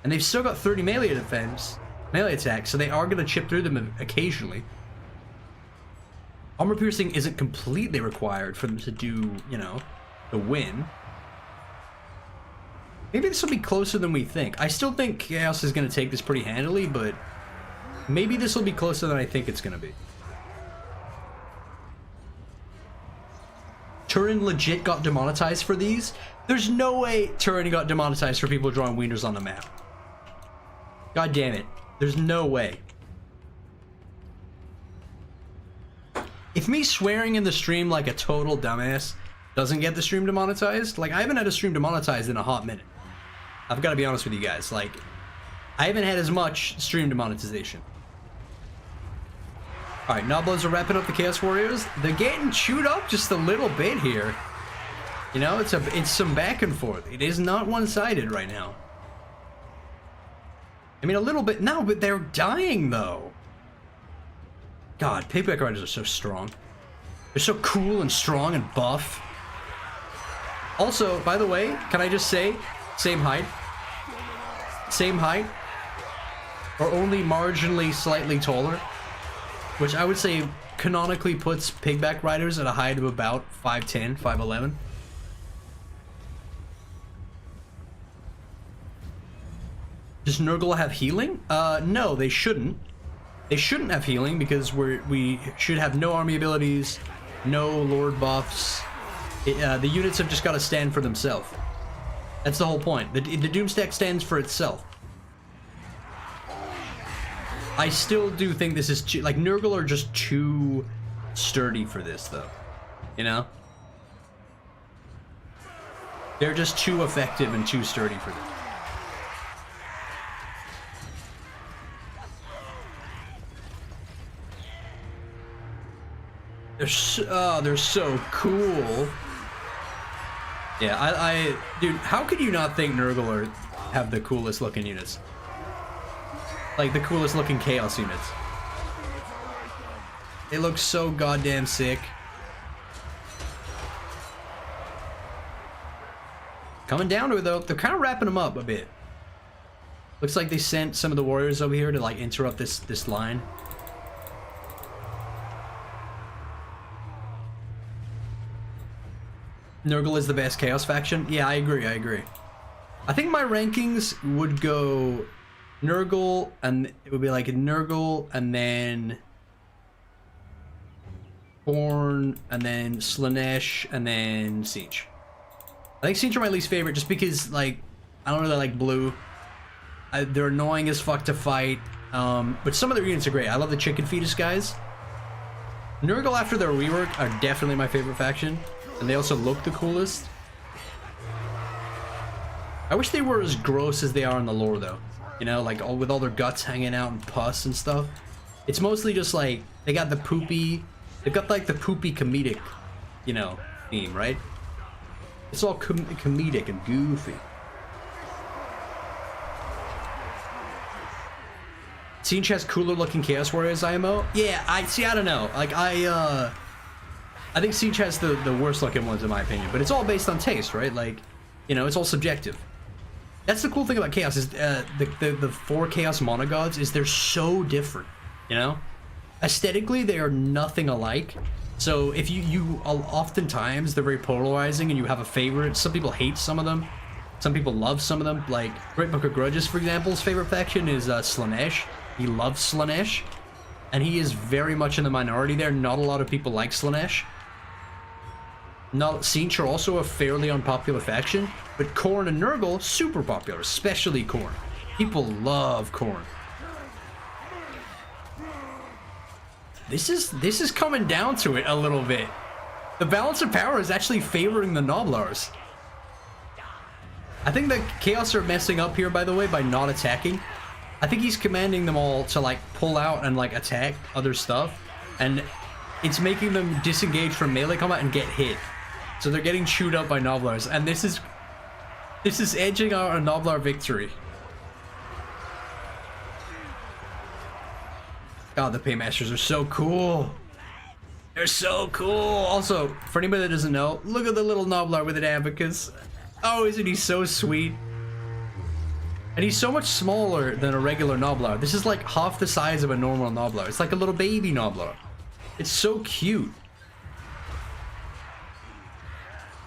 And they've still got 30 melee defense, melee attack, so they are going to chip through them occasionally. Armor piercing isn't completely required for them to do, you know, the win. Maybe this will be closer than we think. I still think Chaos is going to take this pretty handily, but maybe this will be closer than I think it's going to be. Turin legit got demonetized for these. There's no way Turin got demonetized for people drawing wieners on the map. God damn it. There's no way. If me swearing in the stream like a total dumbass doesn't get the stream demonetized, like I haven't had a stream demonetized in a hot minute. I've got to be honest with you guys. Like, I haven't had as much stream demonetization. Alright, Nobblers are wrapping up the Chaos Warriors. They're getting chewed up just a little bit here. You know, it's some back and forth. It is not one-sided right now. I mean, a little bit now, but they're dying though. God, Pigback Riders are so strong. They're so cool and strong and buff. Also, by the way, can I just say, same height. Same height. Or only marginally slightly taller. Which I would say canonically puts Pigback Riders at a height of about 5'10", 5'11". Does Nurgle have healing? No, they shouldn't. They shouldn't have healing because we should have no army abilities, no lord buffs. The units have just got to stand for themselves. That's the whole point. The Doomstack stands for itself. I still do think this is like Nurgle are just too sturdy for this though. You know? They're just too effective and too sturdy for this. They're so cool. Yeah, dude, how could you not think Nurgle have the coolest looking units? Like the coolest looking Chaos units. They look so goddamn sick. Coming down to it though, they're kind of wrapping them up a bit. Looks like they sent some of the warriors over here to like interrupt this line. Nurgle is the best Chaos faction. Yeah, I agree. I think my rankings would go Nurgle, and it would be like Nurgle, and then Khorne, and then Slaanesh, and then Siege. I think Siege are my least favorite just because, like, I don't really like blue. They're annoying as fuck to fight, but some of their units are great. I love the chicken fetus guys. Nurgle, after their rework, are definitely my favorite faction. And they also look the coolest. I wish they were as gross as they are in the lore though. You know, like with all their guts hanging out and pus and stuff. It's mostly just like, they got the poopy, they've got like the poopy comedic, you know, theme, right? It's all comedic and goofy. Siege has cooler looking Chaos Warriors IMO? Yeah, I don't know. Like I think Siege has the worst looking ones in my opinion, but it's all based on taste, right? Like, you know, it's all subjective. That's the cool thing about Chaos is the 4 Chaos monogods is they're so different, you know? Aesthetically, they are nothing alike. So if you oftentimes they're very polarizing and you have a favorite. Some people hate some of them. Some people love some of them. Like Great Book of Grudges, for example, his favorite faction is Slaanesh. He loves Slaanesh. And he is very much in the minority there. Not a lot of people like Slaanesh. Siege are also a fairly unpopular faction, but Khorne and Nurgle, super popular, especially Khorne. People love Khorne. This is coming down to it a little bit. The balance of power is actually favoring the Noblars. I think the Chaos are messing up here, by the way, by not attacking. I think he's commanding them all to, like, pull out and, like, attack other stuff. And it's making them disengage from melee combat and get hit. So they're getting chewed up by Noblars. And this is edging out a Noblar victory. God, the Paymasters are so cool. They're so cool. Also, for anybody that doesn't know, look at the little Noblar with an abacus. Oh, isn't he so sweet? And he's so much smaller than a regular Noblar. This is like half the size of a normal Noblar. It's like a little baby Noblar. It's so cute.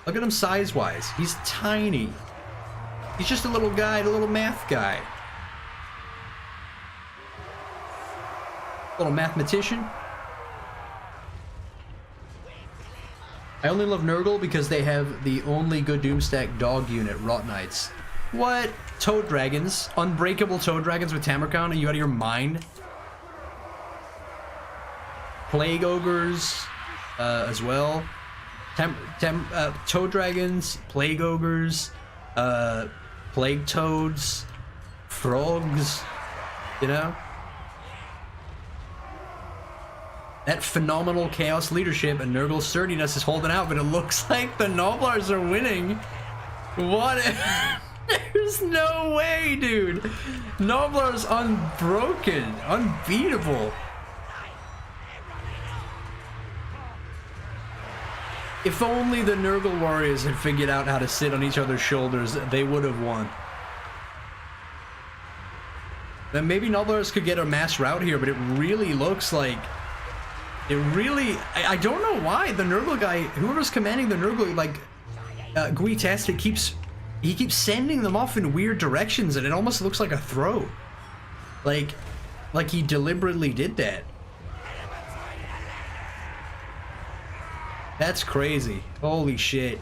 Look at him size-wise. He's tiny. He's just a little guy, a little math guy. Little mathematician. I only love Nurgle because they have the only good Doomstack dog unit, Rot Knights. What? Toad dragons? Unbreakable toad dragons with Tamarcon? Are you out of your mind? Plague ogres as well. Toad dragons, plague ogres, plague toads, frogs, you know? That phenomenal chaos leadership and Nurgle's sturdiness is holding out, but it looks like the Noblars are winning. What? There's no way, dude. Noblar's unbroken, unbeatable. If only the Nurgle warriors had figured out how to sit on each other's shoulders, they would have won. Then maybe Noblars could get a mass rout here, but it really looks like... I don't know why the Nurgle guy, whoever's commanding the Nurgle, like, Gui-tastic keeps sending them off in weird directions, and it almost looks like a throw. Like he deliberately did that. That's crazy. Holy shit.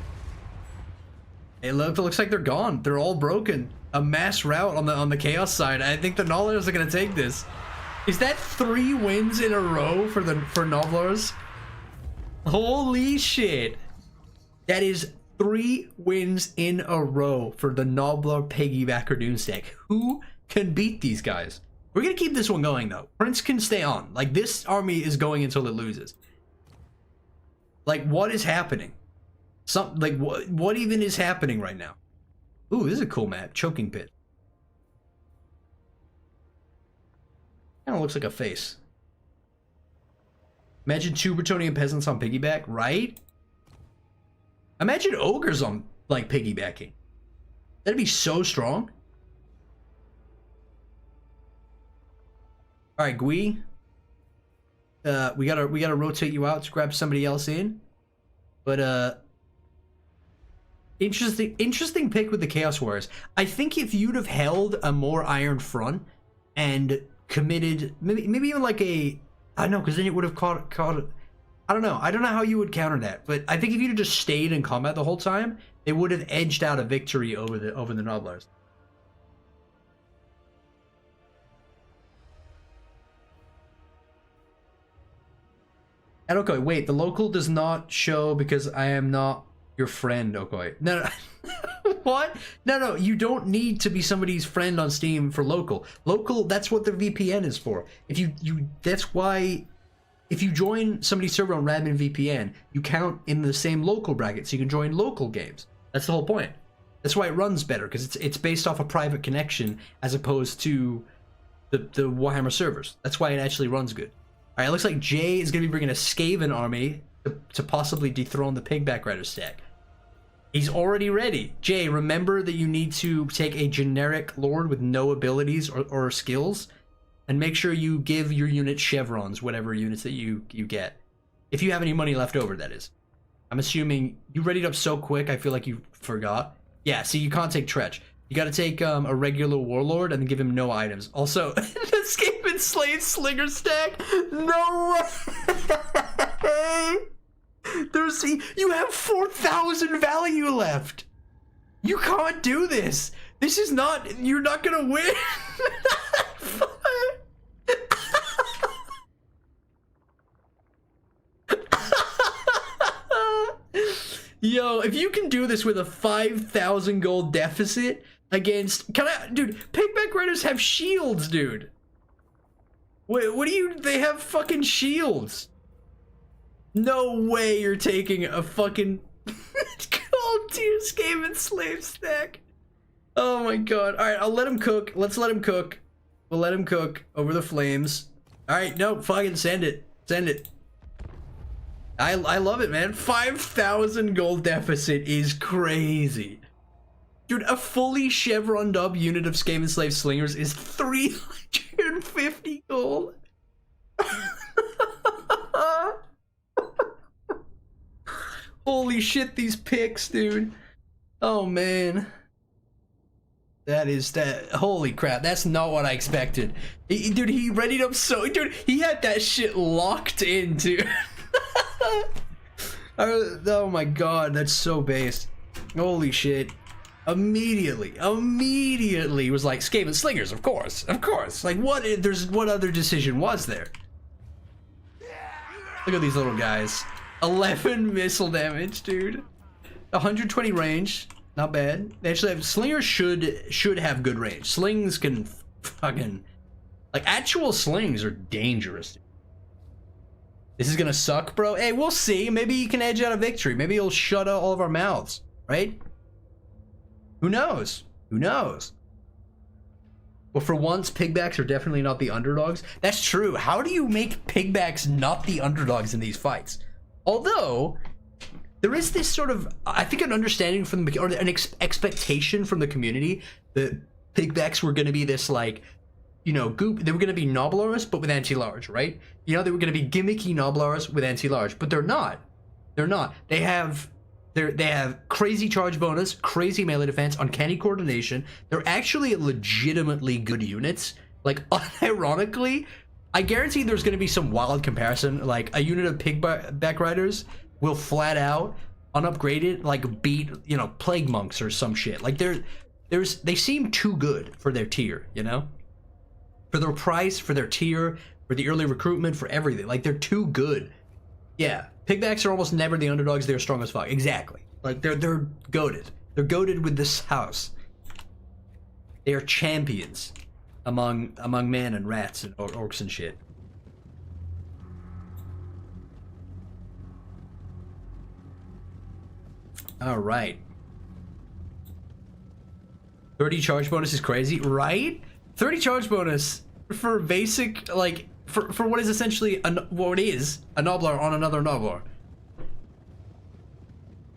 It looks like they're gone. They're all broken. A mass rout on the Chaos side. I think the Noblars are gonna take this. Is that 3 wins in a row for Noblars? Holy shit. That is 3 wins in a row for the Noblar piggybacker Doomstack. Who can beat these guys? We're gonna keep this one going though. Prince can stay on. Like, this army is going until it loses. Like, what is happening? What even is happening right now? Ooh, this is a cool map. Choking Pit. Kind of looks like a face. Imagine 2 Bretonnian peasants on piggyback, right? Imagine ogres on, like, piggybacking. That'd be so strong. All right, Gui. We gotta rotate you out to grab somebody else in. But interesting pick with the Chaos Warriors. I think if you'd have held a more iron front and committed, maybe even like I don't know, because then it would have caught. I don't know how you would counter that, but I think if you'd have just stayed in combat the whole time, they would have edged out a victory over the Noblars. And okay, wait, the local does not show because I am not your friend, Okoi. No. What? No, you don't need to be somebody's friend on Steam for local. Local, that's what the VPN is for. That's why if you join somebody's server on Radmin VPN, you count in the same local bracket, so you can join local games. That's the whole point. That's why it runs better, because it's based off a private connection as opposed to the Warhammer servers. That's why it actually runs good. All right, it looks like Jay is going to be bringing a Skaven army to possibly dethrone the Pigback Rider stack. He's already ready. Jay, remember that you need to take a generic lord with no abilities or skills, and make sure you give your unit chevrons, whatever units that you get. If you have any money left over, that is. I'm assuming you readied up so quick, I feel like you forgot. Yeah, see, you can't take Tretch. You gotta take a regular warlord and then give him no items. Also, escape and slave slinger stack? No way! You have 4,000 value left. You can't do this. This is not, you're not gonna win. Yo, if you can do this with a 5,000 gold deficit against... Dude, pigback riders have shields, dude. What do you... They have fucking shields. No way you're taking a fucking... Gold tier Skaven slave stack. Oh my god. Alright, I'll let him cook. Let's let him cook. We'll let him cook over the flames. Alright, no, fucking send it. Send it. I love it, man. 5,000 gold deficit is crazy. Dude, a fully chevroned up unit of Skaven Slave Slingers is 350 gold. Holy shit, these picks, dude. Oh, man. That is that. Holy crap, that's not what I expected. Dude, he readied up so... Dude, he had that shit locked in, dude. Oh my god, that's so based. Holy shit. Immediately was like, Skaven Slingers, of course. Like, what other decision was there? Look at these little guys. 11 missile damage, dude. 120 range, not bad. They actually have... Slingers should have good range. Slings can fucking... Like, actual slings are dangerous. This is gonna suck, bro. Hey, we'll see. Maybe he can edge out a victory. Maybe he'll shut out all of our mouths, right? Who knows? Who knows? Well, for once, pigbacks are definitely not the underdogs. That's true. How do you make pigbacks not the underdogs in these fights? Although, there is this sort of, I think, an understanding from the, or an expectation from the community that pigbacks were gonna be this, like, you know, goop. They were gonna be Noblars, but with anti-large, right? You know, they were gonna be gimmicky Noblars with anti-large, but they're not. They're not. They have crazy charge bonus, crazy melee defense, uncanny coordination. They're actually legitimately good units. Like, unironically, I guarantee there's gonna be some wild comparison. Like, a unit of pigback riders will flat out, unupgraded, like, beat, you know, plague monks or some shit. Like, they seem too good for their tier, you know? For their price, for their tier, for the early recruitment, for everything. Like, they're too good. Yeah, pigbacks are almost never the underdogs. They're strong as fuck. Exactly. Like, they're goated. They're goated with this house. They are champions among men and rats and orcs and shit. All right. 30 charge bonus is crazy, right? 30 charge bonus for basic, like, for what is essentially what is a Noblar on another Noblar.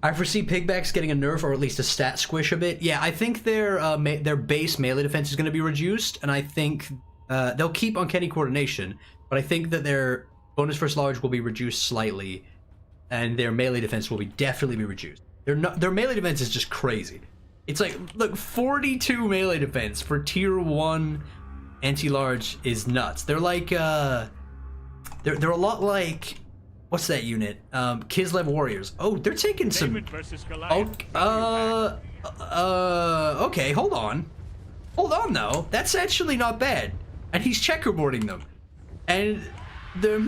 I foresee pigbacks getting a nerf or at least a stat squish a bit. Yeah, I think their base melee defense is going to be reduced, and I think they'll keep uncanny coordination, but I think that their bonus versus large will be reduced slightly, and their melee defense will definitely be reduced. Their melee defense is just crazy. It's like, look, 42 melee defense for tier 1 anti-large is nuts. They're like, they're a lot like, what's that unit? Kislev Warriors. Oh, they're taking some... Okay, hold on. Hold on, though. That's actually not bad. And he's checkerboarding them. And they're,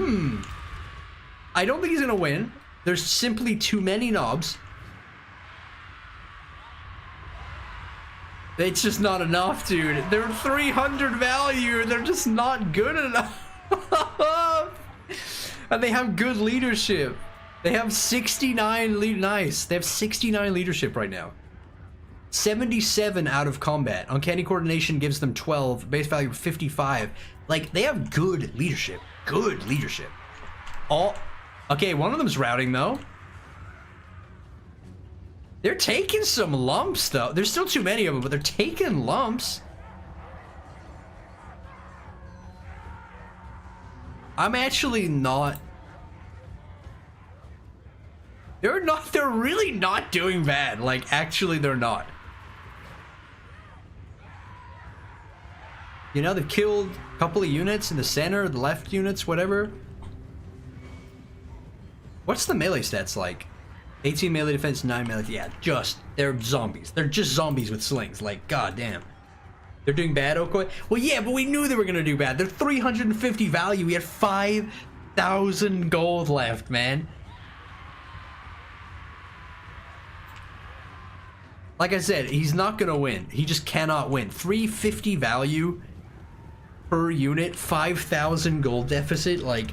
I don't think he's gonna win. There's simply too many knobs. It's just not enough, dude. They're 300 value. They're just not good enough. And they have good leadership. They have 69 nice. They have 69 leadership right now. 77 out of combat. Uncanny coordination gives them 12. Base value 55. Like, they have good leadership. Good leadership. Okay, one of them's routing though. They're taking some lumps, though. There's still too many of them, but they're taking lumps. I'm actually not... They're really not doing bad. Like, actually, they're not. You know, they've killed a couple of units in the center, the left units, whatever. What's the melee stats like? 18 melee defense, 9 melee. Yeah, they're zombies. They're just zombies with slings. Like, goddamn. They're doing bad, Okoi? Well, yeah, but we knew they were gonna do bad. They're 350 value. We had 5,000 gold left, man. like I said, he's not gonna win. He just cannot win. 350 value per unit, 5,000 gold deficit. Like,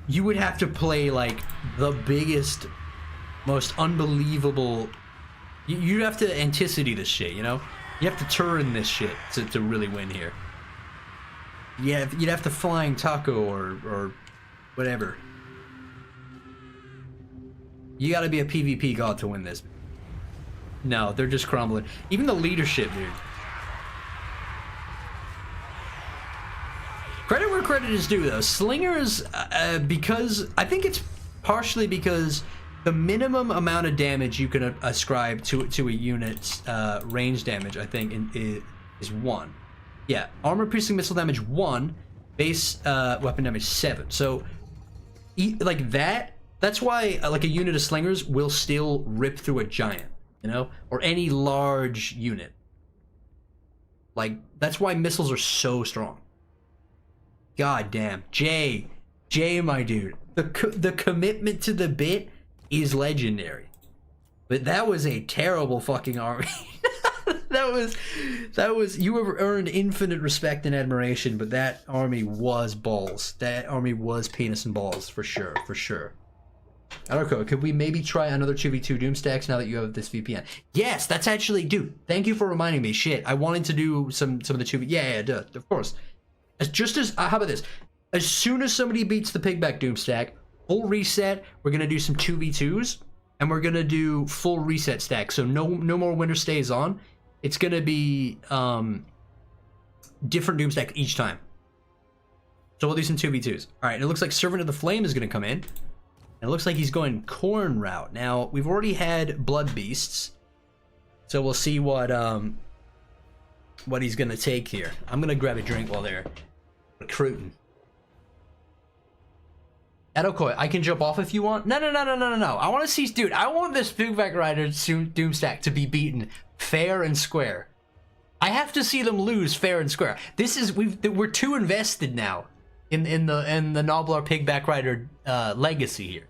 you would have to play like the biggest, most unbelievable. You'd have to anticipate this shit, you know? You have to turn this shit to really win here. Yeah, you'd have to flying taco or whatever. You gotta be a PvP god to win this. No, they're just crumbling. Even the leadership, dude. Credit where credit is due, though. Slingers, because I think it's partially because the minimum amount of damage you can ascribe to a unit's range damage, I think, is 1. Yeah, armor piercing missile damage 1, base weapon damage 7. So, like that's why like a unit of slingers will still rip through a giant, you know, or any large unit. Like, that's why missiles are so strong. God damn, Jay, my dude, the commitment to the bit is legendary. But that was a terrible fucking army. that was you have earned infinite respect and admiration, but that army was balls. That army was penis and balls for sure, for sure. Okay, could we maybe try another 2v2 Doomstacks now that you have this VPN? Yes, that's actually, dude, thank you for reminding me. Shit, I wanted to do some of the 2v. Yeah, duh, of course. How about this? As soon as somebody beats the pigback Doomstack, full reset, we're gonna do some 2v2s, and we're gonna do full reset stack. So no more winter stays on. It's gonna be different Doomstack each time. So we'll do some 2v2s. All right, and it looks like Servant of the Flame is gonna come in. And it looks like he's going Khorne route. Now we've already had Blood Beasts, so we'll see what he's gonna take here. I'm gonna grab a drink while they're recruiting. Adokoi, I can jump off if you want. No. I want to see, dude. I want this Pigback Rider Doomstack to be beaten fair and square. I have to see them lose fair and square. This is we're too invested now in the Nobblar Pigback Rider legacy here.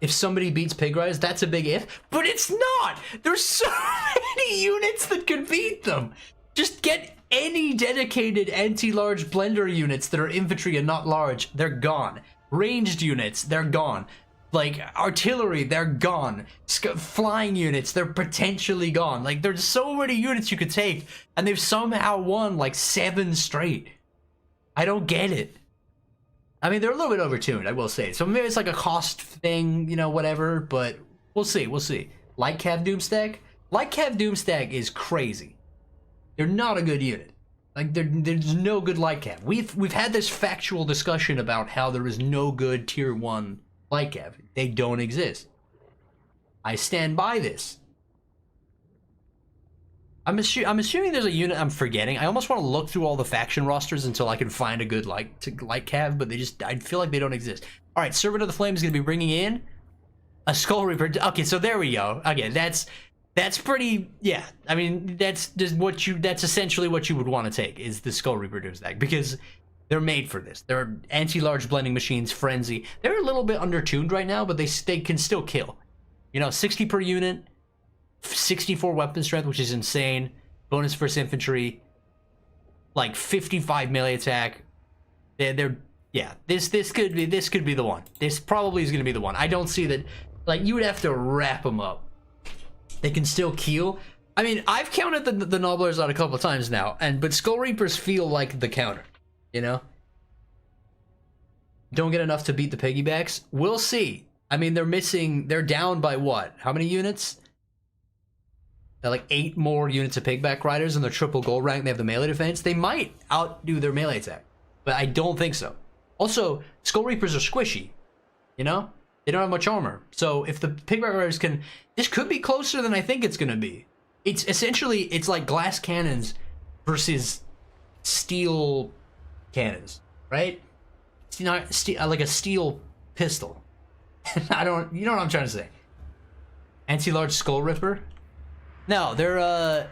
If somebody beats Pig Riders, that's a big if, but it's not. There's so many units that could beat them. Just get any dedicated anti-large blender units that are infantry and not large. They're gone. Ranged units, they're gone. Like artillery, they're gone. Flying units, they're potentially gone. Like there's so many units you could take, and they've somehow won like 7 straight. I don't get it. I mean, they're a little bit overtuned, I will say. So maybe it's like a cost thing, you know, whatever, but we'll see, we'll see. Light Cav Doomstack? Light Cav Doomstack is crazy. They're not a good unit. Like, there's no good Light Cav. We've had this factual discussion about how there is no good Tier 1 Light Cav. They don't exist. I stand by this. I'm assuming there's a unit I'm forgetting. I almost want to look through all the faction rosters until I can find a good light cav, but I feel like they don't exist. All right, Servant of the Flame is going to be bringing in a Skull Reaper. Okay, so there we go. Okay, that's pretty. Yeah, I mean that's essentially what you would want to take is the Skull Reaper Doomstack because they're made for this. They're anti-large blending machines, frenzy. They're a little bit undertuned right now, but they can still kill. You know, 60 per unit. 64 weapon strength, which is insane. Bonus versus infantry, like 55 melee attack. Yeah. This could be the one. This probably is gonna be the one. I don't see that. Like you would have to wrap them up. They can still keel. I mean, I've counted the Nobblers out a couple of times now, but Skull Reapers feel like the counter. You know, don't get enough to beat the piggybacks. We'll see. I mean, they're down by what? How many units? They're like 8 more units of Pigback Riders and they're triple gold rank. They have the melee defense. They might outdo their melee attack, but I don't think so. Also, Skull Reapers are squishy. You know? They don't have much armor. So if the Pigback Riders can... This could be closer than I think it's going to be. It's essentially, it's like glass cannons versus steel cannons, right? It's not like a steel pistol. You know what I'm trying to say. Anti-large Skull Ripper. No, they're,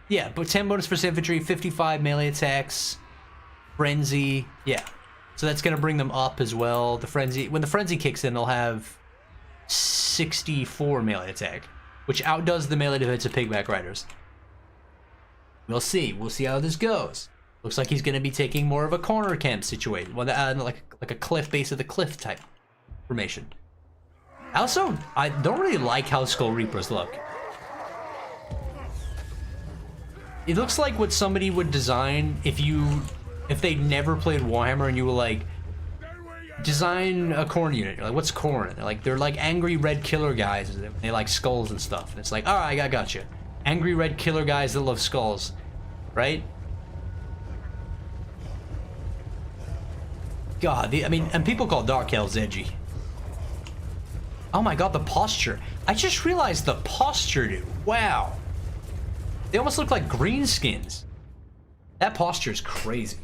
yeah, but 10 bonus for infantry, 55 melee attacks, frenzy, yeah. So that's going to bring them up as well. The frenzy, when the frenzy kicks in, they'll have 64 melee attack, which outdoes the melee defense of Pigback Riders. We'll see. We'll see how this goes. Looks like he's going to be taking more of a corner camp situation. Well, like a cliff, base of the cliff type formation. Also, I don't really like how Skull Reapers look. It looks like what somebody would design if they never played Warhammer and you were like, design a Khorne unit. You're like, what's Khorne? They're like angry red killer guys. They like skulls and stuff. And it's like, all right, I got you. Angry red killer guys that love skulls, right? God, I mean, and people call Dark Elves edgy. Oh my god, the posture. I just realized the posture, dude. Wow. They almost look like greenskins. That posture is crazy.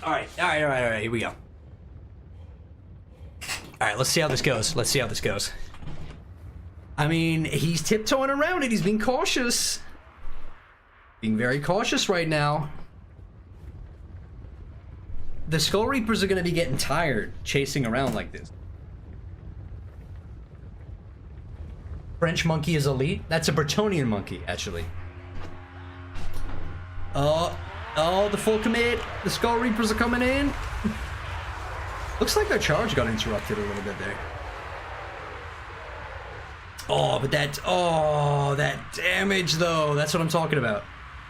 All right, here we go. All right, let's see how this goes. I mean, he's tiptoeing around it. He's being cautious. Being very cautious right now. The Skull Reapers are going to be getting tired chasing around like this. French monkey is elite. That's a Bretonnian monkey, actually. Oh, the full commit. The Skull Reapers are coming in. Looks like their charge got interrupted a little bit there. Oh, but that damage though. That's what I'm talking about.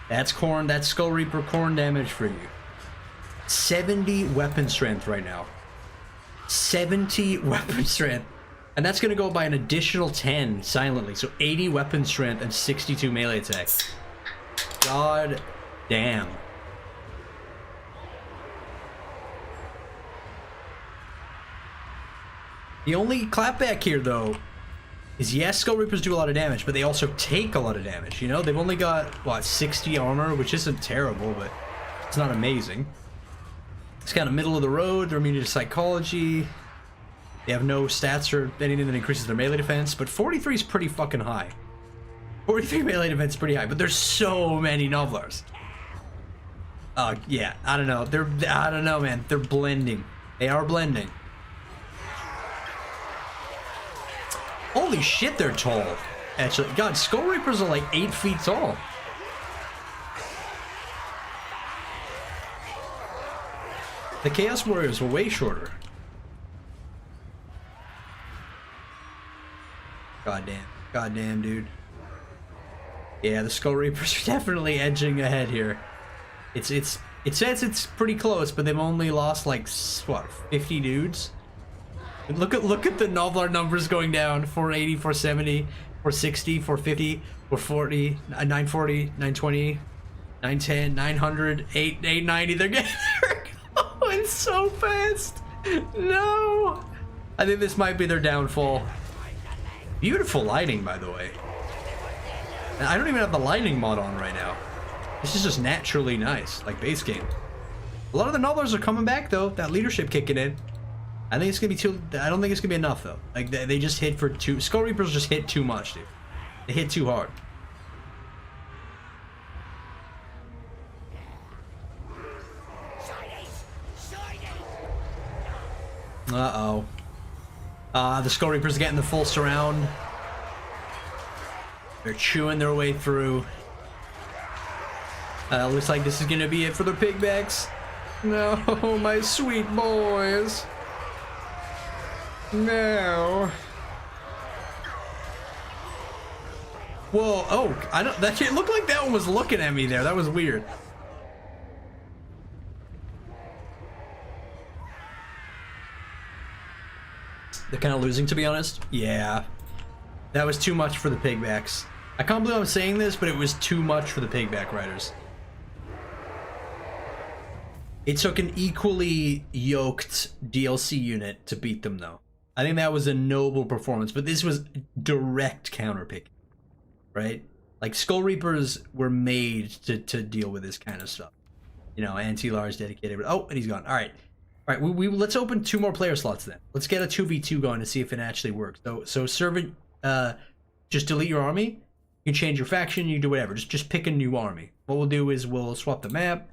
That's Khorne. That's Skull Reaper Khorne damage for you. 70 weapon strength right now. 70 weapon strength. And that's going to go by an additional 10 silently. So 80 weapon strength and 62 melee attack. God damn. The only clapback here, though, is yes, Skull Reapers do a lot of damage, but they also take a lot of damage, you know? They've only got, what, 60 armor, which isn't terrible, but it's not amazing. It's kind of middle of the road. They're immune to psychology. They have no stats or anything that increases their melee defense, but 43 is pretty fucking high. 43 melee defense is pretty high, but there's so many Novlars. Yeah, I don't know. I don't know, man. They're blending. They are blending. Holy shit, they're tall. Actually, God, Skull Reapers are like 8 feet tall. The Chaos Warriors were way shorter. Goddamn, dude. Yeah, the Skull Reapers are definitely edging ahead here. It says it's pretty close, but they've only lost like what, 50 dudes. And look at the Novlar numbers going down. 480, 470, 460, 450, 440, 940, 920, 910, 900, 890. They're going so fast. No. I think this might be their downfall. Beautiful lighting, by the way. And I don't even have the lighting mod on right now. This is just naturally nice, like base game. A lot of the Novlars are coming back though. That leadership kicking in. I think it's gonna be too. I don't think it's gonna be enough though. Like they just hit for too. Skull Reapers just hit too much, dude. They hit too hard. Uh-oh. The Skull Reapers getting the full surround. They're chewing their way through. Looks like this is gonna be it for the pigbacks. No, my sweet boys. No. Whoa, oh, I don't, that it looked like that one was looking at me there. That was weird. They're kind of losing, to be honest. Yeah. That was too much for the pigbacks. I can't believe I'm saying this, but it was too much for the pigback riders. It took an equally yoked DLC unit to beat them, though. I think that was a noble performance, but this was direct counterpick, right? Like, Skull Reapers were made to deal with this kind of stuff. you know, anti-Lars dedicated. Oh, and he's gone. All right. All right, we let's open 2 more player slots then. Let's get a 2v2 going to see if it actually works. So servant, just delete your army. You can change your faction. You can do whatever. Just pick a new army. What we'll do is we'll swap the map,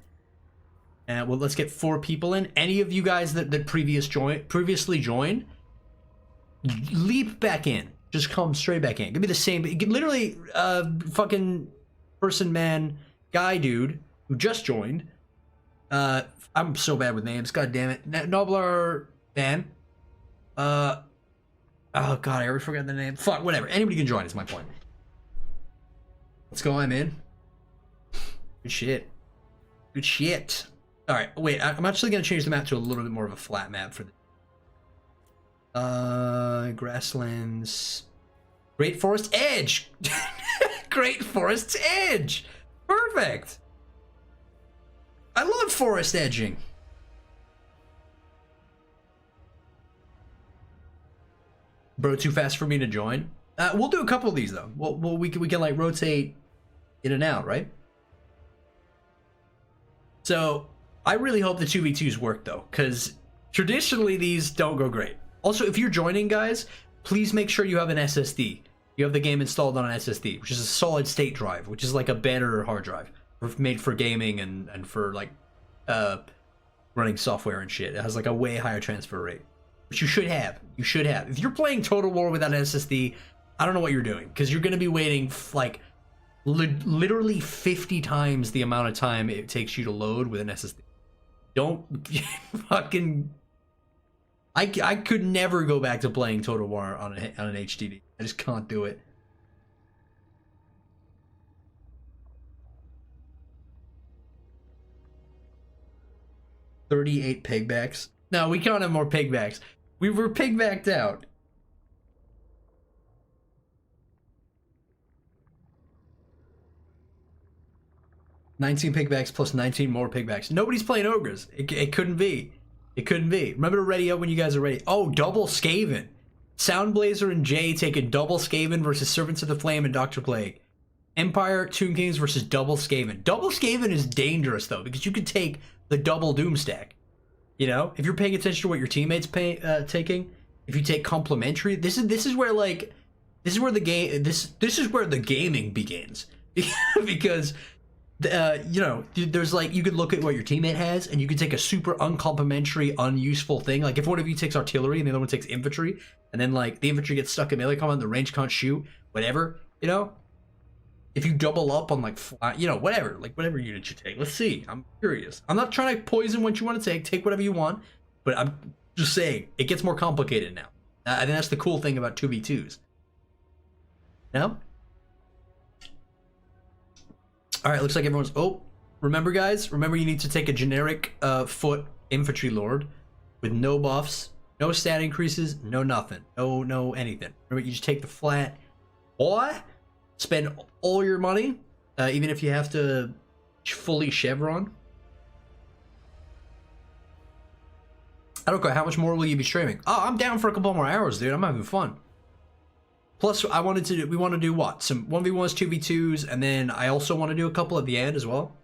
and let's get 4 people in. Any of you guys that previously joined, leap back in. Just come straight back in. Give me the same. Literally, fucking person, man, guy, dude who just joined. I'm so bad with names. God damn it. Nobler Dan. Oh god, I already forgot the name. Fuck, whatever. Anybody can join is my point. Let's go, I'm in. Good shit. Good shit. Alright, wait, I'm actually gonna change the map to a little bit more of a flat map for the grasslands. Great Forest Edge! Great Forest Edge! Perfect! I love forest edging. Bro, too fast for me to join. We'll do a couple of these though. We can like rotate in and out, right? So I really hope the 2v2s work though, because traditionally these don't go great. Also, if you're joining, guys, please make sure you have an SSD. You have the game installed on an SSD, which is a solid state drive, which is like a better hard drive made for gaming and for like running software and shit. It has like a way higher transfer rate, which you should have. You should have. If you're playing Total War without an SSD, I don't know what you're doing, because you're going to be waiting like literally 50 times the amount of time it takes you to load with an SSD. Don't fucking. I could never go back to playing Total War on an HDD. I just can't do it. $38 pigbacks. No, we can't have more pigbacks. We were pigbacked out. $19 pigbacks plus 19 more pigbacks. Nobody's playing ogres. It couldn't be. It couldn't be. Remember to ready up when you guys are ready. Oh, double Skaven. Soundblazer and Jay taking double Skaven versus Servants of the Flame and Dr.Plague. Empire Tomb Kings versus double Skaven. Double Skaven is dangerous though, because you could take the double Doomstack. You know, if you're paying attention to what your teammates taking, if you take complementary, this is where like this is where the game this is where the gaming begins. Because you know, there's like, you could look at what your teammate has and you could take a super uncomplimentary, unuseful thing. Like if one of you takes artillery and the other one takes infantry, and then like the infantry gets stuck in melee combat and the range can't shoot, whatever, you know? If you double up on like, you know, whatever, like whatever unit you take. Let's see. I'm curious. I'm not trying to poison what you want to take. Take whatever you want. But I'm just saying, it gets more complicated now. I think that's the cool thing about 2v2s. No? Alright, looks like everyone's... Oh, remember guys? Remember you need to take a generic foot infantry lord with no buffs, no stat increases, no nothing. No anything. Remember, you just take the flat... Boy! Spend all your money, even if you have to fully chevron. I don't care. How much more will you be streaming? Oh, I'm down for a couple more hours, dude. I'm having fun. Plus, we want to do what? Some 1v1s, 2v2s, and then I also want to do a couple at the end as well.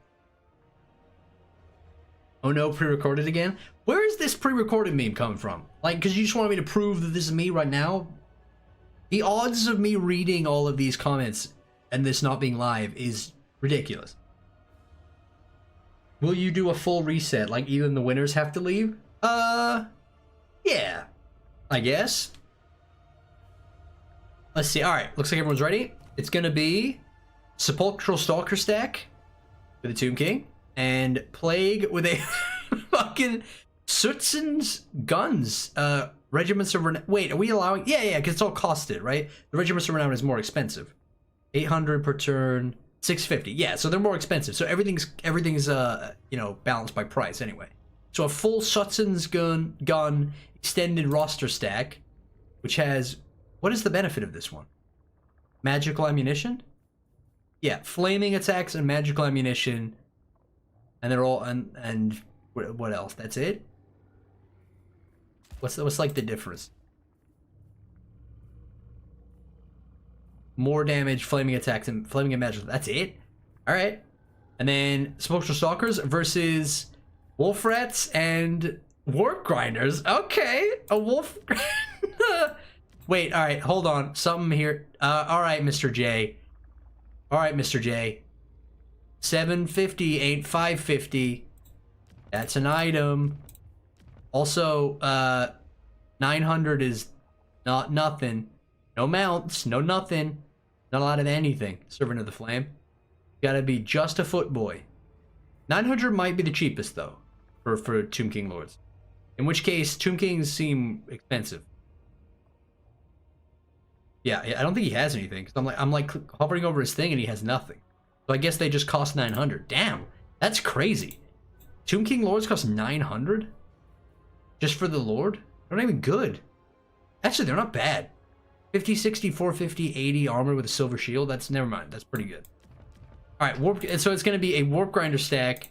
Oh no, pre-recorded again? Where is this pre-recorded meme coming from? Like, because you just want me to prove that this is me right now? The odds of me reading all of these comments and this not being live is ridiculous. Will you do a full reset, like even the winners have to leave? Yeah, I guess. Let's see. All right, looks like everyone's ready. It's gonna be Sepulchral Stalker stack with a Tomb King and Plague with a fucking Sutzen's guns. Regiments of Renown. Wait, are we allowing? Yeah, because it's all costed, right? The Regiments of Renown is more expensive. 800 per turn, 650. Yeah, so they're more expensive. So everything's you know, balanced by price anyway. So a full Sutzen's gun extended roster stack, which has, what is the benefit of this one? Magical ammunition? Yeah, flaming attacks and magical ammunition, and they're all and what else? That's it. What's like the difference? More damage, flaming attacks, and flaming and magical. That's it. All right. And then Spectral Stalkers versus Wolf Rats and Warp Grinders. Okay, a Wolf... Wait, alright, hold on. Something here. Alright, Mr. J. Alright, Mr. J. 750 ain't 550. That's an item. Also, 900 is not nothing. No mounts, no nothing. Not a lot of anything. Servant of the Flame. Gotta be just a foot boy. 900 might be the cheapest though, for Tomb King Lords. In which case, Tomb Kings seem expensive. Yeah, I don't think he has anything. Cause I'm like hovering over his thing and he has nothing. So I guess they just cost 900. Damn, that's crazy. Tomb King Lords cost 900? Just for the Lord? They're not even good. Actually, they're not bad. 50, 60, 450, 80 armor with a silver shield. That's, never mind. That's pretty good. Alright, so it's going to be a Warp Grinder stack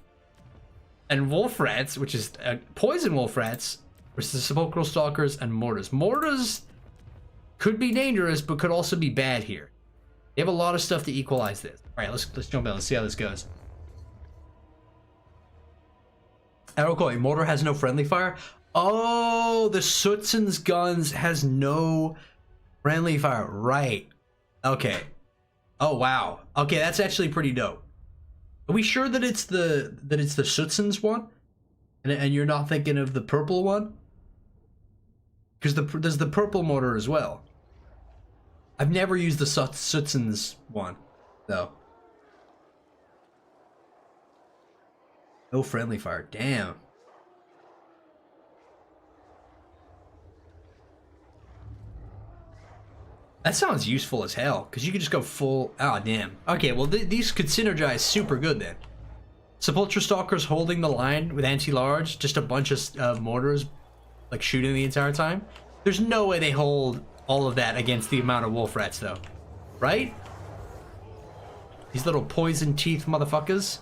and Wolf Rats, which is Poison Wolf Rats versus Sepulchral Stalkers and Mortars. Mortars could be dangerous, but could also be bad here. They have a lot of stuff to equalize this. Alright, let's jump in. Let's see how this goes. Arrowcoin, Mortar has no friendly fire. Oh, the Sootsen's guns has no friendly fire. Right. Okay. Oh wow. Okay, that's actually pretty dope. Are we sure that it's the Sootsen's one, and you're not thinking of the purple one? Because there's the purple mortar as well. I've never used the Sootsen's one, though. No friendly fire. Damn. That sounds useful as hell, because you could just go full... Oh, damn. Okay, well, these could synergize super good, then. Sepulchral Stalkers holding the line with anti-large, just a bunch of mortars, like, shooting the entire time. There's no way they hold all of that against the amount of Wolf Rats, though. Right? These little poison teeth motherfuckers.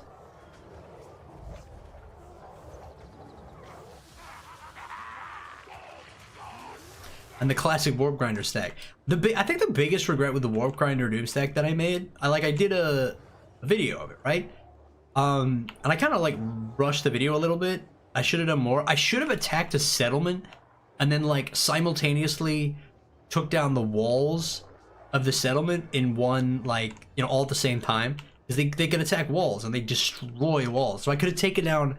And the classic Warp Grinder stack. I think the biggest regret with the Warp Grinder Doomstack that I made, I did a video of it, right? And I kind of like rushed the video a little bit. I should have done more. I should have attacked a settlement and then like simultaneously took down the walls of the settlement in one, like, you know, all at the same time. Because they can attack walls and they destroy walls. So I could have taken down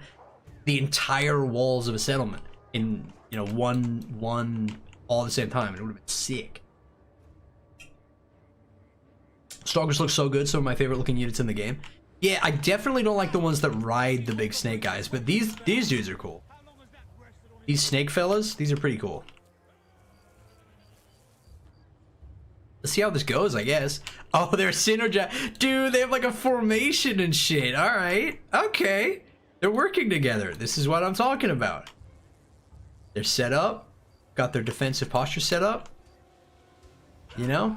the entire walls of a settlement in, you know, one all at the same time, and it would have been sick. Stalkers look so good, some of my favorite looking units in the game. Yeah, I definitely don't like the ones that ride the big snake guys, but these dudes are cool. These snake fellas, these are pretty cool. Let's see how this goes, I guess. Oh, they're synergized. Dude, they have like a formation and shit. Alright, okay. They're working together. This is what I'm talking about. They're set up. Got their defensive posture set up. You know?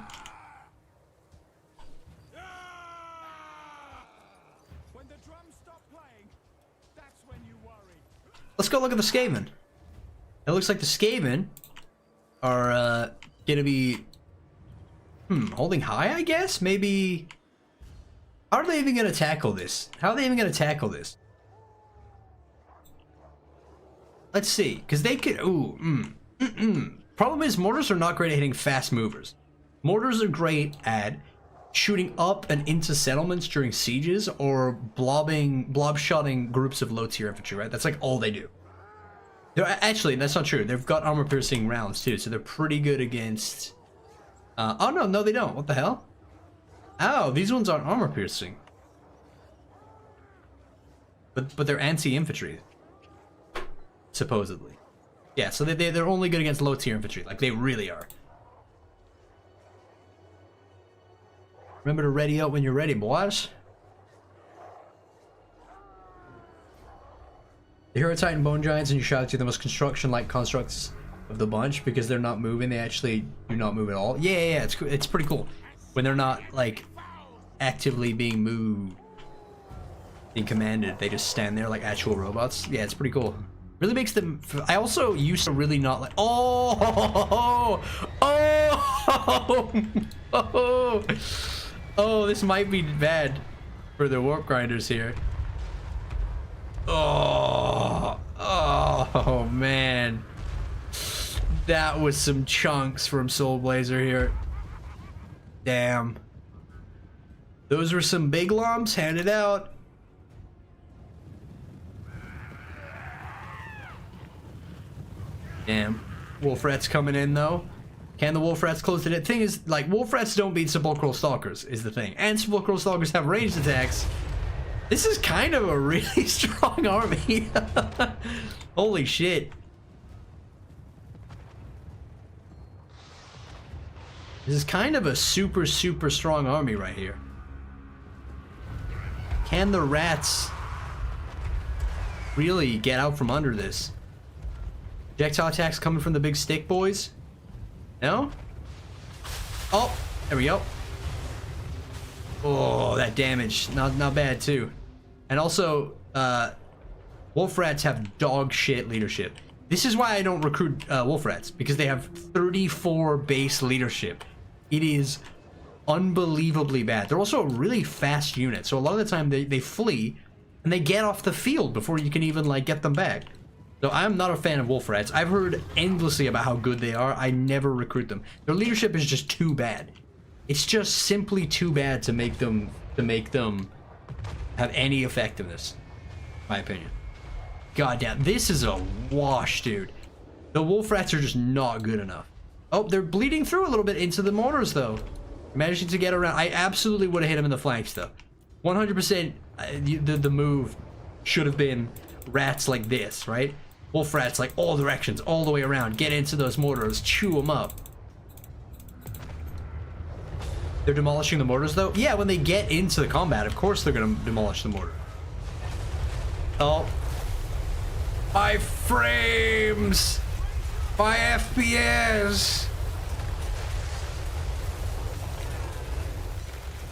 When the drums stop playing, that's when you worry. Let's go look at the Skaven. It looks like the Skaven are gonna be holding high, I guess? Maybe. How are they even gonna tackle this? How are they even gonna tackle this? Let's see, because they could. Problem is, mortars are not great at hitting fast movers. Mortars are great at shooting up and into settlements during sieges or blob-shotting groups of low-tier infantry, right? That's like all they do. They're actually, that's not true. They've got armor-piercing rounds too, so they're pretty good against. Oh no, they don't. What the hell? Oh, these ones aren't armor-piercing. But they're anti-infantry, supposedly. Yeah, so they're only good against low-tier infantry. Like, they really are. Remember to ready up when you're ready, boys. The Hero Titan Bone Giants and your Shadow are the most construction-like constructs of the bunch because they're not moving. They actually do not move at all. Yeah, it's pretty cool. When they're not, like, actively being moved, being commanded, they just stand there like actual robots. Yeah, it's pretty cool. Really makes them. I also used to really not like. Oh, this might be bad. for the warp grinders here. Oh man. That was some chunks from Soul Blazer here. Damn. Those were some big lumps handed out. Damn. Wolf Rats coming in though. Can the Wolf Rats close the thing is, like, Wolf Rats don't beat Sepulchral Stalkers is the thing. And Sepulchral Stalkers have ranged attacks. This is kind of a really strong army. Holy shit. This is kind of a super strong army right here. Can the rats really get out from under this? Projectile attacks coming from the big stick boys? No? Oh, there we go. Oh, that damage. Not bad too. And also, Wolf Rats have dog shit leadership. This is why I don't recruit Wolf Rats, because they have 34 base leadership. It is unbelievably bad. They're also a really fast unit, so a lot of the time they flee and they get off the field before you can even like get them back. So I'm not a fan of Wolf Rats. I've heard endlessly about how good they are. I never recruit them. Their leadership is just too bad. It's just simply too bad to make them have any effectiveness, in my opinion. God damn, this is a wash, dude. The Wolf Rats are just not good enough. Oh, they're bleeding through a little bit into the mortars, though. Managing to get around. I absolutely would have hit him in the flanks, though. 100%, the move should have been rats like this, right? Wolf Rats like all directions, all the way around. Get into those mortars, chew them up. They're demolishing the mortars, though? Yeah, when they get into the combat, of course they're going to demolish the mortar. Oh. My frames! My FPS!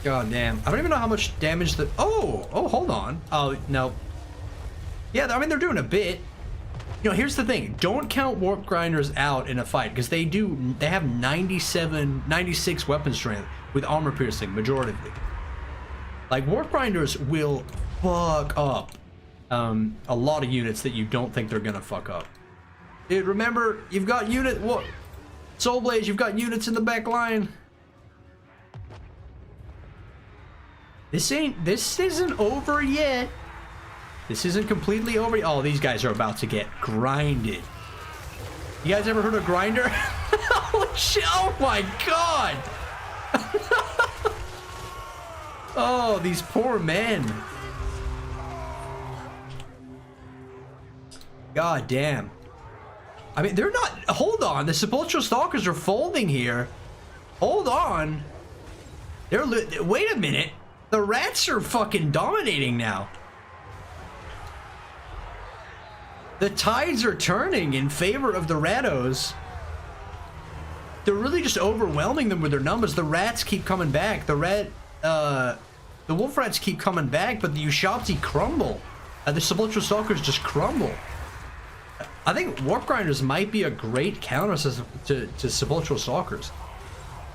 God damn. I don't even know how much damage the... Oh, hold on. Oh, no. Yeah, I mean, they're doing a bit. You know, here's the thing. Don't count warp grinders out in a fight, because they have 96 weapon strength with armor piercing, majoritively. Like, warp grinders will fuck up a lot of units that you don't think they're gonna fuck up. Dude, remember, you've got what? Soul Blaze, you've got units in the back line. This isn't over yet. This isn't completely over. Oh, these guys are about to get grinded. You guys ever heard of grinder? Holy shit! Oh my god! Oh, these poor men. God damn. I mean, they're not... Hold on. The Sepulchral Stalkers are folding here. Hold on. Wait a minute. The rats are fucking dominating now. The tides are turning in favor of the Rattos. They're really just overwhelming them with their numbers. The rats keep coming back. The Wolf Rats keep coming back, but the Ushabti crumble. The Sepulchral Stalkers just crumble. I think Warp Grinders might be a great counter to Sepulchral Stalkers.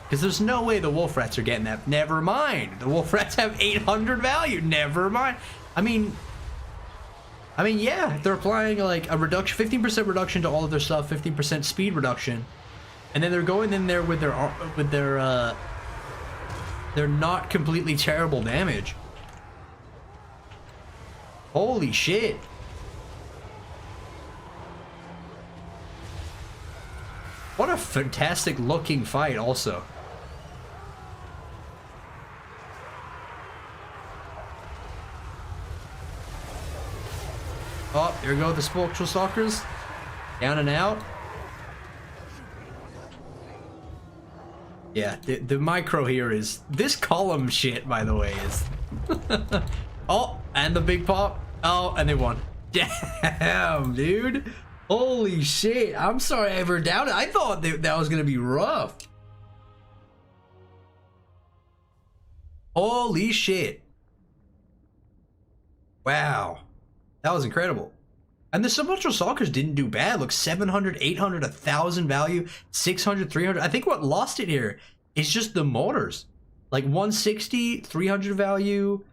Because there's no way the Wolf Rats are getting that. Never mind. The Wolf Rats have 800 value. Never mind. I mean, yeah, they're applying like a reduction, 15% reduction to all of their stuff, 15% speed reduction. And then they're going in there with their not completely terrible damage. Holy shit. What a fantastic looking fight also. Oh, here we go, the Sepulchral Stalkers. Down and out. Yeah, the micro here is... This column shit, by the way, is... Oh, and the big pop. Oh, and they won. Damn, dude. Holy shit. I'm sorry I ever doubted. I thought that was going to be rough. Holy shit. Wow. That was incredible. And the Sepulchral Stalkers didn't do bad. Look, 700, 800, 1,000 value, 600, 300. I think what lost it here is just the mortars. Like 160, 300 value,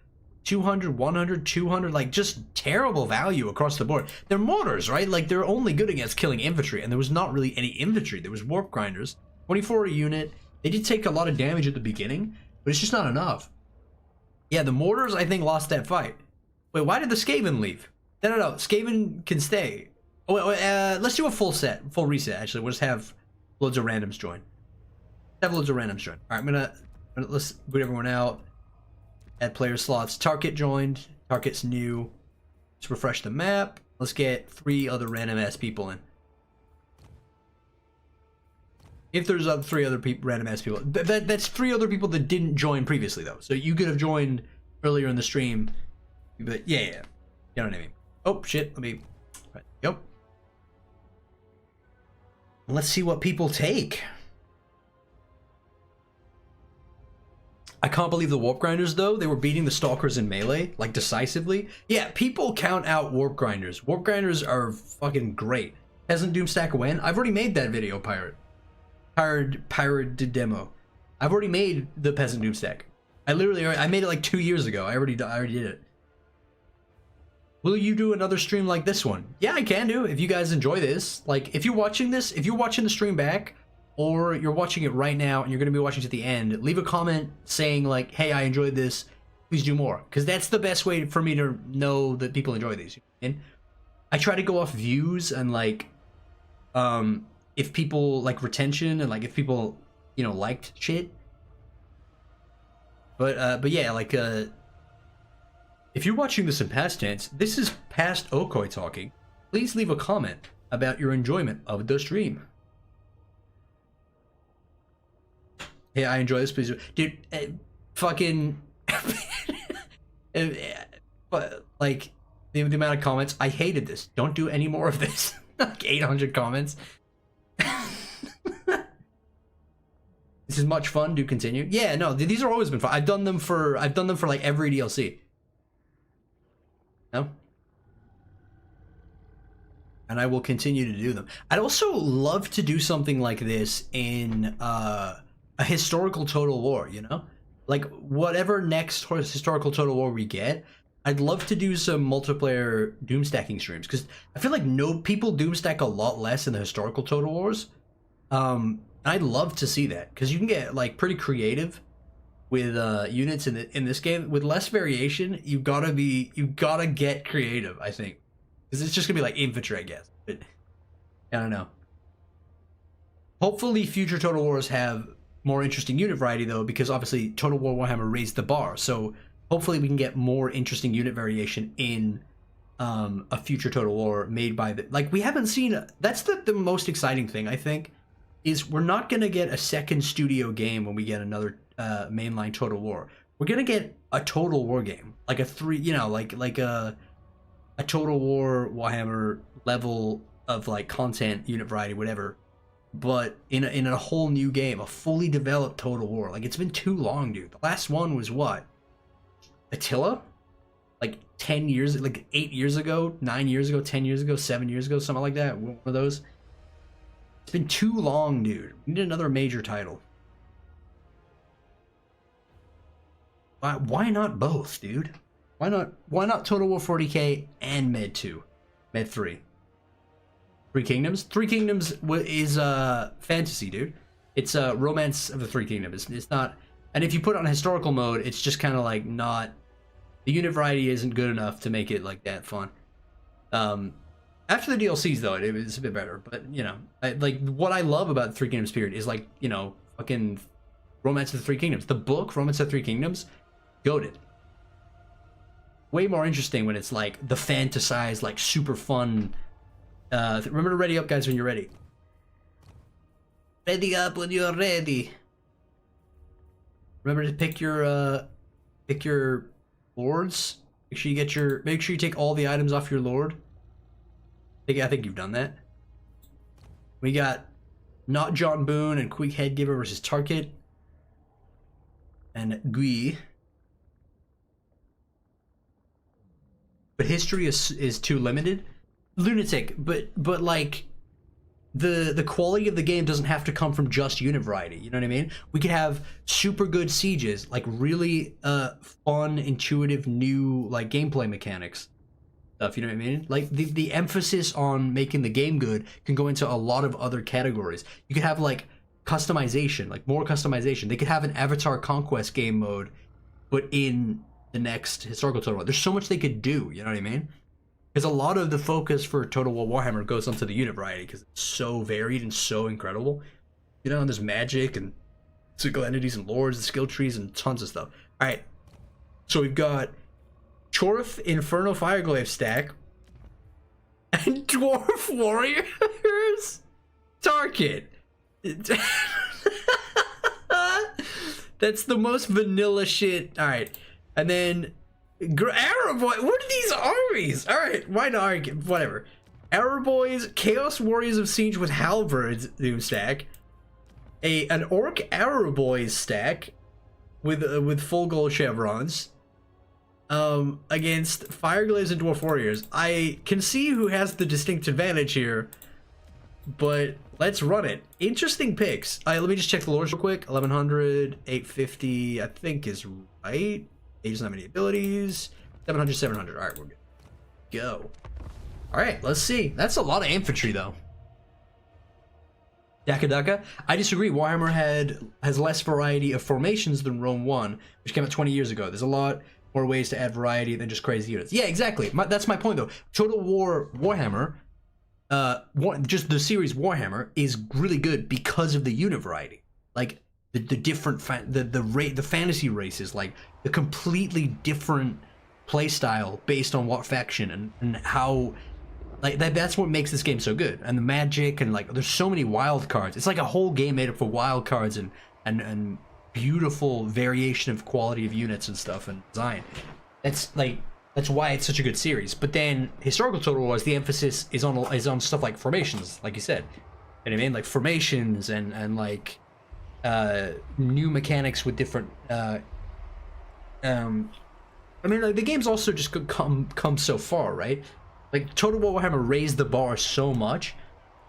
200, 100, 200, like just terrible value across the board. They're mortars, right? Like they're only good against killing infantry, and there was not really any infantry. There was warp grinders, 24 a unit. They did take a lot of damage at the beginning, but it's just not enough. Yeah, the mortars, I think, lost that fight. Wait, why did the Skaven leave? No, Skaven can stay. Oh, wait, let's do a full reset, actually. We'll just have loads of randoms join. Let's boot everyone out. Add player slots. Target joined. Target's new. Let's refresh the map. Let's get 3 other random ass people in. If there's 3 other random ass people, that's 3 other people that didn't join previously though. So you could have joined earlier in the stream, but yeah, you know what I mean. Oh shit, let me. Yep. Let's see what people take. I can't believe the warp grinders though. They were beating the stalkers in melee like decisively. Yeah, people count out warp grinders. Warp grinders are fucking great. Peasant Doomstack win. I've already made that video, pirate demo. I've already made the Peasant Doomstack. I made it like 2 years ago. I already did it. Will you do another stream like this one? Yeah, I can do. If you guys enjoy this, like if you're watching this, if you're watching the stream back, or you're watching it right now and you're going to be watching to the end, leave a comment saying like, hey, I enjoyed this, please do more, because that's the best way for me to know that people enjoy these. And I try to go off views and like if people like retention and like if people, you know, liked shit. But yeah, like if you're watching this in past tense, this is past Okoi talking, please leave a comment about your enjoyment of the stream. Hey, I enjoy this, please. Dude, fucking... but, like, the amount of comments, I hated this. Don't do any more of this. Like, 800 comments. This is much fun. Do continue. Yeah, no, these are always been fun. I've done them for like every DLC. No? And I will continue to do them. I'd also love to do something like this in, a historical Total War, you know? Like, whatever next historical Total War we get, I'd love to do some multiplayer doomstacking streams, because I feel like people doomstack a lot less in the historical Total Wars. I'd love to see that, because you can get, like, pretty creative with units in this game. With less variation, you gotta get creative, I think. Because it's just gonna be like infantry, I guess. But, I don't know. Hopefully future Total Wars have more interesting unit variety though, because obviously Total War Warhammer raised the bar, so hopefully we can get more interesting unit variation in a future Total War made by the, like, we haven't seen that's the most exciting thing, I think, is we're not gonna get a second studio game when we get another mainline Total War. We're gonna get a Total War game, like a like a Total War Warhammer level of like content, unit variety, whatever, but in a whole new game, a fully developed Total War. Like, it's been too long, dude. The last one was what? Attila? Like 10 years, like 8 years ago, 9 years ago, 10 years ago, 7 years ago, something like that. One of those. It's been too long, dude. We need another major title. Why not both, dude? Why not Total War 40k and Med 2? Med 3? Three Kingdoms? Three Kingdoms is fantasy, dude. It's a romance of the Three Kingdoms. It's not, and if you put it on historical mode, it's just kind of like not, the unit variety isn't good enough to make it like that fun. After the DLCs though, it was a bit better, but you know, like what I love about the Three Kingdoms period is, like, you know, fucking Romance of the Three Kingdoms. The book Romance of the Three Kingdoms, goated. Way more interesting when it's like the fantasized, like super fun. Remember to ready up, guys, when you're ready. Ready up when you're ready. Remember to pick your lords. Make sure you take all the items off your lord. I think you've done that. We got Not John Boone and Quick Headgiver versus Target and Gui. But history is too limited. Lunatic, but like the quality of the game doesn't have to come from just unit variety. You know what I mean? We could have super good sieges, like really fun, intuitive, new like gameplay mechanics stuff. You know what I mean? Like the emphasis on making the game good can go into a lot of other categories. You could have like customization, like more customization. They could have an Avatar Conquest game mode, but in the next historical Total War. There's so much they could do. You know what I mean? Because a lot of the focus for Total War Warhammer goes onto the unit variety because it's so varied and so incredible. You know, and there's magic and single entities and lords and skill trees and tons of stuff. All right, so we've got Chorf Inferno Fireglaive stack and Dwarf Warriors Target. That's the most vanilla shit. All right, and then Arrow Boy. What are these armies? All right, why not argue? Whatever. Arrow Boys, Chaos Warriors of Siege with Halberds Doomstack, an Orc Arrow Boys stack with full gold chevrons, against Fireglaze and Dwarf Warriors. I can see who has the distinct advantage here, but let's run it. Interesting picks. Let me just check the lores real quick. 1100, 850, I think is right. He doesn't have any abilities. 700, 700. All right, we're good. Go. All right, let's see. That's a lot of infantry, though. Daka. I disagree. Warhammer has less variety of formations than Rome 1, which came out 20 years ago. There's a lot more ways to add variety than just crazy units. Yeah, exactly. That's my point, though. Total War Warhammer, just the series Warhammer, is really good because of the unit variety. Like, the different the fantasy races, like the completely different play style based on what faction and how, like that's what makes this game so good. And the magic and like there's so many wild cards. It's like a whole game made up for wild cards and beautiful variation of quality of units and stuff and design. That's why it's such a good series. But then historical Total Wars, the emphasis is on stuff like formations, like you said. You know what I mean? Like formations and like new mechanics with different I mean, like, the game's also just come so far, right? Like Total War Warhammer raised the bar so much.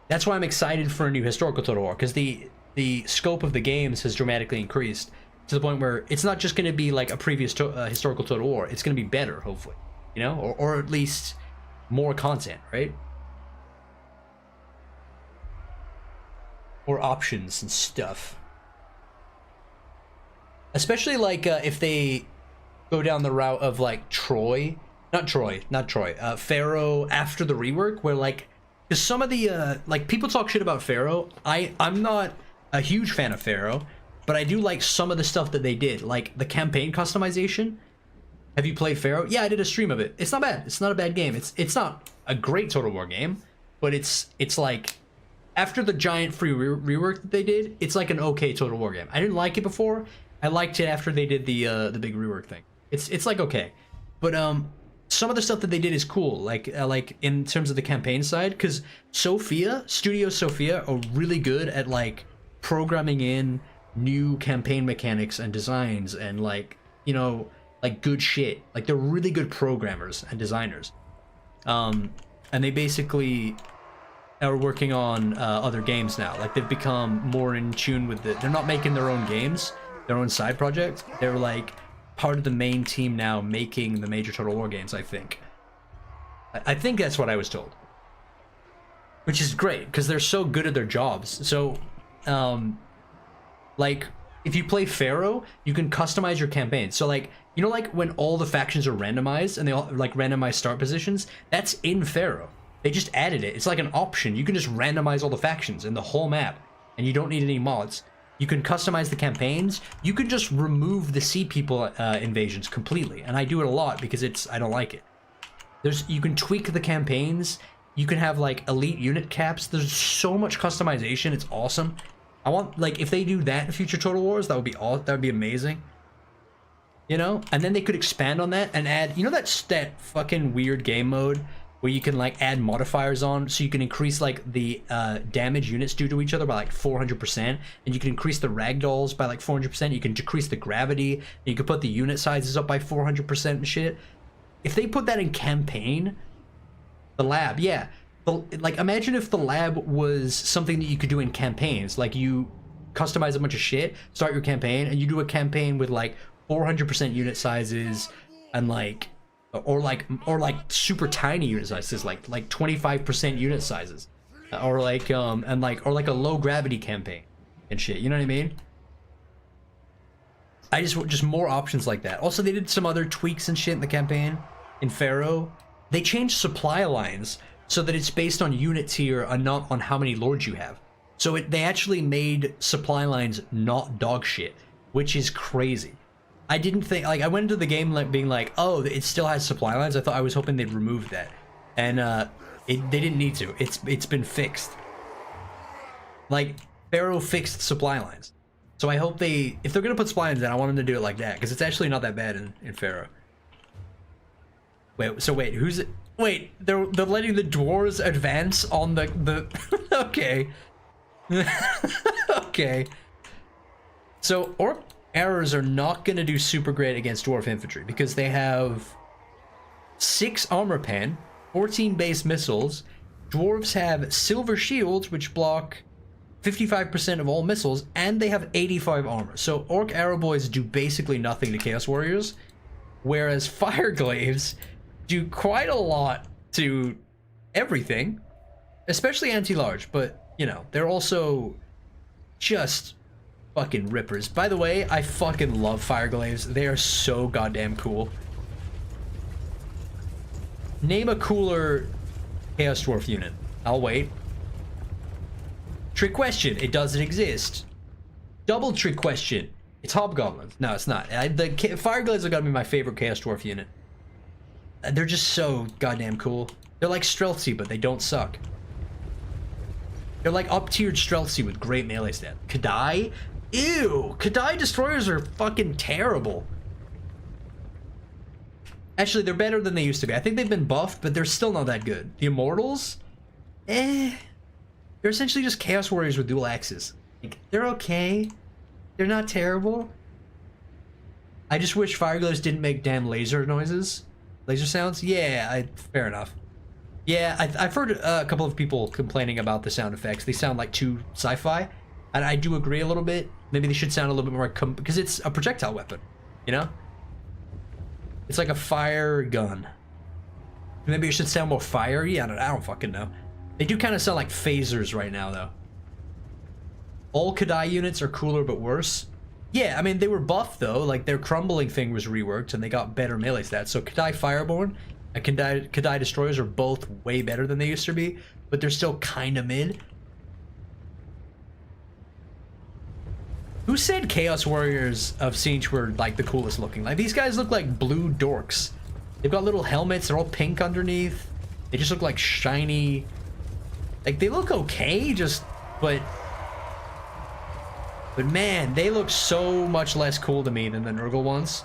That's why I'm excited for a new historical Total War, because the scope of the games has dramatically increased to the point where it's not just going to be like a previous historical Total War. It's going to be better, hopefully, you know, or at least more content, right? More options and stuff. Especially like if they go down the route of like Pharaoh after the rework, where like, because some of the like people talk shit about Pharaoh. I'm not a huge fan of Pharaoh, but I do like some of the stuff that they did, like the campaign customization. Have you played Pharaoh? Yeah, I did a stream of it. It's not bad. It's not a bad game. It's not a great Total War game, but it's like, after the giant free rework that they did, it's like an okay Total War game. I didn't like it before. I liked it after they did the big rework thing. It's like okay, but some of the stuff that they did is cool. Like in terms of the campaign side, because Studio Sophia are really good at like programming in new campaign mechanics and designs and like, you know, like good shit. Like they're really good programmers and designers, and they basically are working on other games now. Like they've become more in tune with they're not making their own games, their own side projects. They're like part of the main team now making the major Total War games, I think. I think that's what I was told. Which is great, because they're so good at their jobs. So, like, if you play Pharaoh, you can customize your campaign. So, like, you know, like when all the factions are randomized and they all like randomized start positions? That's in Pharaoh. They just added it. It's like an option. You can just randomize all the factions in the whole map, and you don't need any mods. You can customize the campaigns. You can just remove the Sea People invasions completely, and I do it a lot because I don't like it. You can tweak the campaigns. You can have like elite unit caps. There's so much customization. It's awesome. I want, like, if they do that in future Total Wars, that would be amazing. You know, and then they could expand on that and add, you know, that fucking weird game mode where you can like add modifiers on, so you can increase like the damage units do to each other by like 400%, and you can increase the ragdolls by like 400%. You can decrease the gravity, and you can put the unit sizes up by 400% and shit. If they put that in campaign, the lab, yeah, like imagine if the lab was something that you could do in campaigns. Like you customize a bunch of shit, start your campaign, and you do a campaign with like 400% unit sizes and like or like super tiny unit sizes, like 25% unit sizes, or like and like or like a low gravity campaign and shit. You know what I mean? I just more options like that. Also, they did some other tweaks and shit in the campaign in Pharaoh. They changed supply lines so that it's based on unit tier and not on how many lords you have. So they actually made supply lines not dog shit, which is crazy. I didn't think, like, I went into the game like being like, oh, it still has supply lines. I was hoping they'd remove that, and they didn't need to. It's been fixed. Like Pharaoh fixed supply lines, so I hope if they're gonna put supply lines in, I want them to do it like that because it's actually not that bad in Pharaoh. Wait, who's it? Wait, they're letting the dwarves advance on the okay. Okay. So orc arrows are not going to do super great against dwarf infantry because they have 6 armor pen, 14 base missiles. Dwarves have silver shields which block 55% of all missiles, and they have 85 armor. So orc arrow boys do basically nothing to chaos warriors, whereas fire glaives do quite a lot to everything, especially anti-large, but you know, they're also just fucking rippers. By the way, I fucking love fire glaives. They are so goddamn cool. Name a cooler chaos dwarf unit. I'll wait. Trick question. It doesn't exist. Double trick question. It's hobgoblins. No, it's not. The fire glaives are gonna be my favorite chaos dwarf unit. They're just so goddamn cool. They're like Streltsy, but they don't suck. They're like up-tiered Streltsy with great melee stats. Kadai? Ew! Kadai destroyers are fucking terrible. Actually, they're better than they used to be. I think they've been buffed, but they're still not that good. The Immortals? They're essentially just Chaos Warriors with dual axes. Like, they're okay. They're not terrible. I just wish Fire Glaives didn't make damn laser noises. Laser sounds? Yeah, fair enough. Yeah, I've heard a couple of people complaining about the sound effects. They sound like too sci-fi, and I do agree a little bit. Maybe they should sound a little bit more because it's a projectile weapon, you know? It's like a fire gun. Maybe it should sound more fiery. I don't fucking know. They do kind of sound like phasers right now, though. All Kadai units are cooler but worse. Yeah, I mean, they were buffed, though. Like, their crumbling thing was reworked, and they got better melee stats. So Kadai Fireborn and Kadai Destroyers are both way better than they used to be, but they're still kind of mid. Who said Chaos Warriors of Siege were, like, the coolest looking? Like, these guys look like blue dorks. They've got little helmets. They're all pink underneath. They just look like shiny. Like, they look okay, but man, they look so much less cool to me than the Nurgle ones,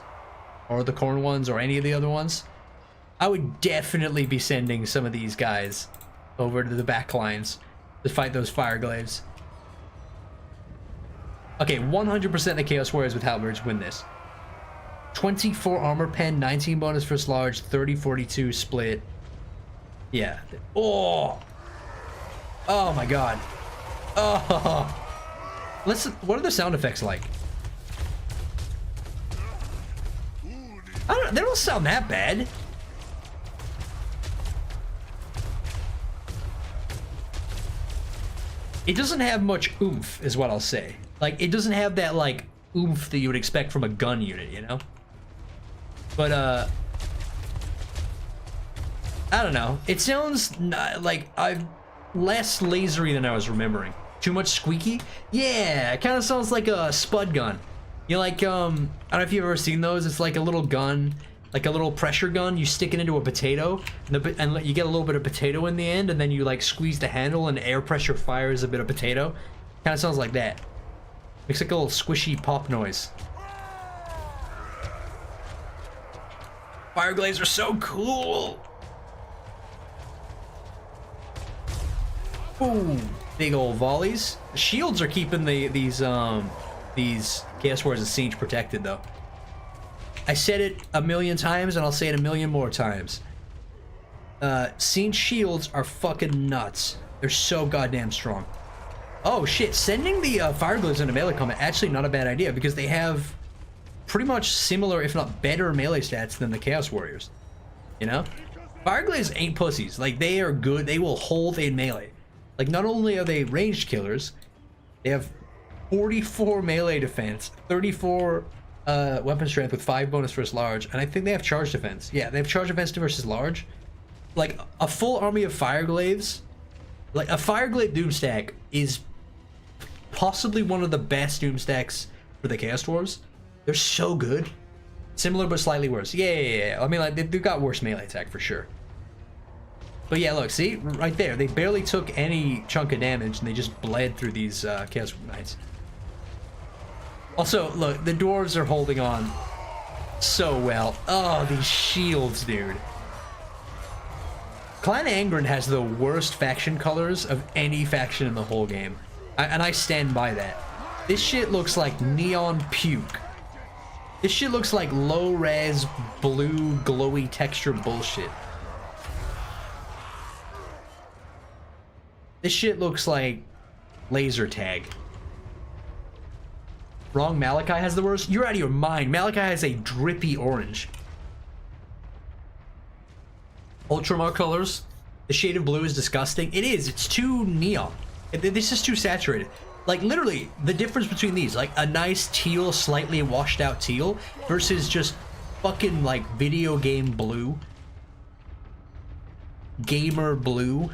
or the Khorne ones, or any of the other ones. I would definitely be sending some of these guys over to the back lines to fight those fire glaives. Okay, 100% the Chaos Warriors with halberds win this. 24 armor pen, 19 bonus first large, 30-42 split. Yeah. Oh! Oh my god. Oh! What are the sound effects like? They don't sound that bad. It doesn't have much oomph, is what I'll say. Like, it doesn't have that, like, oomph that you would expect from a gun unit, you know? But, I don't know. It sounds like less lasery than I was remembering. Too much squeaky? Yeah, it kind of sounds like a spud gun. You know, like, I don't know if you've ever seen those. It's like a little gun, like a little pressure gun. You stick it into a potato, and you get a little bit of potato in the end, and then you, like, squeeze the handle, and air pressure fires a bit of potato. Kind of sounds like that. Makes like a little squishy pop noise. Fire glaives are so cool! Ooh, big old volleys. The shields are keeping these Chaos Warriors of Siege protected, though. I said it a million times, and I'll say it a million more times. Scene shields are fucking nuts. They're so goddamn strong. Oh shit, sending the fire glaives into melee combat actually not a bad idea because they have pretty much similar, if not better, melee stats than the Chaos Warriors. You know? Fire glaives ain't pussies. Like, they are good. They will hold in melee. Like, not only are they ranged killers, they have 44 melee defense, 34 weapon strength with 5 bonus versus large, and I think they have charge defense. Yeah, they have charge defense versus large. Like, a full army of fire glaives, like, a fire glaive Doomstack is possibly one of the best Doomstacks for the Chaos Dwarves. They're so good. Similar but slightly worse. Yeah. I mean, like, they've got worse melee attack for sure. But yeah, look, see? Right there. They barely took any chunk of damage, and they just bled through these Chaos Knights. Also, look, the dwarves are holding on so well. Oh, these shields, dude. Clan Angren has the worst faction colors of any faction in the whole game. And I stand by that. This shit looks like neon puke. This shit looks like low-res, blue, glowy texture bullshit. This shit looks like laser tag. Wrong, Malachi has the worst? You're out of your mind. Malachi has a drippy orange. Ultramar colors. The shade of blue is disgusting. It is. It's too neon. This is too saturated. Like, literally, the difference between these, like a nice teal, slightly washed out teal versus just fucking, like, video game blue. Gamer blue.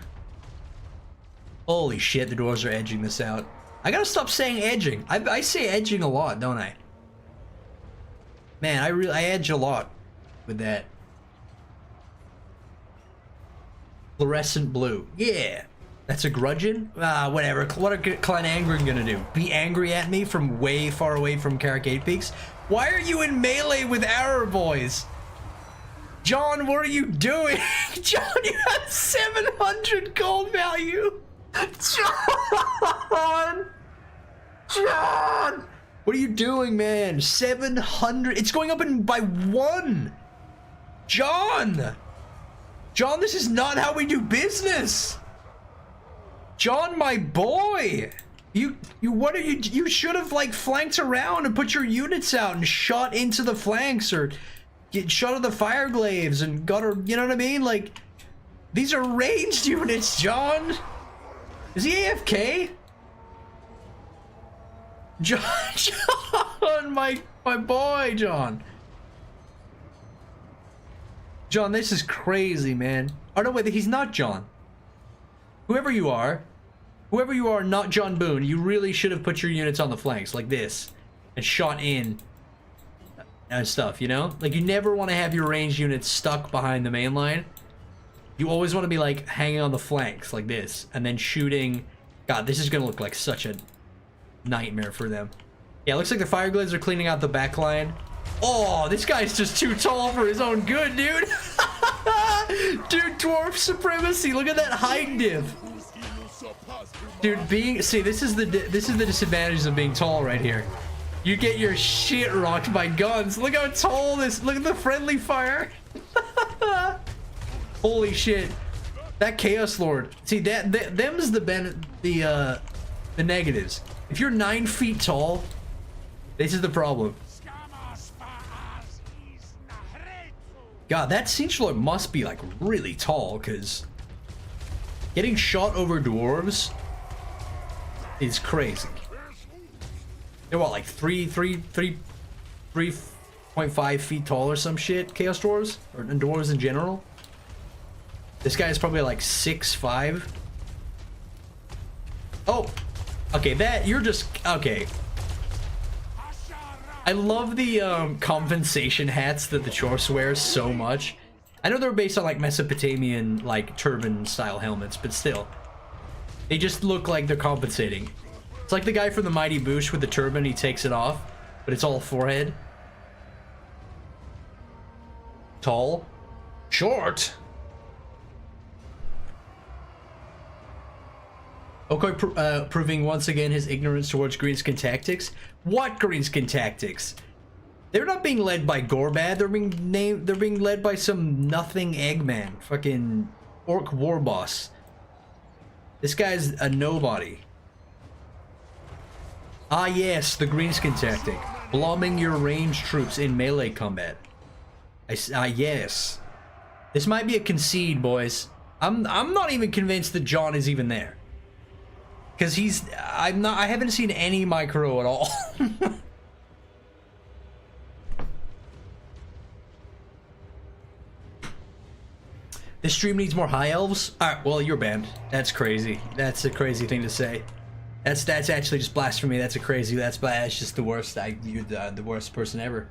Holy shit, the dwarves are edging this out. I gotta stop saying edging. I say edging a lot, don't I? Man, I edge a lot with that. Fluorescent blue. Yeah. That's a grudging? Ah, whatever. What are Clan Angren gonna do? Be angry at me from way far away from Caracade Peaks? Why are you in melee with our boys? John, what are you doing? John, you have 700 gold value. John! John! What are you doing, man? 700. It's going up by 1. John! John, this is not how we do business. John, my boy. What are you? You should have, like, flanked around and put your units out and shot into the flanks or get shot at the fire glaives and got her, you know what I mean? Like, these are ranged units, John. Is he AFK? John, my boy, John. John, this is crazy, man. Oh, no, wait, he's not John. Whoever you are, not John Boone, you really should have put your units on the flanks like this and shot in and stuff, you know? Like, you never want to have your ranged units stuck behind the main line. You always want to be, like, hanging on the flanks like this and then shooting. God, this is going to look like such a nightmare for them. Yeah, it looks like the fire glaives are cleaning out the back line. Oh, this guy's just too tall for his own good, dude. Dude, dwarf supremacy. Look at that height diff. Dude, see, this is the disadvantages of being tall right here. You get your shit rocked by guns. Look how tall this. Look at the friendly fire. Holy shit. That Chaos Lord. See, them's the negatives. If you're 9 feet tall, this is the problem. God, that Siege Lord must be, like, really tall, because getting shot over dwarves is crazy. They're what, like 3.5 feet tall or some shit, Chaos Dwarves? Or dwarves in general? This guy is probably like 6'5". Oh! Okay, you're just... Okay. I love the compensation hats that the Chorse wears so much. I know they're based on, like, Mesopotamian, like, turban style helmets, but still. They just look like they're compensating. It's like the guy from the Mighty Boosh with the turban, he takes it off, but it's all forehead. Tall. Short. Okoi proving once again his ignorance towards Greenskin tactics. What Greenskin tactics? They're not being led by Gorbad. They're being led by some nothing Eggman. Fucking Orc war boss. This guy's a nobody. Ah yes, the greenskin tactic. Blobbing your ranged troops in melee combat. Yes. This might be a concede, boys. I'm not even convinced that John is even there. Cause I haven't seen any micro at all. This stream needs more high elves? Alright, well, you're banned. That's crazy. That's a crazy thing to say. That's actually just blasphemy. That's just the worst. You're the worst person ever.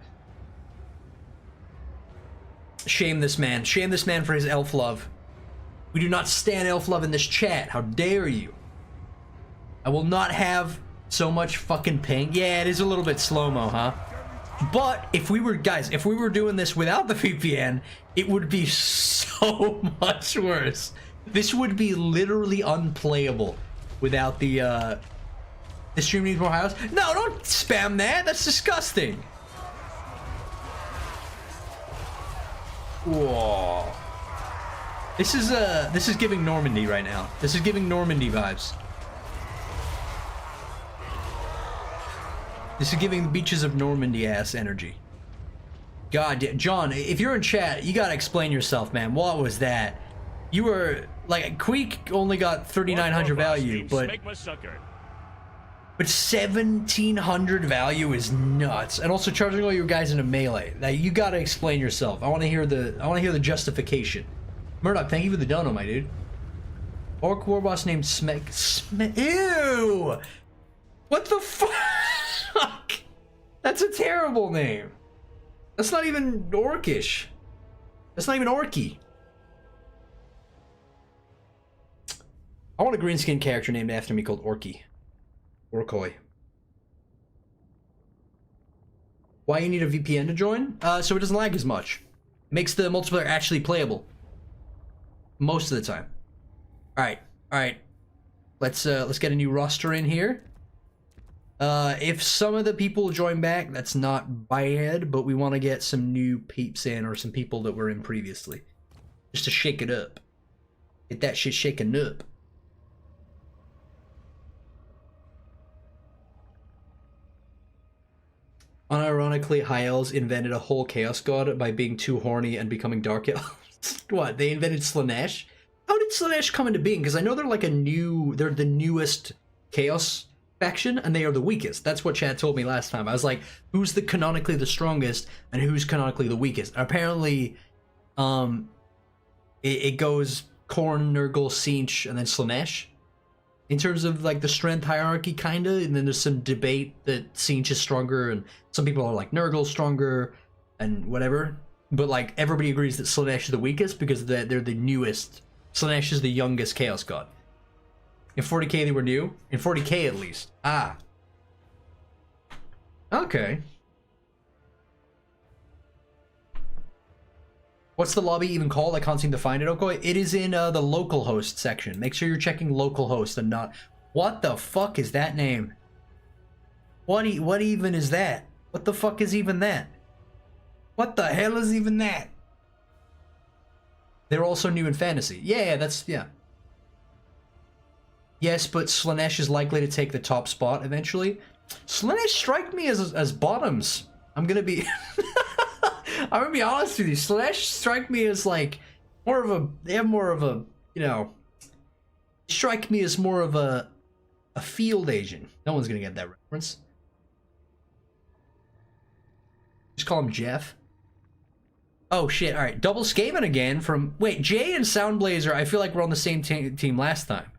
Shame this man. Shame this man for his elf love. We do not stand elf love in this chat. How dare you? I will not have so much fucking ping. Yeah, it is a little bit slow-mo, huh? But if we were, guys, if we were doing this without the VPN, it would be so much worse. This would be literally unplayable without the stream needs more highlights. No, don't spam that. That's disgusting. Whoa. This is giving Normandy right now. This is giving Normandy vibes. This is giving the beaches of Normandy ass energy. God, John, if you're in chat, you gotta explain yourself, man. What was that? You were like, Queek only got 3,900 value, but 1,700 value is nuts. And also charging all you guys in a melee. Now you gotta explain yourself. I want to hear the justification. Murdoch, thank you for the dono, my dude. Orc warboss named Ew! What the fuck? That's a terrible name. That's not even orcish. That's not even orky. I want a greenskin character named after me called Orky. Orkoi. Why you need a VPN to join? So it doesn't lag as much. It makes the multiplayer actually playable. Most of the time. Alright, alright. Let's get a new roster in here. If some of the people join back, that's not bad, but we want to get some new peeps in, or some people that were in previously. Just to shake it up. Get that shit shaken up. Unironically, High Elves invented a whole Chaos God by being too horny and becoming Dark Elves. What, they invented Slaanesh? How did Slaanesh come into being? Because I know they're like they're the newest Chaos faction, and they are the weakest. That's what Chad told me last time. I was like, who's canonically the strongest, and who's canonically the weakest? And apparently, it goes Khorne, Nurgle, Tzeentch, and then Slaanesh. In terms of like the strength hierarchy, kinda, and then there's some debate that Tzeentch is stronger, and some people are like Nurgle's stronger, and whatever. But like everybody agrees that Slaanesh is the weakest because they're the newest. Slaanesh is the youngest Chaos God. In 40k they were new. In 40k at least. Ah. Okay. What's the lobby even called? I can't seem to find it, Okoi. It is in the local host section. Make sure you're checking local host and not... What the fuck is that name? What even is that? What the fuck is even that? What the hell is even that? They're also new in fantasy. Yeah, that's... yeah. Yes, but Slaanesh is likely to take the top spot eventually. Slaanesh strike me as bottoms. I'm gonna be... I'm gonna be honest with you. Slaanesh strike me as like more of a... They have more of a, you know... Strike me as more of a field agent. No one's gonna get that reference. Just call him Jeff. Oh shit! All right, double Skaven again from... Wait, Jay and Soundblazer. I feel like we're on the same team last time.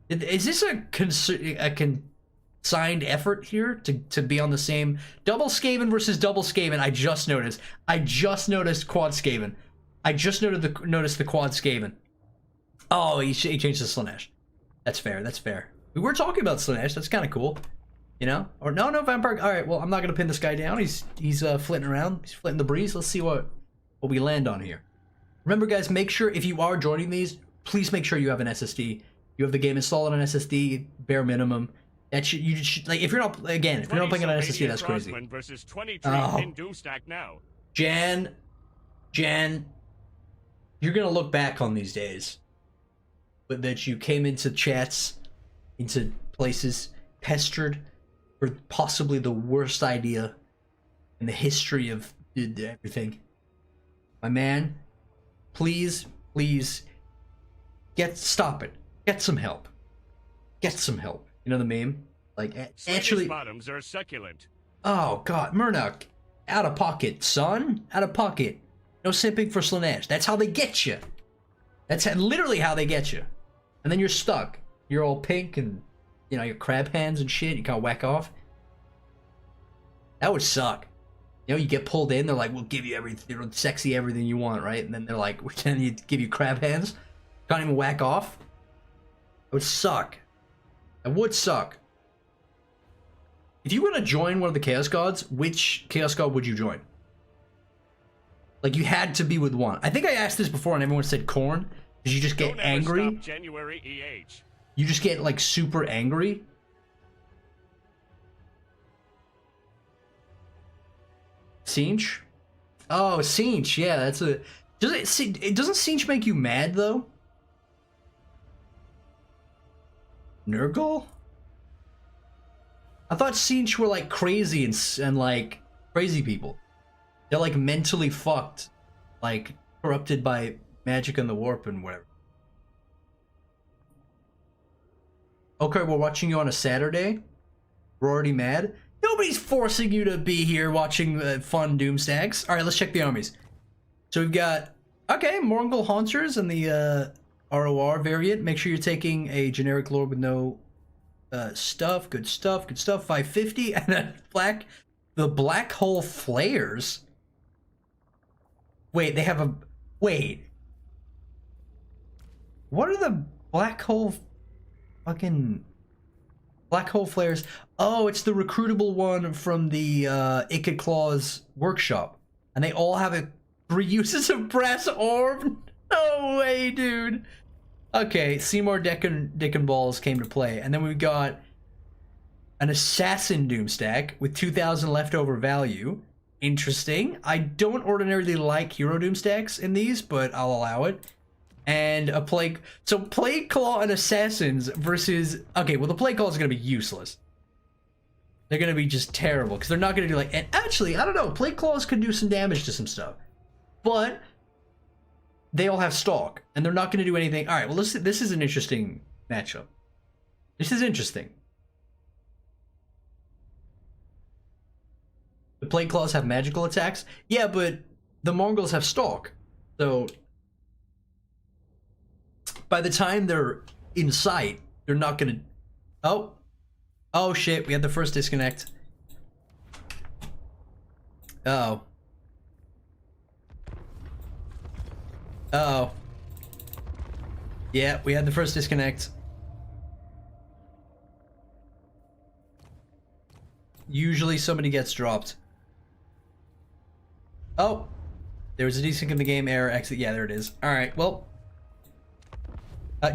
Is this a consigned effort here to be on the same... Double Skaven versus double Skaven? I just noticed. I just noticed quad Skaven. I just noticed the quad Skaven. Oh, he changed to Slaanesh. That's fair. That's fair. We were talking about Slaanesh. That's kind of cool. You know? Or no, Vampire. All right. Well, I'm not gonna pin this guy down. He's flitting around. He's flitting the breeze. Let's see what we land on here. Remember, guys, make sure if you are joining these, please make sure you have an SSD. You have the game installed on an SSD, bare minimum. That you should, like, if you're not, again, if you're not playing on an SSD, that's crazy. Versus 23 in Doomstack now. Jan, you're gonna look back on these days but that you came into chats, into places, pestered for possibly the worst idea in the history of everything. My man, please, please, stop it. Get some help. Get some help. You know the meme? Like, actually... bottoms are succulent. Oh, God, Murdoch. Out of pocket, son. Out of pocket. No simping for Slanesh. That's how they get you. That's literally how they get you. And then you're stuck. You're all pink and, you know, your crab hands and shit. You can't whack off. That would suck. You know, you get pulled in. They're like, we'll give you everything, sexy everything you want, right? And then they're like, we can give you crab hands. Can't even whack off. It would suck. It would suck. If you were to join one of the Chaos Gods, which Chaos God would you join? Like, you had to be with one. I think I asked this before and everyone said Khorne. Because you just get angry. January EH. You just get, like, super angry. Sinch? Oh, Sinch. Yeah, that's a... Doesn't Sinch make you mad, though? Nurgle? I thought Sinch were like crazy and like crazy people. They're like mentally fucked, like corrupted by magic and the warp and whatever. Okay, we're watching you on a Saturday. We're already mad. Nobody's forcing you to be here watching fun Doomstacks. All right, let's check the armies. So we've got Mongol Hunters and the ROR variant. Make sure you're taking a generic lord with no stuff. Good stuff. 550. And then the black hole flares. Wait, they have a... Wait. What are the black hole... Fucking... Black hole flares? Oh, it's the recruitable one from the Ikid Claw's workshop. And they all have 3 uses of brass orb? No way, dude. Okay, Seymour Dickon Balls came to play. And then we've got an Assassin Doomstack with 2,000 leftover value. Interesting. I don't ordinarily like Hero Doomstacks in these, but I'll allow it. And a Plague... So Plague Claw and Assassins versus... Okay, well the Plague Claw is going to be useless. They're going to be just terrible, because they're not going to do like... And actually, I don't know, Plague Claws could do some damage to some stuff. But... they all have stalk, and they're not going to do anything. All right, well, this is an interesting matchup. This is interesting. The Plague Claws have magical attacks. Yeah, but the Mongols have stalk. So by the time they're in sight, they're not going to... Oh, shit, we had the first disconnect. Uh-oh. Uh-oh. Yeah, we had the first disconnect. Usually somebody gets dropped. Oh! There was a desync in the game, error, exit. Yeah, there it is. Alright, well.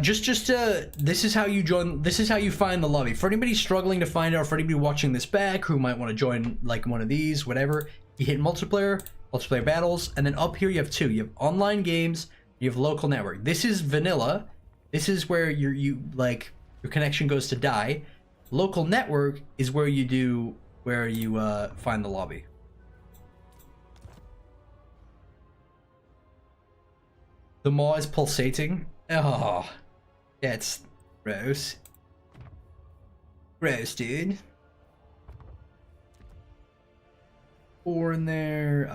This is how you join, this is how you find the lobby. For anybody struggling to find out, for anybody watching this back who might want to join, like, one of these, whatever, you hit multiplayer battles, and then up here you have 2. You have online games, you have local network. This is vanilla. This is where your connection goes to die. Local network is where you find the lobby. The maw is pulsating. Oh, that's gross. Gross, dude. 4 in there.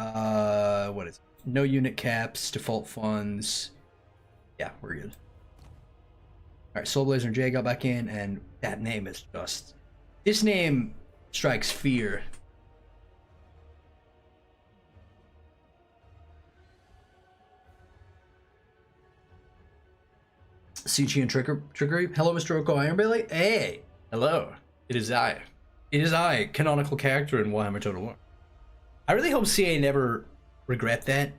What is it? No unit caps, default funds. Yeah, we're good. Alright, Soul Blazer and Jay got back in, and that name is just... This name strikes fear. Suchi and Trickery. Hello, Mr. Oko Ironbelly. Hey! Hello. It is I. It is I, canonical character in Warhammer Total War. I really hope CA never regret that.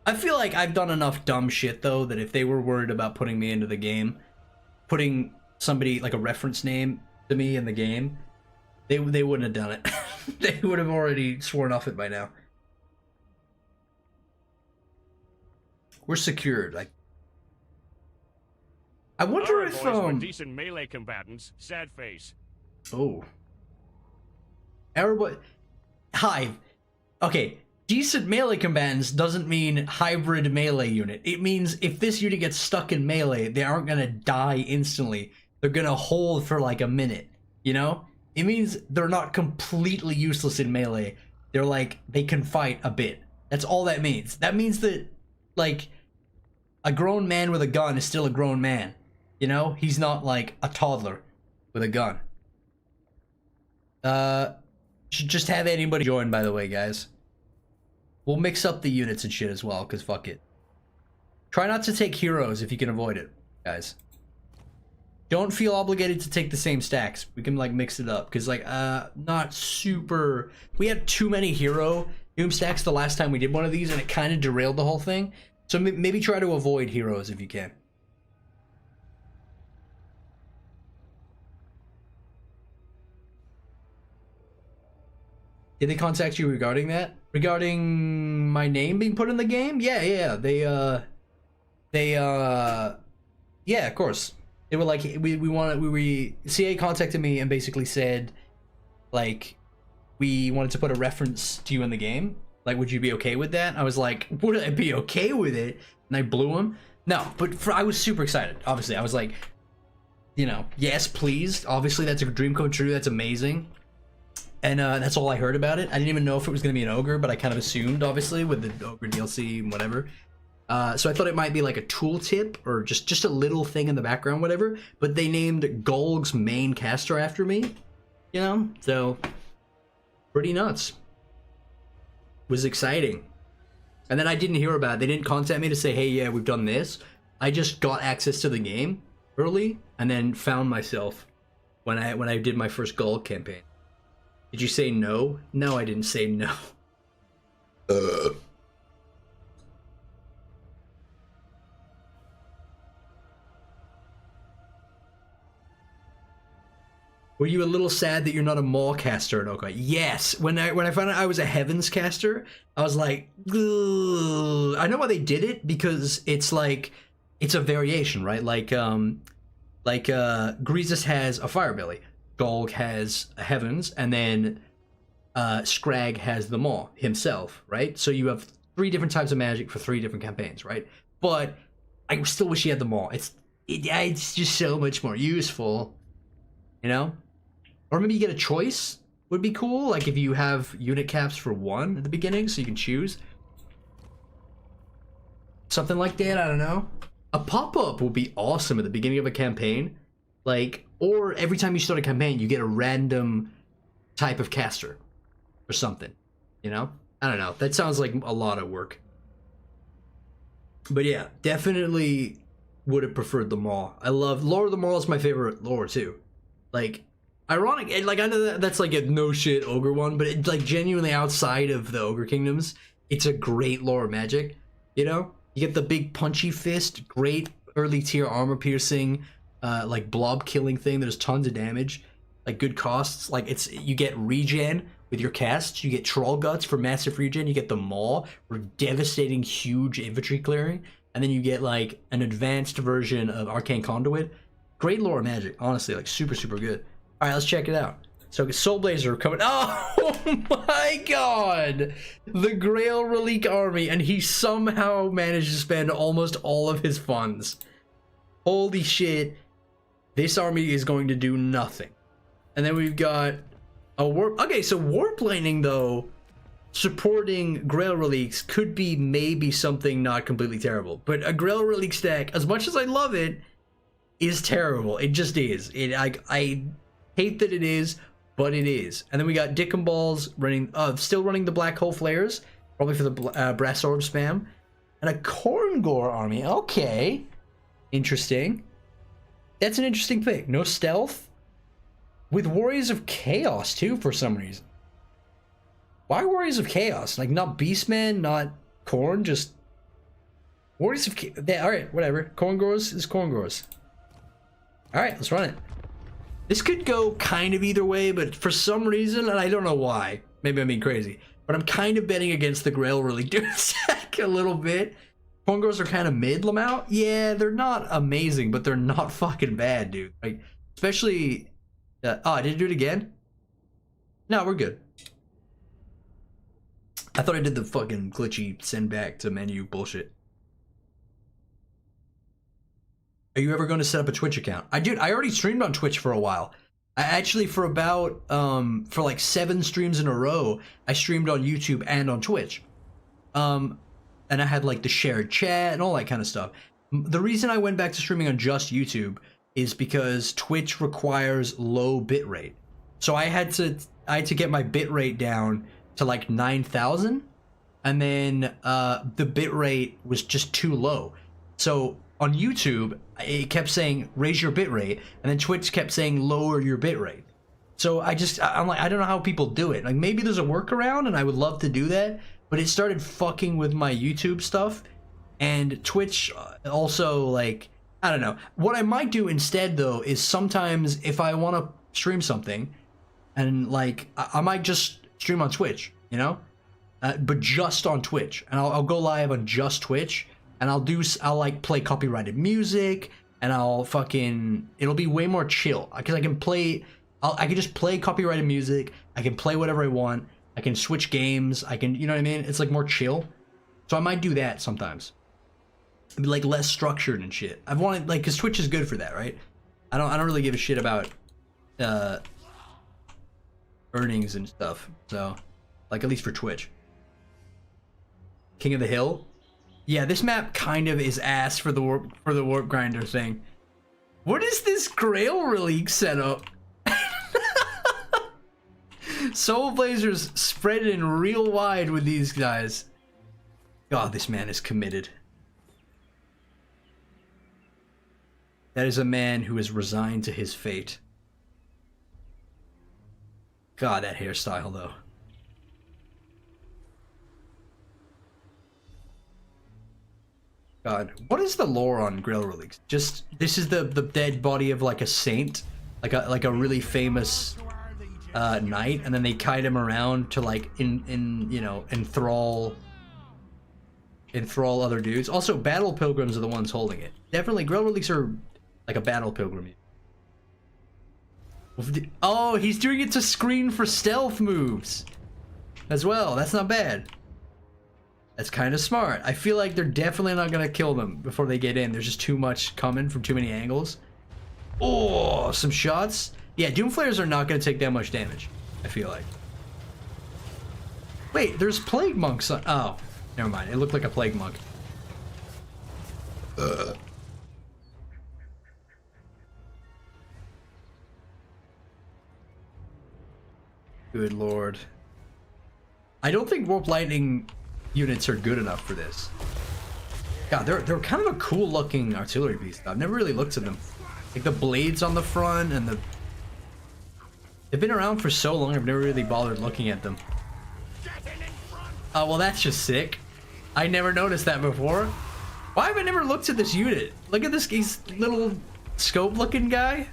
I feel like I've done enough dumb shit, though, that if they were worried about putting me into the game, putting somebody, like a reference name to me in the game, they wouldn't have done it. They would have already sworn off it by now. We're secured. Like, I wonder Our if boys were decent melee combatants. Sad face. Oh. Everybody Hive. Okay, decent melee combatants doesn't mean hybrid melee unit. It means if this unit gets stuck in melee, they aren't gonna die instantly. They're gonna hold for like a minute, you know? It means they're not completely useless in melee. They're like, they can fight a bit. That's all that means. That means that, like, a grown man with a gun is still a grown man. You know? He's not like a toddler with a gun. Should just have anybody join, by the way, guys. We'll mix up the units and shit as well, because fuck it. Try not to take heroes if you can avoid it, guys. Don't feel obligated to take the same stacks. We can, like, mix it up, because, like, not super... We had too many hero Doomstacks the last time we did one of these, and it kind of derailed the whole thing. So maybe try to avoid heroes if you can. Did they contact you regarding that? Regarding my name being put in the game? Yeah. Yeah, of course. They were like, CA contacted me and basically said, like, we wanted to put a reference to you in the game. Like, would you be okay with that? I was like, would I be okay with it? And I blew him. No, but I was super excited. Obviously, I was like, you know, yes, please. Obviously, that's a dream come true. That's amazing. And that's all I heard about it. I didn't even know if it was going to be an ogre, but I kind of assumed, obviously, with the ogre DLC and whatever. So I thought it might be like a tooltip or just a little thing in the background, whatever. But they named Golg's main caster after me, you know? So, pretty nuts. Was exciting. And then I didn't hear about it. They didn't contact me to say, hey, yeah, we've done this. I just got access to the game early and then found myself when I did my first Golg campaign. Did you say no? No, I didn't say no. Were you a little sad that you're not a Maul caster at Okai? Yes. When I found out I was a Heavens caster, I was like, ugh. I know why they did it, because it's like, it's a variation, right? Like Greasus has a Firebelly, Golg has a Heavens, and then Scrag has the Maul himself, right? So you have 3 different types of magic for 3 different campaigns, right? But I still wish he had the Maul. It's just so much more useful, you know? Or maybe you get a choice would be cool, like if you have unit caps for 1 at the beginning, so you can choose. Something like that, I don't know. A pop-up would be awesome at the beginning of a campaign. Like, or every time you start a campaign, you get a random type of caster. Or something, you know? I don't know. That sounds like a lot of work. But yeah, definitely would have preferred the Maul. I love... Lore of the Maul is my favorite lore, too. Like... Ironic, and like I know that's like a no shit ogre one, but it's like genuinely outside of the ogre kingdoms, it's a great lore of magic. You know, you get the big punchy fist, great early tier armor piercing, like blob killing thing. There's tons of damage, like good costs. Like you get regen with your casts. You get troll guts for massive regen. You get the maul for devastating huge infantry clearing, and then you get like an advanced version of arcane conduit. Great lore of magic, honestly, like super good. All right, let's check it out. So Soul Blazer coming. Oh my god! The Grail Relic Army, and he somehow managed to spend almost all of his funds. Holy shit. This army is going to do nothing. And then we've got a warp. Okay, so warp laning, though, supporting Grail Relics could be maybe something not completely terrible. But a Grail Relic stack, as much as I love it, is terrible. It just is. I hate that it is, but it is. And then we got Dick and Balls running, still running the Black Hole Flares, probably for the Brass Orb spam. And a Khorne army. Okay. Interesting. That's an interesting pick. No stealth. With Warriors of Chaos, too, for some reason. Why Warriors of Chaos? Like, not Beastman, not Khorne, just... Warriors of Chaos. Alright, whatever. Khorne is Khorne. Alright, let's run it. This could go kind of either way, but for some reason, and I don't know why, maybe I'm being crazy, but I'm kind of betting against the Grail Relic Doomstack a little bit. Khorne girls are kind of mid, Lamau. Yeah, they're not amazing, but they're not fucking bad, dude. Like, especially. Oh, I didn't do it again. No, we're good. I thought I did the fucking glitchy send back to menu bullshit. Are you ever going to set up a Twitch account? I already streamed on Twitch for a while. I actually, for about for like 7 streams in a row, I streamed on YouTube and on Twitch. And I had like the shared chat and all that kind of stuff. The reason I went back to streaming on just YouTube is because Twitch requires low bitrate. So I had to get my bitrate down to like 9,000, and then the bitrate was just too low. So on YouTube, it kept saying raise your bitrate, and then Twitch kept saying lower your bitrate. So I'm like, I don't know how people do it. Like, maybe there's a workaround, and I would love to do that, but it started fucking with my YouTube stuff, and Twitch also, like, I don't know. What I might do instead, though, is sometimes if I want to stream something, and like I might just stream on Twitch, you know, but just on Twitch, and I'll go live on just Twitch. And I'll like play copyrighted music, and it'll be way more chill because I can just play copyrighted music. I can play whatever I want. I can switch games. You know what I mean? It's like more chill. So I might do that sometimes. It'd be like less structured and shit. I've wanted, like, cause Twitch is good for that, right? I don't really give a shit about earnings and stuff. So, like, at least for Twitch. King of the Hill. Yeah, this map kind of is ass for the warp grinder thing. What is this Grail Relic setup? Soul Blazers spread it in real wide with these guys. God, this man is committed. That is a man who is resigned to his fate. God, that hairstyle though. God, what is the lore on Grail Relics? Just, this is the dead body of like a saint, like a really famous knight, and then they kite him around to like enthrall other dudes. Also, battle pilgrims are the ones holding it. Definitely, Grail Relics are like a battle pilgrim. Oh, he's doing it to screen for stealth moves as well. That's not bad. That's kind of smart. I feel like they're definitely not gonna kill them before they get in. There's just too much coming from too many angles. Oh, some shots. Yeah, Doom Flares are not gonna take that much damage, I feel like. Wait, there's Plague Monks on... Oh, never mind. It looked like a Plague Monk. Good lord. I don't think Warp Lightning units are good enough for this. God, they're kind of a cool looking artillery piece. I've never really looked at them. Like the blades on the front and they've been around for so long, I've never really bothered looking at them. Oh, well, that's just sick. I never noticed that before. Why have I never looked at this unit? Look at this little scope looking guy.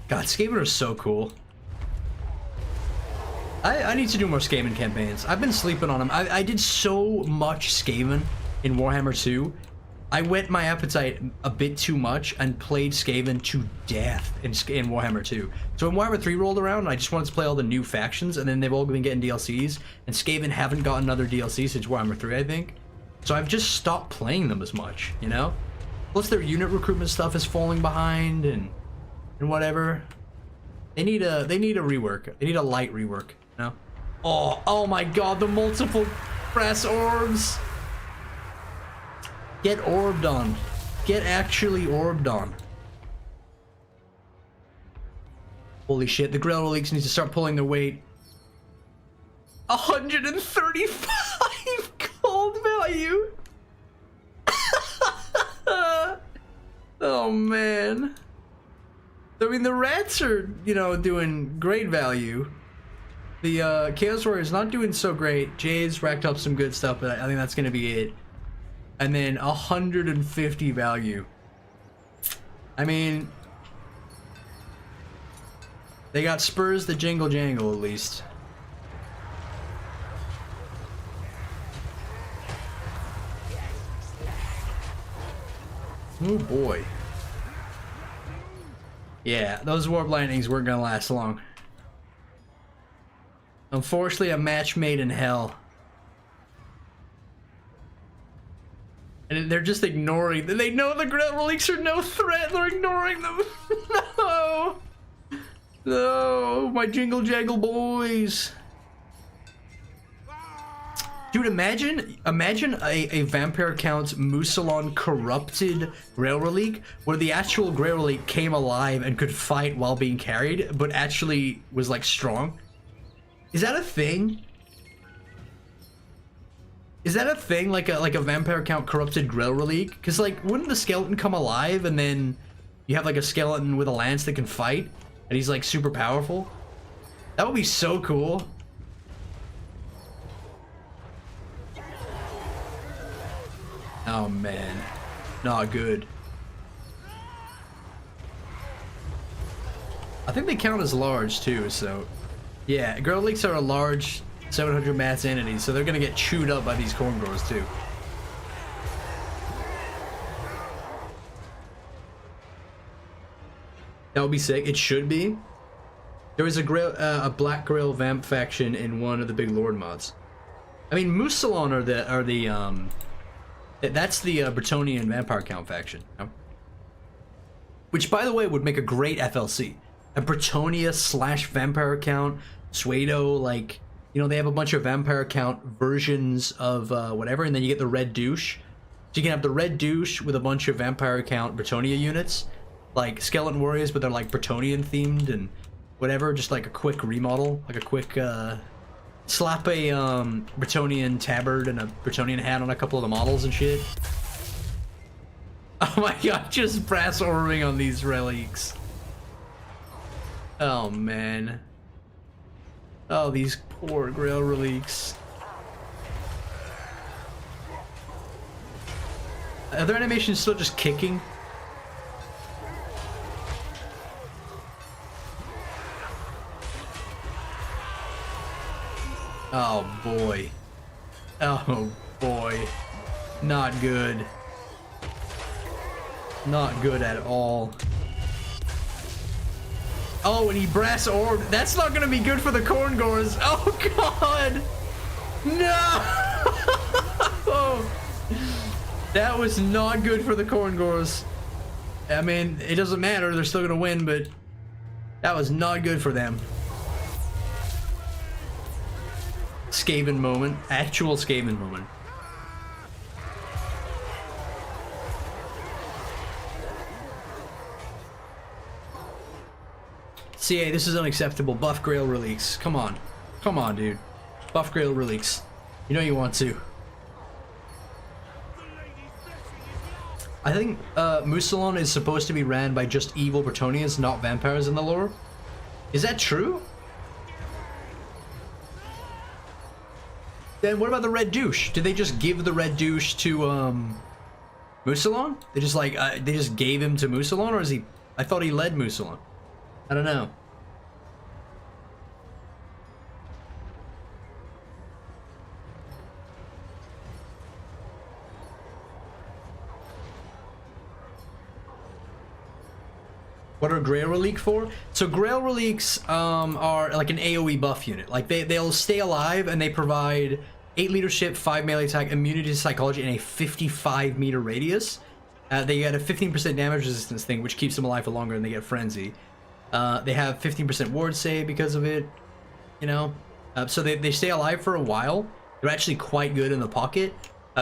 God, Skaven are so cool. I need to do more Skaven campaigns. I've been sleeping on them. I did so much Skaven in Warhammer 2. I whet my appetite a bit too much and played Skaven to death in Warhammer 2. So when Warhammer 3 rolled around, I just wanted to play all the new factions, and then they've all been getting DLCs, and Skaven haven't gotten another DLC since Warhammer 3, I think. So I've just stopped playing them as much, you know? Plus their unit recruitment stuff is falling behind, and whatever. They need a rework. They need a light rework. No. Oh my god, the multiple brass orbs. Get orbed on. Get actually orbed on. Holy shit, the Grail Relics need to start pulling their weight. 135 gold value. Oh man. I mean, the rats are, you know, doing great value. The Chaos Warrior is not doing so great. Jay's racked up some good stuff, but I think that's going to be it. And then 150 value. I mean, they got spurs that jingle jangle at least. Oh boy. Yeah, those warp lightnings weren't gonna last long. Unfortunately, a match made in hell. And they're just ignoring them. They know the Grail Relics are no threat. They're ignoring them. No. No, my jingle jangle boys. Dude, imagine a Vampire Count Musalon corrupted Grail Relic where the actual Grail Relic came alive and could fight while being carried, but actually was like strong. Is that a thing? Is that a thing, like a Vampire Count corrupted Grail Relic? Because like, wouldn't the skeleton come alive and then you have like a skeleton with a lance that can fight and he's like super powerful? That would be so cool. Oh man, not good. I think they count as large too, so yeah, Grail Relics are a large 700 mass entity, so they're gonna get chewed up by these Khorne growers too. That would be sick. It should be. There was a Black Grail Vamp faction in one of the big Lord mods. I mean, Musalon that's the Bretonnian Vampire Count faction. You know? Which, by the way, would make a great FLC. A Bretonnia / Vampire Count, Suedo, like, you know, they have a bunch of Vampire Count versions of whatever, and then you get the Red Douche. So you can have the Red Douche with a bunch of Vampire Count Bretonnia units, like Skeleton Warriors, but they're like Bretonnian themed and whatever, just like a quick remodel, like a quick, slap a Bretonnian tabard and a Bretonnian hat on a couple of the models and shit. Oh my god, just brass orbing on these relics. Oh man. Oh, these poor Grail Relics. Are their animations still just kicking? Oh boy. Oh boy. Not good. Not good at all. Oh, and he brass orbed. That's not gonna be good for the Khorne growers. Oh god! No! That was not good for the Khorne growers. I mean, it doesn't matter. They're still gonna win, but that was not good for them. Skaven moment. Actual Skaven moment. CA, this is unacceptable. Buff Grail Relics. Come on. Come on, dude. Buff Grail Relics. You know you want to. I think Musalon is supposed to be ran by just evil Bretonnians, not vampires in the lore. Is that true? Then what about the Red Douche? Did they just give the Red Douche to Musalon? They just like they just gave him to Musalon, or is he? I thought he led Musalon. I don't know. What are Grail Relic for? So Grail Relics are like an AoE buff unit. Like they'll stay alive and they provide 8 leadership, 5 melee attack, immunity to psychology, and a 55-meter radius. They get a 15% damage resistance thing, which keeps them alive for longer, and they get frenzy. They have 15% ward save because of it, you know. So they stay alive for a while. They're actually quite good in the pocket,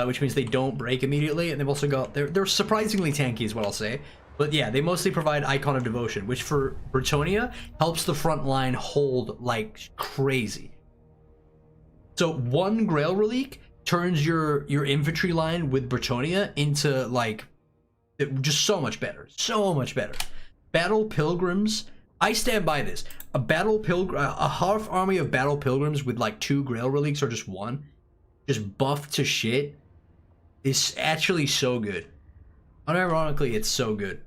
which means they don't break immediately. And they've also got they're surprisingly tanky, is what I'll say. But yeah, they mostly provide Icon of Devotion, which for Bretonnia helps the front line hold like crazy. So one Grail Relic turns your infantry line with Bretonnia into like just so much better, so much better. Battle Pilgrims, I stand by this. A half army of Battle Pilgrims with like 2 Grail Relics or just 1, just buffed to shit, is actually so good. Unironically, it's so good.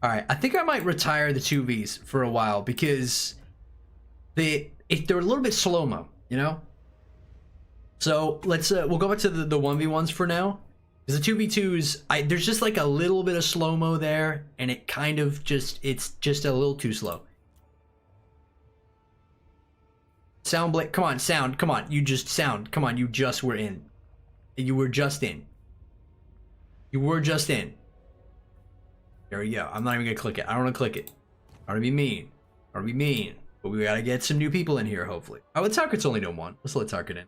Alright, I think I might retire the 2Vs for a while because they're a little bit slow-mo, you know? So let's we'll go back to the 1v1s for now. Because the 2v2s, there's just like a little bit of slow-mo there, and it kind of just, it's just a little too slow. Sound Blake, come on, sound, come on, you just sound, come on, you just were in. You were just in. You were just in. There we go. I'm not even gonna click it. I don't wanna click it. I wanna be mean. I wanna be mean. But we gotta get some new people in here, hopefully. Oh, let's Target's only doing one. Let's let Target in.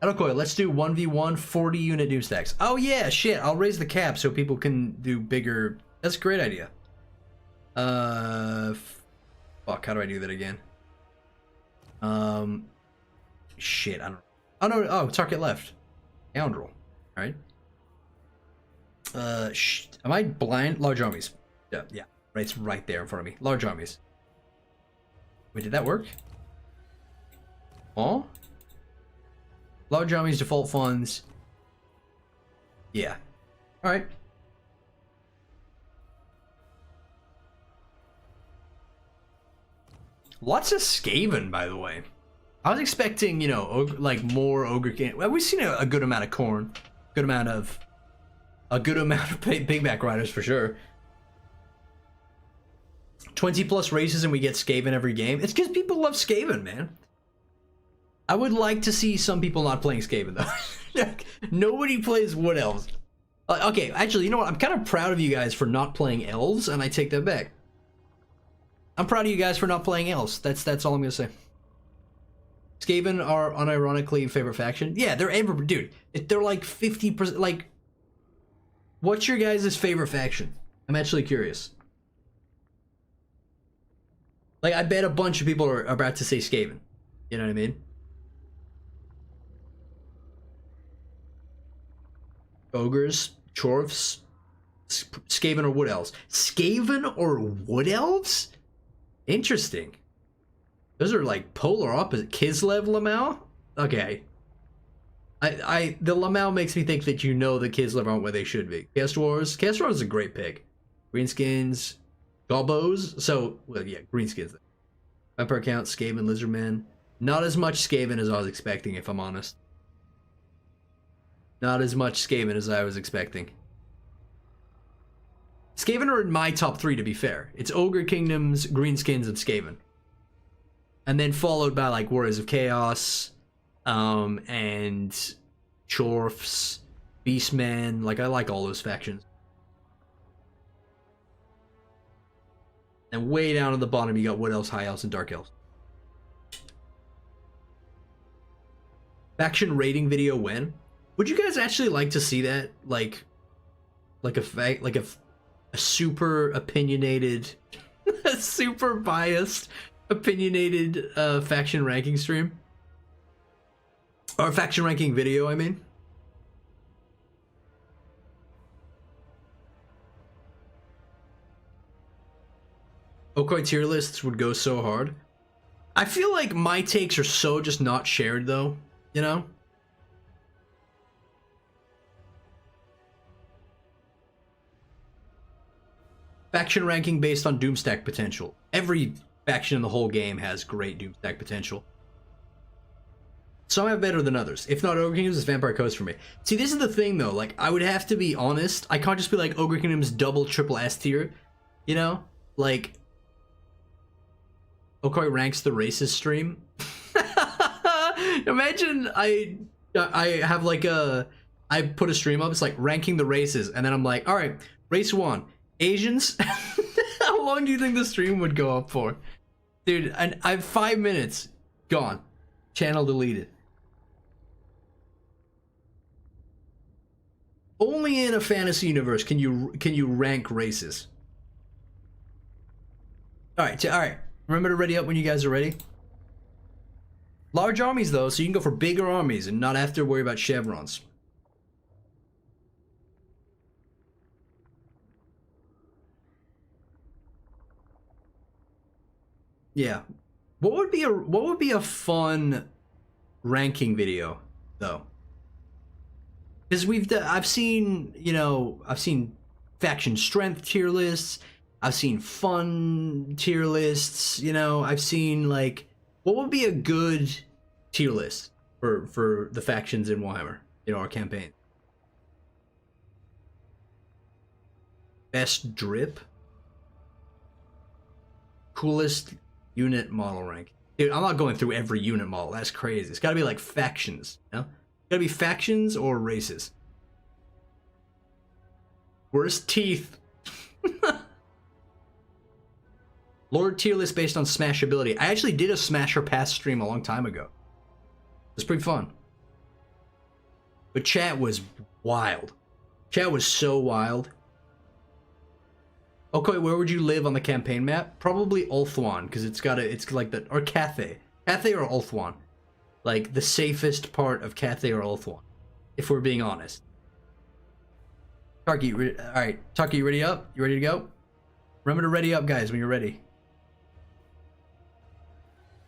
Okay, let's do 1v1 40 unit Doomstacks. Oh yeah, shit. I'll raise the cap so people can do bigger. That's a great idea. Fuck, how do I do that again? Shit, I don't. Oh no, oh, Target left. Scoundrel. Alright. Am I blind? Large armies. Yeah, yeah. Right, it's right there in front of me. Large armies. Wait, did that work? Oh? Large armies, default funds. Yeah. Alright. Lots of Skaven, by the way. I was expecting, you know, like more ogre king. Well, we've seen a good amount of Khorne, a good amount of pigback riders for sure. 20 plus races and we get Skaven every game. It's because people love Skaven, man. I would like to see some people not playing Skaven though. Nobody plays Wood Elves. Okay, actually, you know what? I'm kind of proud of you guys for not playing Elves, and I take that back. I'm proud of you guys for not playing Elves. That's all I'm gonna say. Skaven are unironically favorite faction. Yeah, they're dude. They're like 50%. Like, what's your guys' favorite faction? I'm actually curious. Like, I bet a bunch of people are about to say Skaven. You know what I mean? Ogres, Chorfs, Skaven or Wood Elves. Skaven or Wood Elves? Interesting. Those are like polar opposite. Kislev Lamau? Okay. The Lamau makes me think that you know the Kislev aren't where they should be. Cast Wars is a great pick. Greenskins, Gobos. So, well, yeah, Greenskins. Vampire Count, Skaven, Lizardman. Not as much Skaven as I was expecting, if I'm honest. Not as much Skaven as I was expecting. Skaven are in my top 3, to be fair. It's Ogre Kingdoms, Greenskins, and Skaven. And then followed by like Warriors of Chaos, and Chorfs, Beastmen. Like, I like all those factions. And way down at the bottom, you got Wood Elves, High Elves, and Dark Elves. Faction rating video when? Would you guys actually like to see that? Like a super opinionated, super biased, opinionated faction ranking stream? Or faction ranking video, I mean. Okoi tier lists would go so hard. I feel like my takes are so just not shared though, you know? Faction ranking based on Doomstack potential. Every faction in the whole game has great Doomstack potential. Some have better than others. If not Ogre Kingdoms, it's Vampire Coast for me. See, this is the thing though, like, I would have to be honest. I can't just be like Ogre Kingdoms double triple S tier, you know? Like, Okoi ranks the races stream. Imagine I have like I put a stream up, it's like ranking the races, and then I'm like, all right, race 1, Asians. How long do you think the stream would go up for? Dude, and I have 5 minutes. Gone. Channel deleted. Only in a fantasy universe can you rank races. All right. Remember to ready up when you guys are ready. Large armies though, so you can go for bigger armies and not have to worry about chevrons. Yeah. What would be a fun ranking video though? Because I've seen faction strength tier lists. I've seen fun tier lists, you know. I've seen like, what would be a good tier list for the factions in Warhammer? you know, our campaign. Best drip. Coolest unit model rank. Dude, I'm not going through every unit model. That's crazy. It's gotta be like factions, you know? It's gotta be factions or races. Worst teeth. Lord tier list based on smashability. I actually did a Smash or Pass stream a long time ago. It was pretty fun. But chat was wild. Chat was so wild. Okay, where would you live on the campaign map? Probably Ulthuan, because it's like the, or Cathay. Cathay or Ulthuan. Like, the safest part of Cathay or Ulthuan, if we're being honest. Tarky, alright, Tarky, you ready up? You ready to go? Remember to ready up, guys, when you're ready.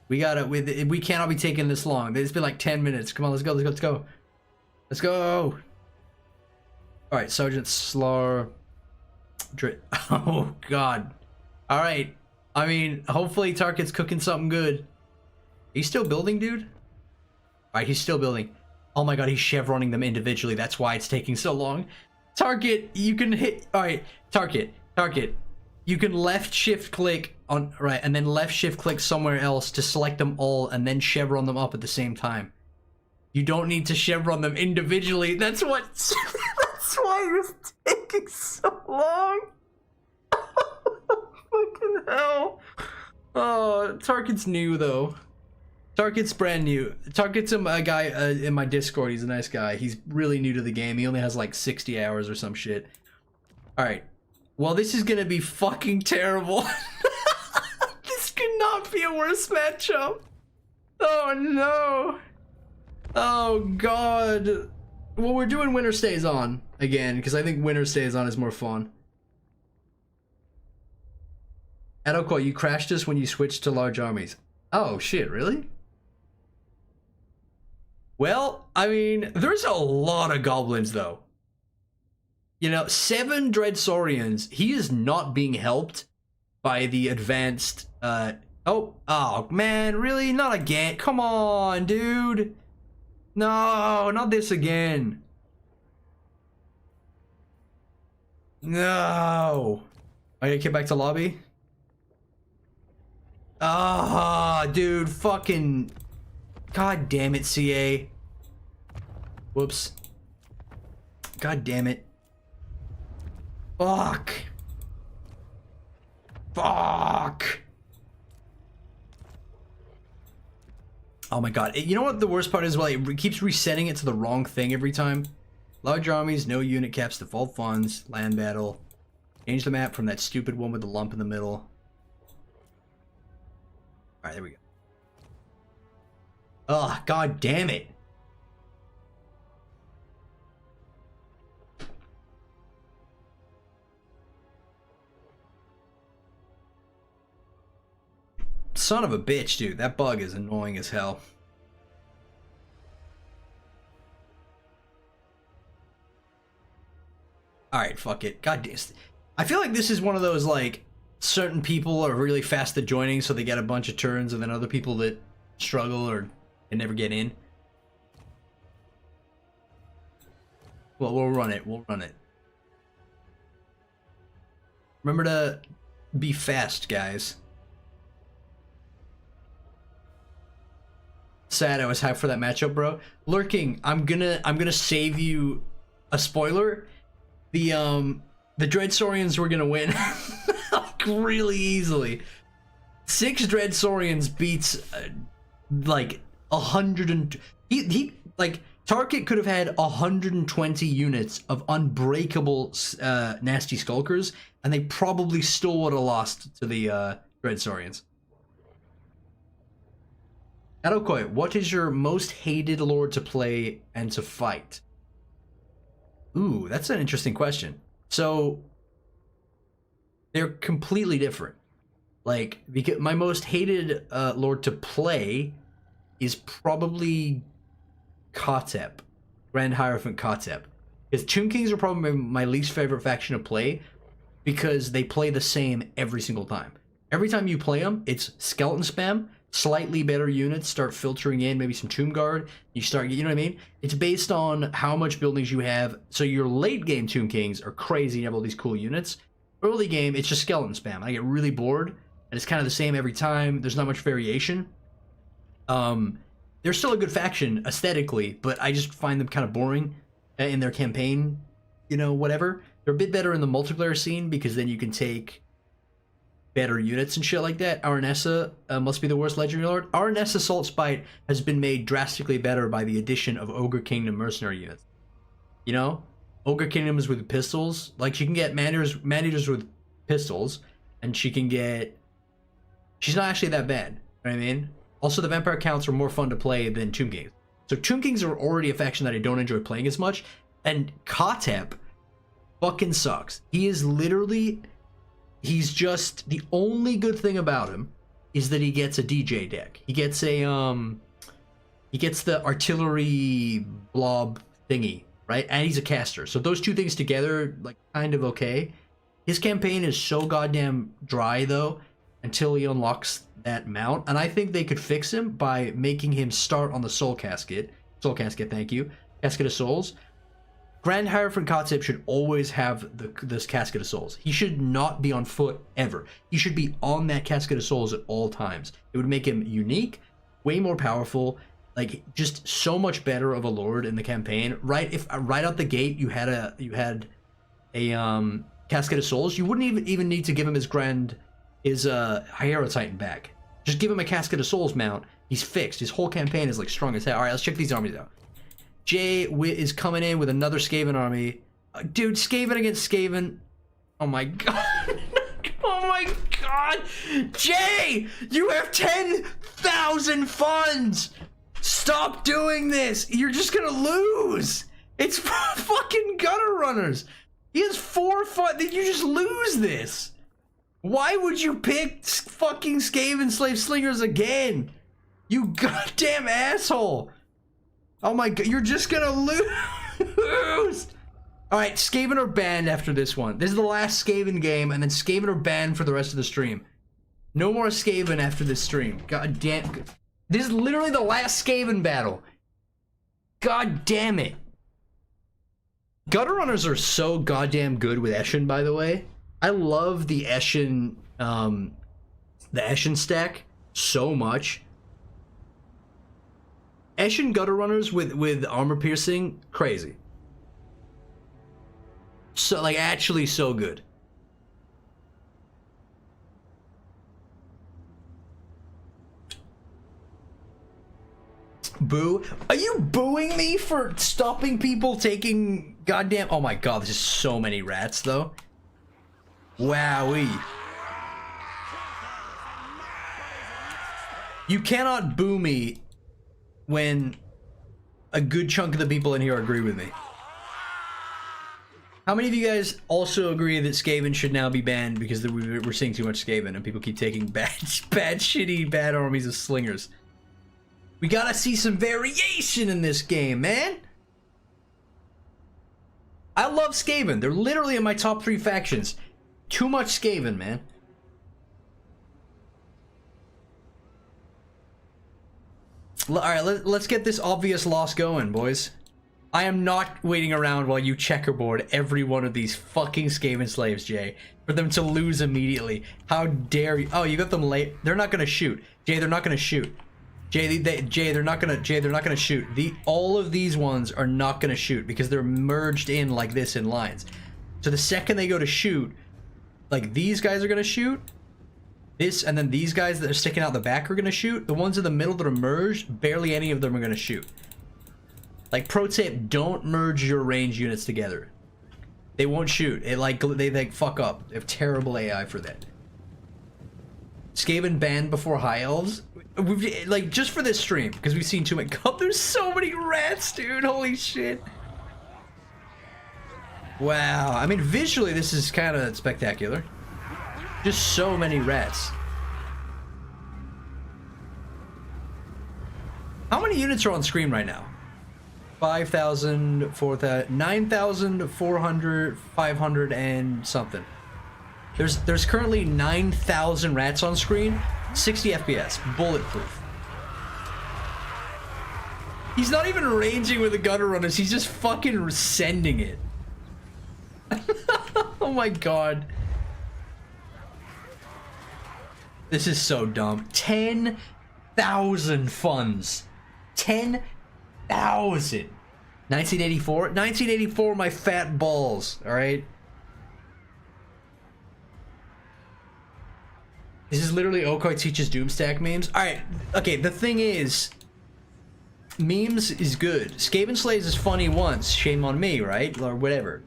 We cannot be taking this long. It's been like 10 minutes. Come on, let's go, let's go, let's go. Let's go! Alright, Sergeant Slar... Oh, God. Alright. I mean, hopefully Tarket's cooking something good. He's still building, dude? Alright, he's still building. Oh my God, he's chevroning them individually. That's why it's taking so long. Target, you can hit... Alright, Target. You can left shift click on... Right, and then left shift click somewhere else to select them all and then chevron them up at the same time. You don't need to chevron them individually. That's what... That's why it's taking so long. Fucking hell. Oh, Target's new though. Target's brand new. Target's a guy in my Discord. He's a nice guy. He's really new to the game. He only has like 60 hours or some shit. Alright. Well, this is gonna be fucking terrible. This could not be a worse matchup. Oh no. Oh God. Well, we're doing Winter Stays On again, because I think Winter Stays On is more fun. Adoko, you crashed us when you switched to large armies. Oh, shit, really? Well, I mean, there's a lot of goblins, though. You know, 7 Dreadsaurians. He is not being helped by the advanced, Oh, man, really? Not again? Come on, dude. No, not this again. No. I gotta get back to lobby. Ah, dude, fucking. God damn it, CA. Whoops. God damn it. Fuck. Fuck. Oh my God. You know what the worst part is? Well, it keeps resetting it to the wrong thing every time. Large armies, no unit caps, default funds, land battle. Change the map from that stupid one with the lump in the middle. Alright, there we go. Oh, God damn it. Son of a bitch, dude. That bug is annoying as hell. Alright, fuck it. God damn. I feel like this is one of those, like, certain people are really fast at joining, so they get a bunch of turns, and then other people that struggle or can never get in. Well, we'll run it. We'll run it. Remember to be fast, guys. Sad I was hyped for that matchup, bro. Lurking, I'm gonna save you a spoiler. The Dreadsaurians were gonna win like really easily. 6 Dreadsaurians beats like 100 and he like Target could have had 120 units of unbreakable nasty skulkers, and they probably still would have lost to the Dreadsaurians. Adokoi, what is your most hated lord to play and to fight? Ooh, that's an interesting question. So, they're completely different. Like, because my most hated lord to play is probably Kotep, Grand Hierophant Kotep. Because Tomb Kings are probably my least favorite faction to play because they play the same every single time. Every time you play them, it's skeleton spam, slightly better units start filtering in, maybe some Tomb Guard. You start, you know what I mean? It's based on how much buildings you have. So your late game Tomb Kings are crazy. You have all these cool units. Early game, it's just skeleton spam. I get really bored, and it's kind of the same every time. There's not much variation. They're still a good faction aesthetically, but I just find them kind of boring in their campaign, you know, whatever. They're a bit better in the multiplayer scene because then you can take better units and shit like that. Aranessa must be the worst legendary lord. Aranessa Salt Spite has been made drastically better by the addition of Ogre Kingdom mercenary units. You know? Ogre Kingdom is with pistols. Like, she can get man-eaters with pistols, and she can get... She's not actually that bad. You know what I mean? Also, the Vampire Counts are more fun to play than Tomb Kings. So Tomb Kings are already a faction that I don't enjoy playing as much, and Kotep fucking sucks. He is literally... He's just, the only good thing about him is that he gets a DJ deck. He gets a, he gets the artillery blob thingy, right? And he's a caster. So those two things together, like, kind of okay. His campaign is so goddamn dry, though, until he unlocks that mount. And I think they could fix him by making him start on the Soul Casket. Soul Casket, thank you. Casket of Souls. Grand Hierophant Kotep should always have this Casket of Souls. He should not be on foot ever. He should be on that Casket of Souls at all times. It would make him unique, way more powerful, like just so much better of a lord in the campaign. Right, if right out the gate you had a Casket of Souls, you wouldn't even need to give him his Hiero Titan back. Just give him a Casket of Souls mount. He's fixed. His whole campaign is like strong as hell. All right, let's check these armies out. Jay is coming in with another Skaven army. Dude, Skaven against Skaven. Oh my god. Oh my god. Jay, you have 10,000 funds. Stop doing this. You're just gonna lose. It's fucking gutter runners. He has 4 funds. You just lose this. Why would you pick fucking Skaven Slave Slingers again? You goddamn asshole. Oh my god, you're just gonna lose! Alright, Skaven are banned after this one. This is the last Skaven game, and then Skaven are banned for the rest of the stream. No more Skaven after this stream. God damn. This is literally the last Skaven battle. God damn it. Gutter Runners are so goddamn good with Eshin, by the way. I love the Eshin stack so much. Eshin Gutter Runners with armor piercing, crazy. So, like, actually so good. Boo? Are you booing me for stopping people taking goddamn... Oh my god, there's just so many rats, though. Wowee. You cannot boo me when a good chunk of the people in here agree with me. How many of you guys also agree that Skaven should now be banned because we're seeing too much Skaven and people keep taking bad armies of slingers? We gotta see some variation in this game, man. I love Skaven. They're literally in my top 3 factions. Too much Skaven, man. Alright, let's get this obvious loss going, boys. I am not waiting around while you checkerboard every one of these fucking Skaven slaves, Jay, for them to lose immediately. How dare you? Oh, you got them late. They're not gonna shoot. Jay, they're not gonna shoot. Jay, they're not gonna shoot. All of these ones are not gonna shoot because they're merged in like this in lines. So the second they go to shoot, like these guys are gonna shoot. This, and then these guys that are sticking out the back are gonna shoot. The ones in the middle that are merged, barely any of them are gonna shoot. Like, pro tip, don't merge your range units together. They won't shoot. They like fuck up. They have terrible AI for that. Skaven banned before High Elves? Like, just for this stream, because we've seen too many. God, there's so many rats, dude. Holy shit. Wow. I mean, visually, this is kind of spectacular. Just so many rats. How many units are on screen right now? 5,000, 4,000, 9,400, 500 and something. There's currently 9,000 rats on screen. 60 FPS, bulletproof. He's not even ranging with the gutter runners, he's just fucking sending it. Oh my god. This is so dumb. 10,000 funds. 10,000. 1984? 1984, my fat balls, alright? This is literally Okoi teaches Doomstack memes. Alright, okay, the thing is, memes is good. Skaven Slaves is funny once, shame on me, right? Or whatever.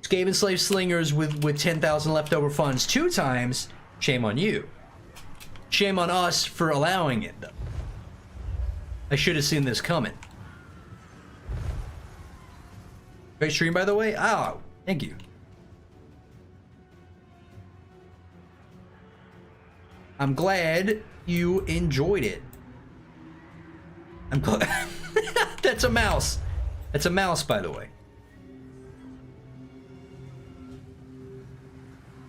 Skaven Slave Slingers with 10,000 leftover funds 2 times, shame on you. Shame on us for allowing it, though. I should have seen this coming. Great stream, by the way. Oh, thank you. I'm glad you enjoyed it. I'm glad. That's a mouse. That's a mouse, by the way.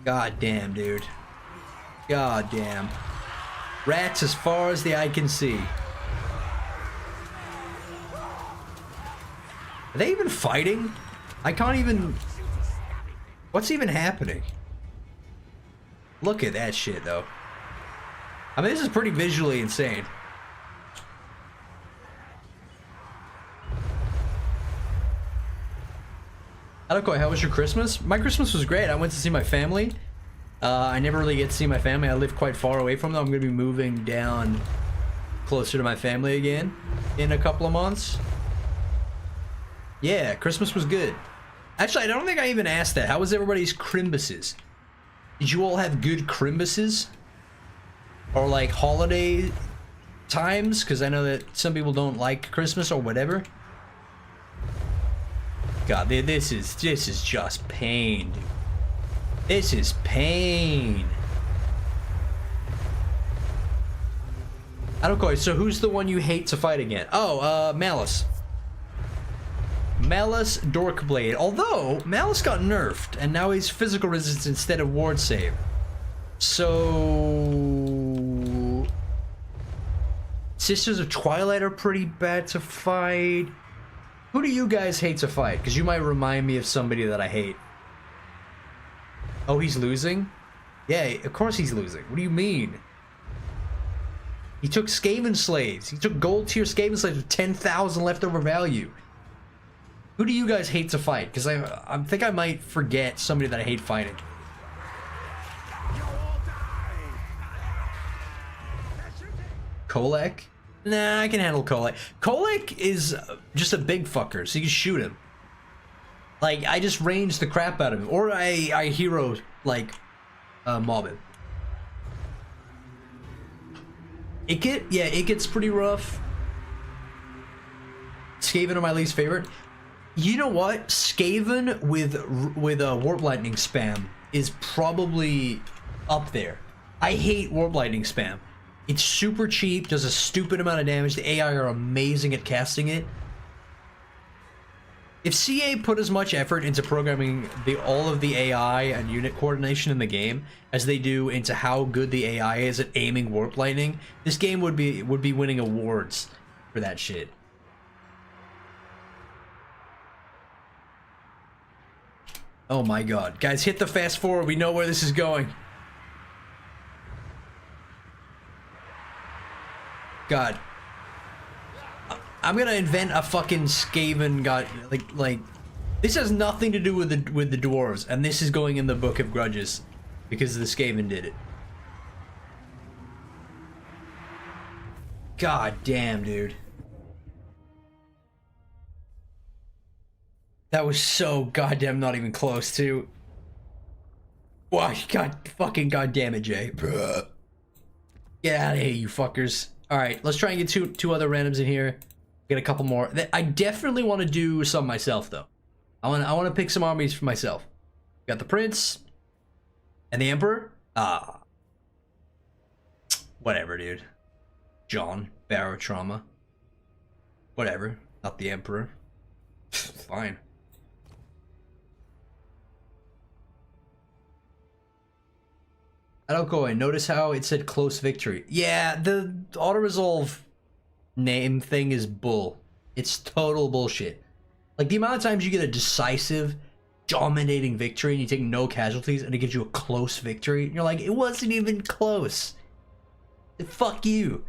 God damn, dude. God damn. Rats as far as the eye can see. Are they even fighting? I can't even... What's even happening? Look at that shit, though. I mean, this is pretty visually insane. Adokoi, how was your Christmas? My Christmas was great. I went to see my family. I never really get to see my family. I live quite far away from them. I'm going to be moving down closer to my family again in a couple of months. Yeah, Christmas was good. Actually, I don't think I even asked that. How was everybody's Crimbuses? Did you all have good Crimbuses? Or like holiday times? Because I know that some people don't like Christmas or whatever. God, this is just pain, dude. This is pain. Adokoi, so who's the one you hate to fight again? Oh, Malice. Malice Dorkblade. Although, Malice got nerfed, and now he's physical resistance instead of ward save. So... Sisters of Twilight are pretty bad to fight. Who do you guys hate to fight? Because you might remind me of somebody that I hate. Oh, he's losing? Yeah, of course he's losing. What do you mean? He took Skaven Slaves. He took gold tier Skaven Slaves with 10,000 leftover value. Who do you guys hate to fight? Because I think I might forget somebody that I hate fighting. Kolek? Nah, I can handle Kolek. Kolek is just a big fucker, so you can shoot him. Like, I just range the crap out of him. Or I hero, like, mob him. Ikit? Yeah, Ikit's pretty rough. Skaven are my least favorite. You know what? Skaven with Warp Lightning spam is probably up there. I hate Warp Lightning spam. It's super cheap, does a stupid amount of damage. The AI are amazing at casting it. If CA put as much effort into programming all of the AI and unit coordination in the game as they do into how good the AI is at aiming Warp Lightning, this game would be winning awards for that shit. Oh my god. Guys, hit the fast forward. We know where this is going. God. I'm gonna invent a fucking Skaven god, like this has nothing to do with the dwarves, and this is going in the Book of Grudges because the Skaven did it. God damn, dude. That was so goddamn not even close to. Why, god damn it, Jay. Get out of here, you fuckers. All right, let's try and get two other randoms in here. Get a couple more. I definitely want to do some myself, though. I want to pick some armies for myself. Got the Prince and the Emperor. Whatever, dude. John Barotrauma. Whatever. Not the Emperor. Fine. I don't go in. Notice how it said close victory. Yeah, the auto-resolve name thing is bull. It's total bullshit. Like, the amount of times you get a decisive, dominating victory and you take no casualties and it gives you a close victory, and you're like, it wasn't even close. Fuck you.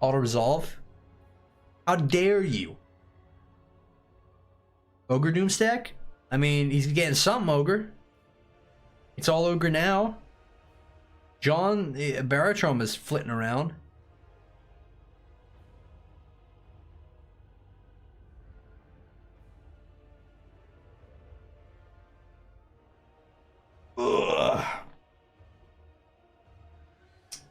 Auto-resolve? How dare you? Ogre Doomstack? I mean, he's getting something ogre. It's all ogre now. John Baratrum is flitting around. Ugh.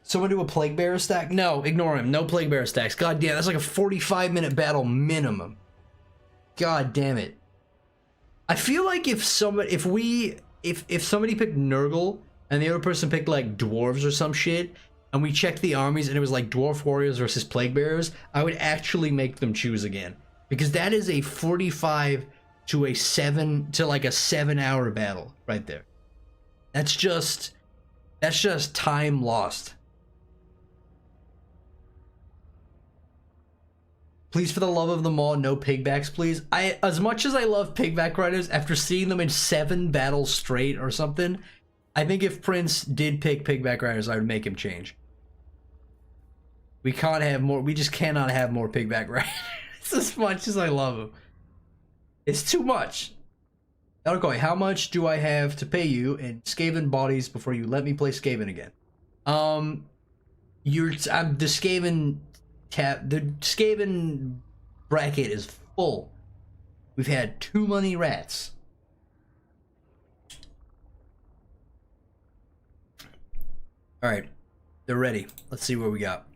Someone do a Plague Bearer stack? No, ignore him. No Plague Bearer stacks. God damn, that's like a 45-minute battle minimum. God damn it. I feel like if somebody picked Nurgle and the other person picked like dwarves or some shit, and we checked the armies and it was like dwarf warriors versus Plague Bearers, I would actually make them choose again, because that is a 45 to a 7-hour battle right there. That's just time lost. Please, for the love of them all, no pigbacks, please. As much as I love pigback riders, after seeing them in 7 battles straight or something, I think if Prince did pick pigback riders, I would make him change. We can't have more. We just cannot have more pigback riders. As much as I love them, it's too much. Okay, how much do I have to pay you in Skaven bodies before you let me play Skaven again? The Skaven bracket is full. We've had too many rats. Alright, they're ready. Let's see what we got.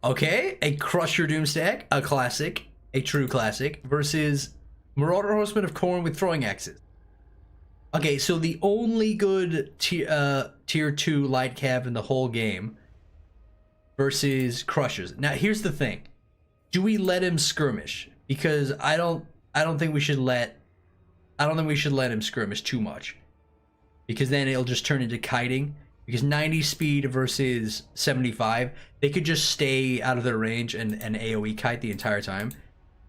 Okay, a Crusher Doomstack, a classic, a true classic, versus Marauder Horseman of Khorne with throwing axes. Okay, so the only good tier 2 light cav in the whole game versus Crushers. Now here's the thing. Do we let him skirmish? Because I don't think we should let him skirmish too much. Because then it'll just turn into kiting. Because 90 speed versus 75, they could just stay out of their range and AoE kite the entire time.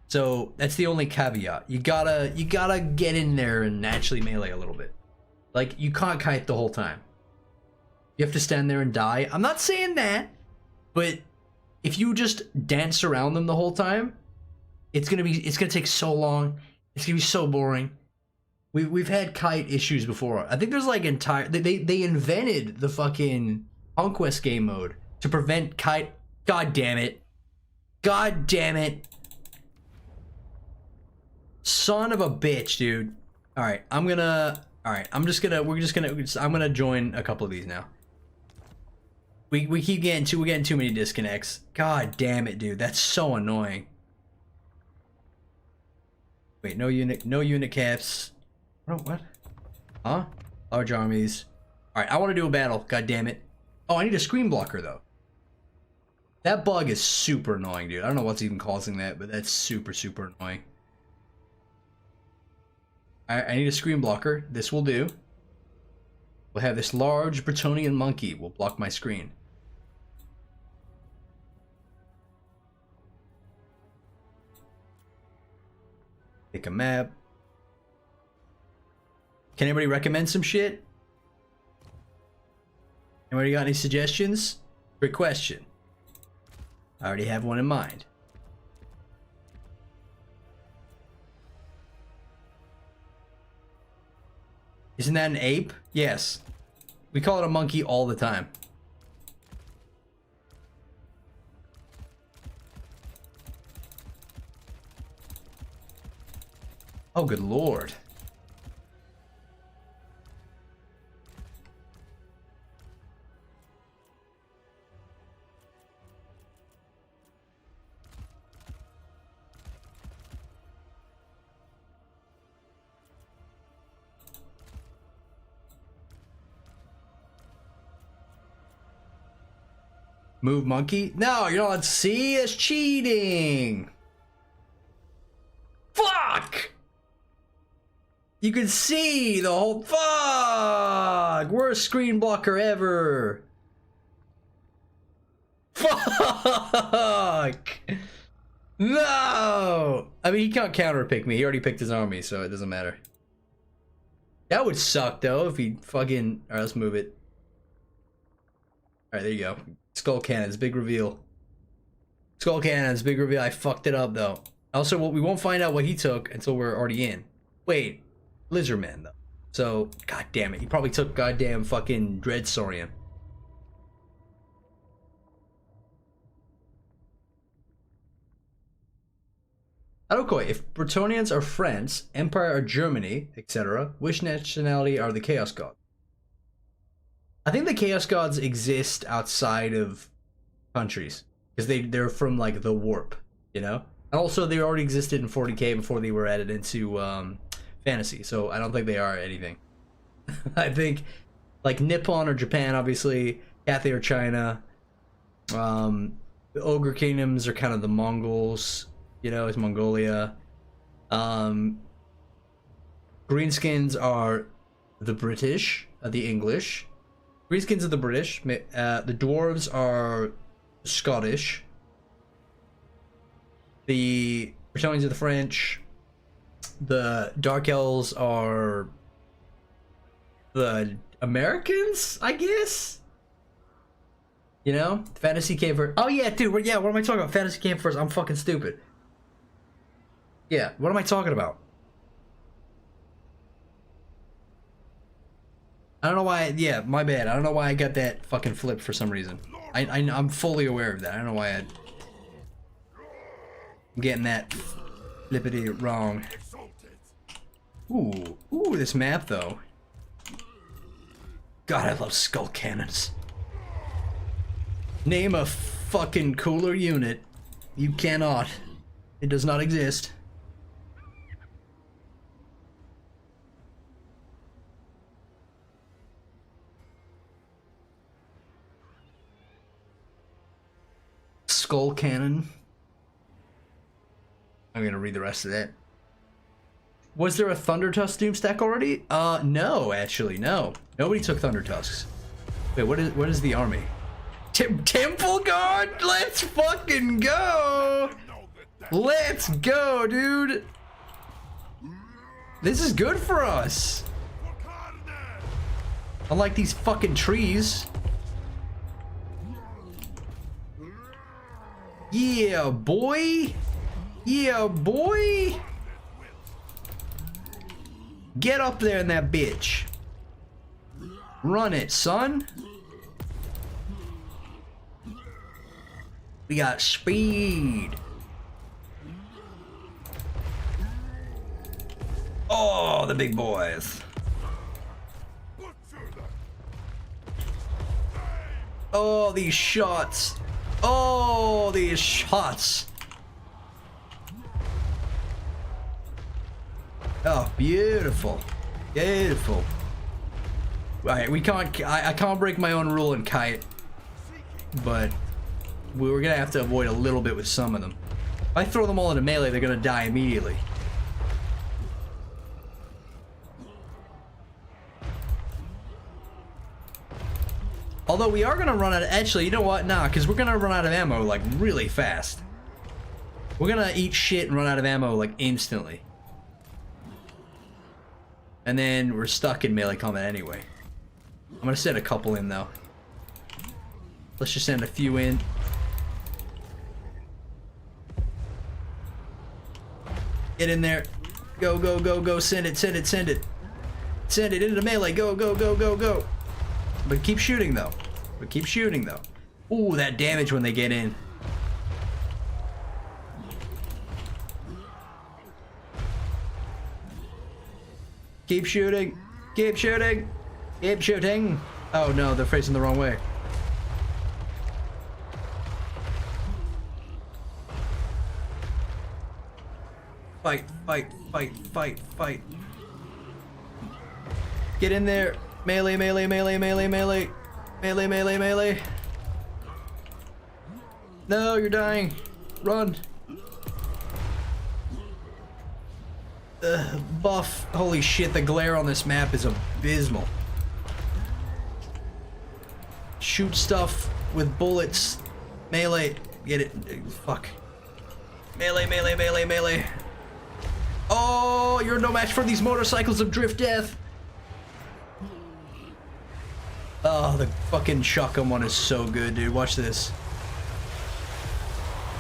So that's the only caveat. You gotta get in there and naturally melee a little bit. Like, you can't kite the whole time. You have to stand there and die. I'm not saying that, but if you just dance around them the whole time, it's gonna take so long. It's gonna be so boring. We've had kite issues before. I think there's like they invented the fucking Conquest game mode to prevent kite. God damn it. God damn it. Son of a bitch, dude. Alright, I'm gonna join a couple of these now. We keep getting too many disconnects. God damn it, dude. That's so annoying. Wait, no unit caps. Oh, what? Huh? Large armies. Alright, I want to do a battle. God damn it. Oh, I need a screen blocker, though. That bug is super annoying, dude. I don't know what's even causing that, but that's super, super annoying. I need a screen blocker. This will do. We'll have this large Bretonian monkey. Will block my screen. Pick a map. Can anybody recommend some shit? Anybody got any suggestions? Great question. I already have one in mind. Isn't that an ape? Yes. We call it a monkey all the time. Oh, good lord. Move monkey? No, you're not allowed to see. It's cheating. Fuck! You can see the whole. Fuck! Worst screen blocker ever. Fuck! No! I mean, he can't counter pick me. He already picked his army, so it doesn't matter. That would suck, though, if he fucking... Alright, let's move it. Alright, there you go. Skull cannons, big reveal. Skull cannons, big reveal. I fucked it up, though. Also, we won't find out what he took until we're already in. Wait. Lizardman, though. So, god damn it. He probably took goddamn fucking Dread Saurian. Okoi, if Bretonians are France, Empire are Germany, etc., which nationality are the Chaos Gods? I think the Chaos Gods exist outside of countries. Because they're from, like, the warp, you know? And also, they already existed in 40k before they were added into fantasy, so I don't think they are anything. I think, like, Nippon or Japan, obviously, Cathay or China. The Ogre Kingdoms are kind of the Mongols. You know, it's Mongolia. Greenskins are the British, the English. Greenskins are the British. The Dwarves are Scottish. The Bretonians are the French. The Dark Elves are the Americans, I guess? You know? Fantasy came first. Oh yeah, dude, yeah, what am I talking about? Fantasy came first. I'm fucking stupid. Yeah, what am I talking about? I don't know why, yeah, my bad. I don't know why I got that fucking flipped for some reason. I'm fully aware of that. I don't know why I'm getting that flippity wrong. Ooh, this map though. God, I love skull cannons. Name a fucking cooler unit. You cannot. It does not exist. Skull cannon. I'm gonna read the rest of that. Was there a Thunder Tusk Doomstack already? No, actually, no. Nobody took Thunder Tusks. Wait, what is the army? Temple Guard? Let's fucking go! Let's go, dude! This is good for us! Unlike these fucking trees. Yeah, boy! Yeah, boy! Get up there in that bitch. Run it, son. We got speed. Oh, the big boys. Oh, these shots. Oh, these shots. Oh, beautiful. Beautiful. Alright, we can't, I can't break my own rule and kite. But we're gonna have to avoid a little bit with some of them. If I throw them all into melee, they're gonna die immediately. Although we are gonna run out of, actually, you know what? Nah, because we're gonna run out of ammo like really fast. We're gonna eat shit and run out of ammo like instantly. And then we're stuck in melee combat anyway. I'm gonna send a couple in though. Let's just send a few in. Get in there. Go, go, go, go. Send it, send it, send it. Send it into melee. Go, go, go, go, go. But keep shooting though. But keep shooting though. Ooh, that damage when they get in. Keep shooting. Keep shooting. Keep shooting. Oh no, they're facing the wrong way. Fight, fight, fight, fight, fight. Get in there. Melee, melee, melee, melee, melee. Melee, melee, melee. No, you're dying. Run. buff. Holy shit, the glare on this map is abysmal. Shoot stuff with bullets. Melee. Get it. Fuck. Melee, melee, melee, melee. Oh, you're no match for these motorcycles of drift death. Oh, the fucking shotgun one is so good, dude. Watch this.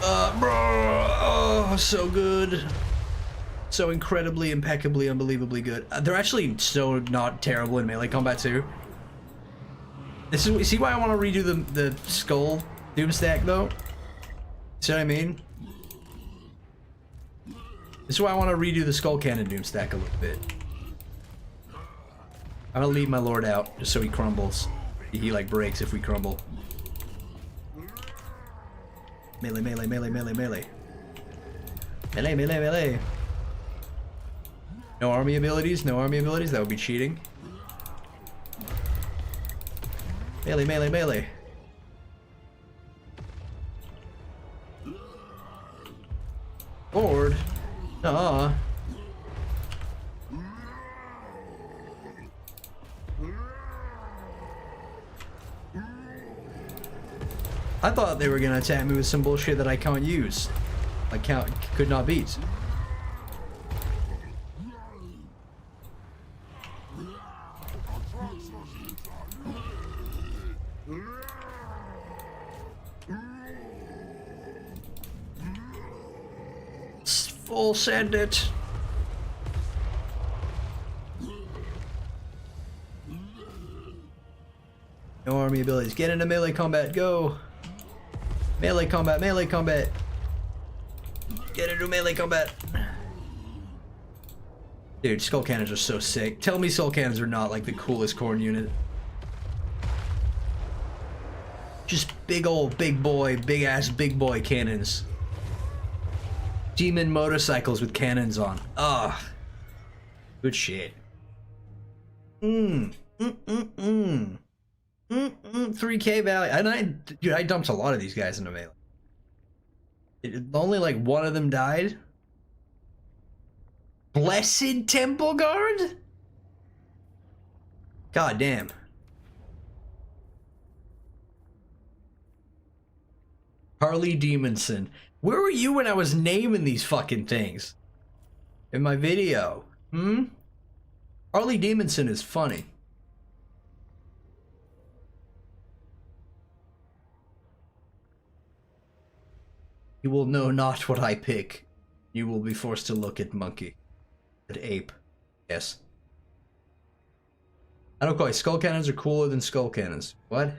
Bro. Oh, so good. So incredibly, impeccably, unbelievably good. They're actually so not terrible in melee combat too. This is, see why I want to redo the skull Doomstack though? See what I mean? This is why I want to redo the skull cannon Doomstack a little bit. I'm gonna leave my lord out just so he crumbles. He like breaks if we crumble. Melee, melee, melee, melee, melee. Melee, melee, melee. No army abilities, no army abilities, that would be cheating. Melee, melee, melee. Lord. I thought they were gonna attack me with some bullshit that I can't use. I could not beat. Full send it. No army abilities. Get into melee combat. Go. Melee combat. Melee combat. Get into melee combat. Dude, skull cannons are so sick. Tell me skull cannons are not like the coolest Khorne unit. Just big old, big boy, big ass, big boy cannons. Demon motorcycles with cannons on. Ah, good shit. 3K value. And dude, I dumped a lot of these guys into melee. Only like one of them died. Blessed Temple Guard? God damn. Harley Demonson. Where were you when I was naming these fucking things? In my video. Harley Demonson is funny. You will know not what I pick. You will be forced to look at monkey. At ape. Yes. I don't call it. Skull cannons are cooler than skull cannons. What?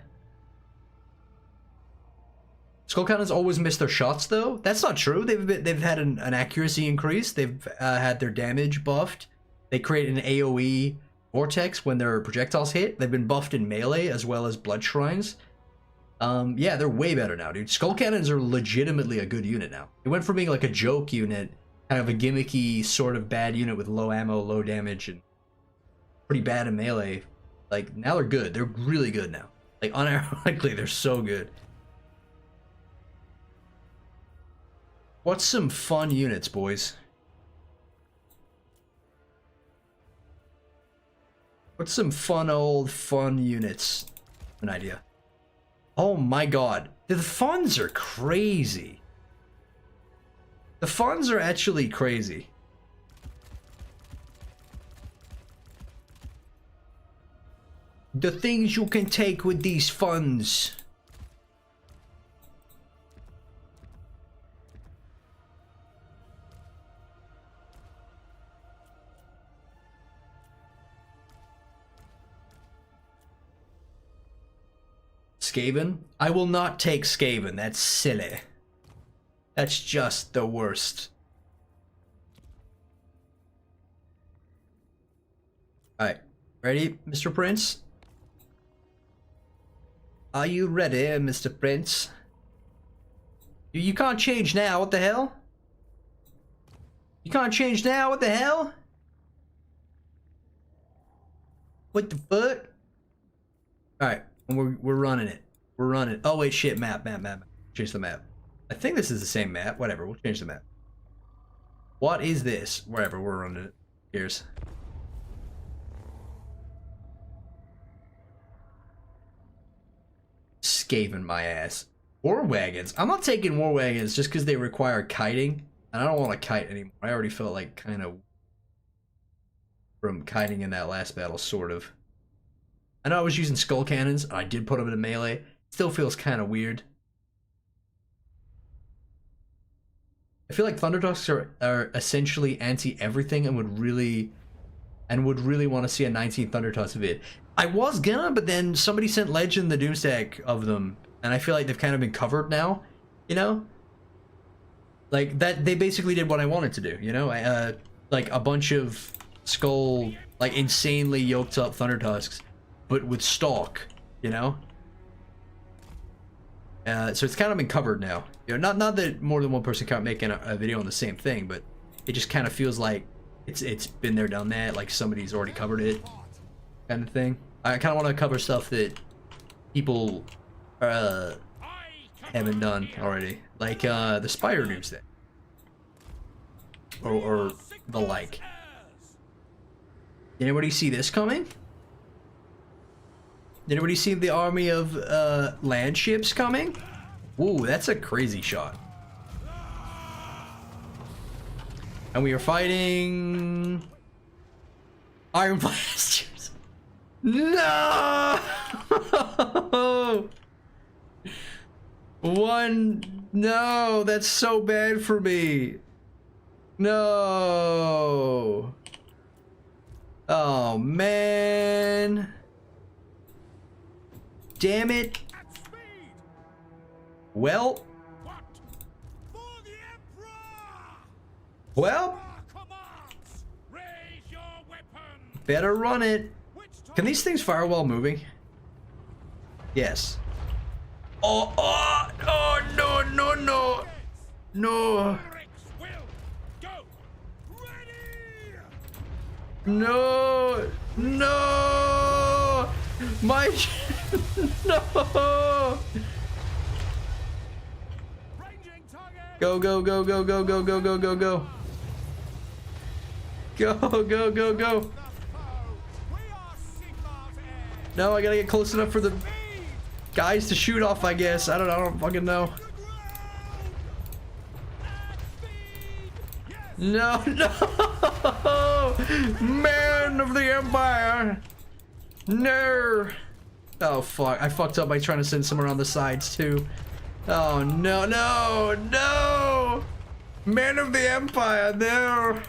Skull cannons always miss their shots, though. That's not true. They've had an accuracy increase. They've had their damage buffed. They create an AOE vortex when their projectiles hit. They've been buffed in melee as well as blood shrines. Yeah, they're way better now, dude. Skull cannons are legitimately a good unit now. It went from being like a joke unit, kind of a gimmicky sort of bad unit with low ammo, low damage, and pretty bad in melee. Like now they're good. They're really good now. Like unironically, they're so good. What's some fun units, boys? What's some fun units? An idea. Oh my god. The funds are crazy. The funds are actually crazy. The things you can take with these funds. Skaven? I will not take Skaven. That's silly. That's just the worst. Alright. Ready, Mr. Prince? Are you ready, Mr. Prince? You can't change now. What the hell? You can't change now. What the hell? What the fuck? Alright. We're running it. We're running. Oh wait, shit. Map. Change the map. I think this is the same map. Whatever. We'll change the map. What is this? Wherever, we're running it. Here's. Scaving my ass. War wagons. I'm not taking war wagons just because they require kiting. And I don't want to kite anymore. I already felt like kind of from kiting in that last battle, sort of. I know I was using skull cannons. I did put them in a melee. Still feels kind of weird. I feel like Thundertusks are essentially anti-everything and would really want to see a 19 Thundertusk vid. I was gonna, but then somebody sent Legend the Doomstack of them, and I feel like they've kind of been covered now, you know? Like, that, they basically did what I wanted to do, you know? Like, a bunch of skull, like, insanely yoked up Thundertusks, but with stalk, you know? So it's kind of been covered now. You know, not that more than one person can't make a video on the same thing, but it just kind of feels like it's been there, done that, like somebody's already covered it, kind of thing. I kind of want to cover stuff that people haven't done already, like the Spire Doomstack, or the like. Did anybody see this coming? Did anybody see the army of land ships coming? Ooh, that's a crazy shot. And we are fighting Iron Blasters. No! No, that's so bad for me. No. Oh, man. Damn it. Well. Well. Better run it. Can these things fire while moving? Yes. Oh, no. No. My no. Go. Go. No, I gotta get close enough for the guys to shoot off, I guess. I don't fucking know. No. Man of the Empire. No. Oh, fuck. I fucked up by trying to send some around the sides, too. Oh, no. Man of the Empire, no.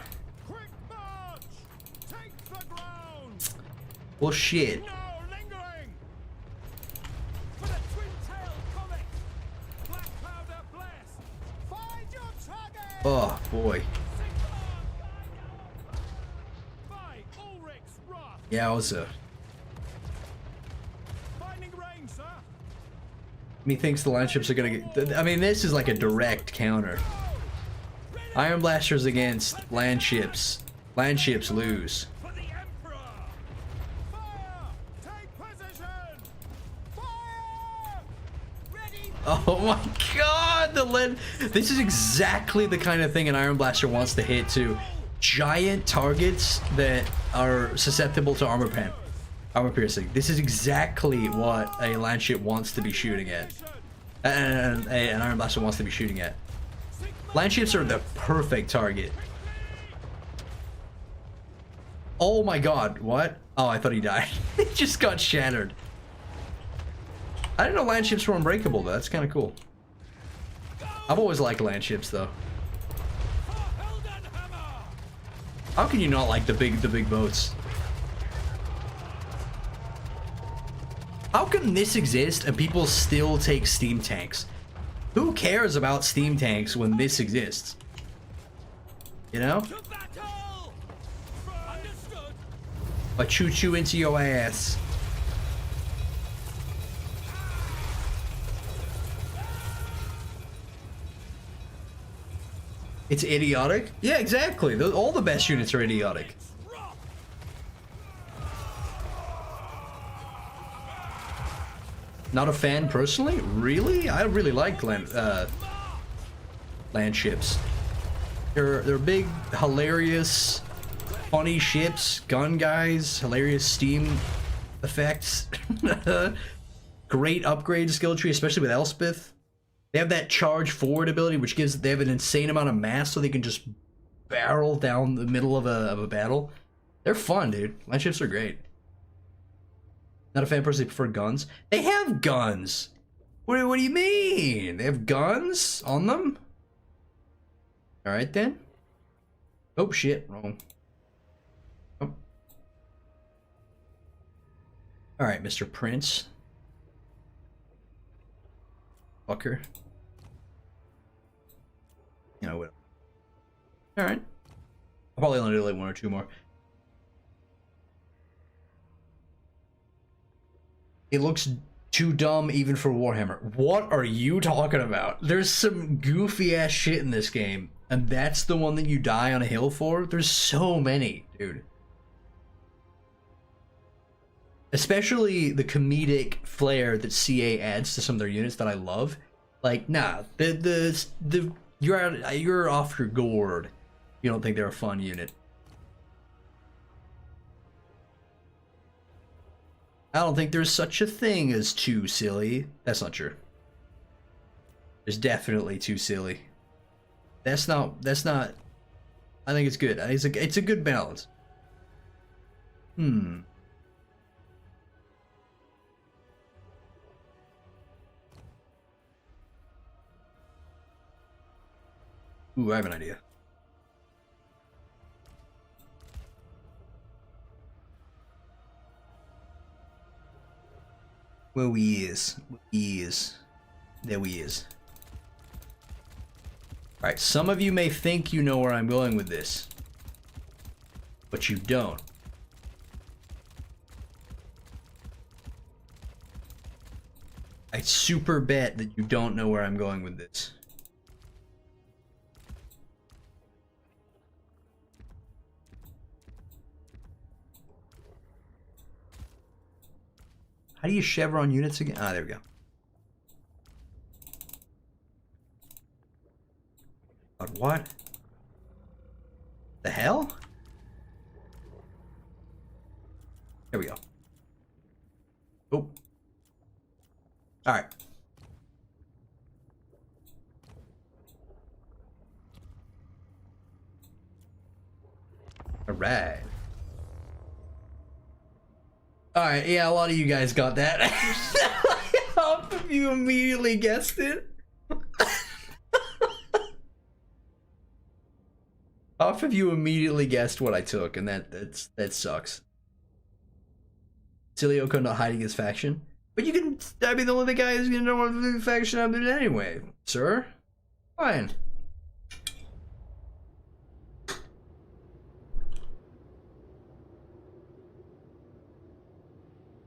Well, shit. Oh, boy. Yeah, I was Methinks the land ships are gonna get. I mean, this is like a direct counter. Iron Blasters against land ships. Land ships lose. Oh my god, this is exactly the kind of thing an Iron Blaster wants to hit to. Giant targets that are susceptible to armor piercing. This is exactly what a land ship wants to be shooting at. And an Iron Blaster wants to be shooting at. Land ships are the perfect target. Oh my god, what? Oh, I thought he died. He just got shattered. I didn't know land ships were unbreakable though. That's kind of cool. I've always liked land ships though. How can you not like the big boats? How can this exist and people still take steam tanks? Who cares about steam tanks when this exists? You know? I choo-choo into your ass. It's idiotic? Yeah, exactly. All the best units are idiotic. Not a fan personally? Really? I really like land ships. They're big, hilarious, funny ships, gun guys, hilarious steam effects. Great upgrade skill tree, especially with Elspeth. They have that charge forward ability, which gives they have an insane amount of mass, so they can just barrel down the middle of a battle. They're fun, dude. My ships are great. Not a fan personally, prefer guns. They have guns. What do you mean? They have guns on them? All right then. Oh shit, wrong. Oh. All right, Mr. Prince. Fucker. You know what? All right. I'll probably only do like 1 or 2 more. It looks too dumb even for Warhammer. What are you talking about? There's some goofy ass shit in this game, and that's the one that you die on a hill for? There's so many, dude. Especially the comedic flair that CA adds to some of their units that I love. Like, nah, you're off your gourd. You don't think they're a fun unit. I don't think there's such a thing as too silly. That's not true. There's definitely too silly. That's not. I think it's good. It's a good balance. Hmm. Ooh, I have an idea. Where we is. There we is. Alright, some of you may think you know where I'm going with this, but you don't. I super bet that you don't know where I'm going with this. How do you chevron units again? Ah, there we go. But what? The hell? There we go. Oh. Alright. Alright. Alright, yeah, a lot of you guys got that. Half of you immediately guessed it. Half of you immediately guessed what I took, and that sucks. Silly Oko not hiding his faction. But you can, I mean, the only guy who's gonna know what the faction I'm in anyway, sir. Fine.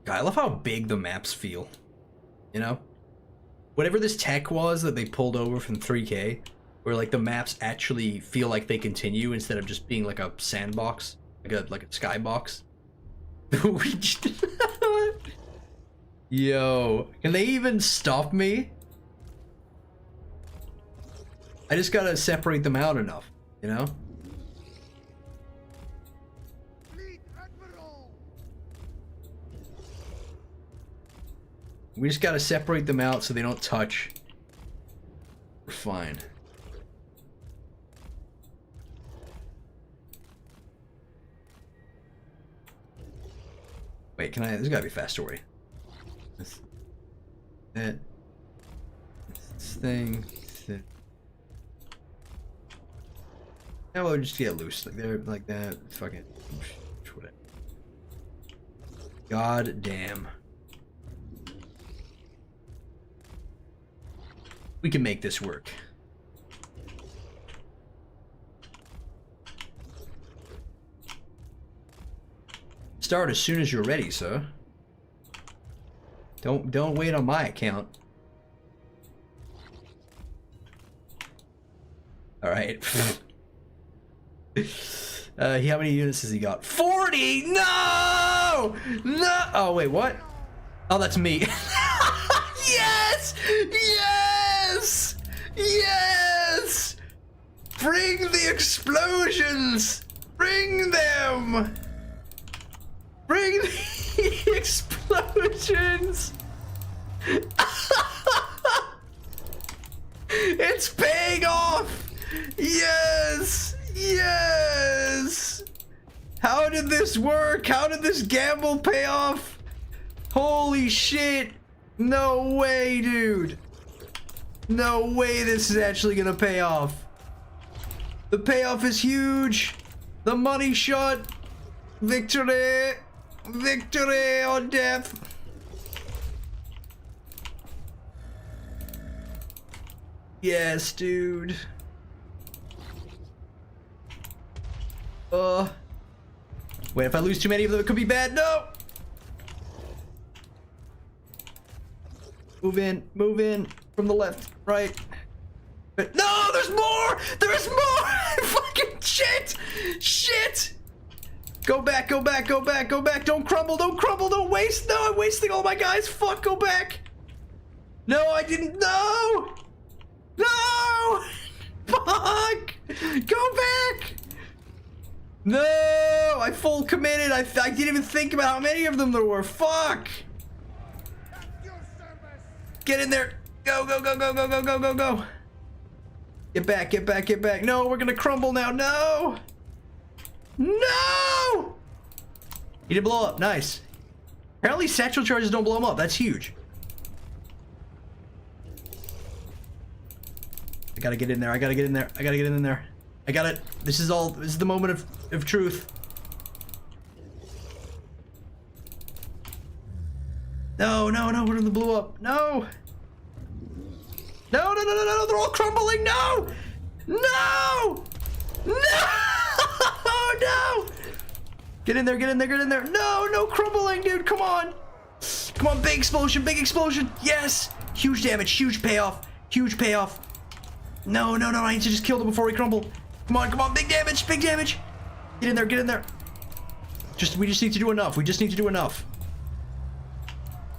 God, I love how big the maps feel. You know? Whatever this tech was that they pulled over from 3K, where like the maps actually feel like they continue instead of just being like a sandbox, like a skybox. Yo, can they even stop me? I just gotta separate them out enough, you know? We just gotta separate them out so they don't touch. We're fine. Wait, can I? There's gotta be a faster way. This thing. Now we'll just get loose, like there, like that. Fucking whatever. God damn. We can make this work. Start as soon as you're ready, sir. Don't wait on my account. All right. How many units has he got? 40! No! No! Oh wait, what? Oh, that's me. Yes! Yes! Yes! Bring the explosions! Bring them! Bring the explosions! It's paying off! Yes! Yes! How did this work? How did this gamble pay off? Holy shit! No way, dude! No way this is actually gonna pay off. The payoff is huge! The money shot! Victory! Victory or death! Yes, dude. Wait, if I lose too many of them, it could be bad. No! Move in from the left, right. But no, there's more! There's more! Fucking shit! Shit! Go back, go back, go back, go back. Don't crumble, don't waste. No, I'm wasting all my guys. Fuck, go back. No, I didn't. No! No! Fuck! Go back! No! I full committed. I didn't even think about how many of them there were. Fuck! Get in there. Go, go, go, go, go, go, go, go, go. Get back, get back, get back. No, we're gonna crumble now. No! No! He did blow up. Nice. Apparently satchel charges don't blow him up. That's huge. I gotta get in there. I gotta get in there. I gotta get in there. I got it. This is the moment of truth. No, no, no, one of them blew up. No! No, no, no, no, no, they're all crumbling. No! No! No! No! Get in there, get in there, get in there. No, no crumbling, dude. Come on. Come on, big explosion, big explosion. Yes! Huge damage, huge payoff, huge payoff. No, no, no, I need to just kill them before we crumble. Come on, big damage, big damage. Get in there, get in there. We just need to do enough. We just need to do enough.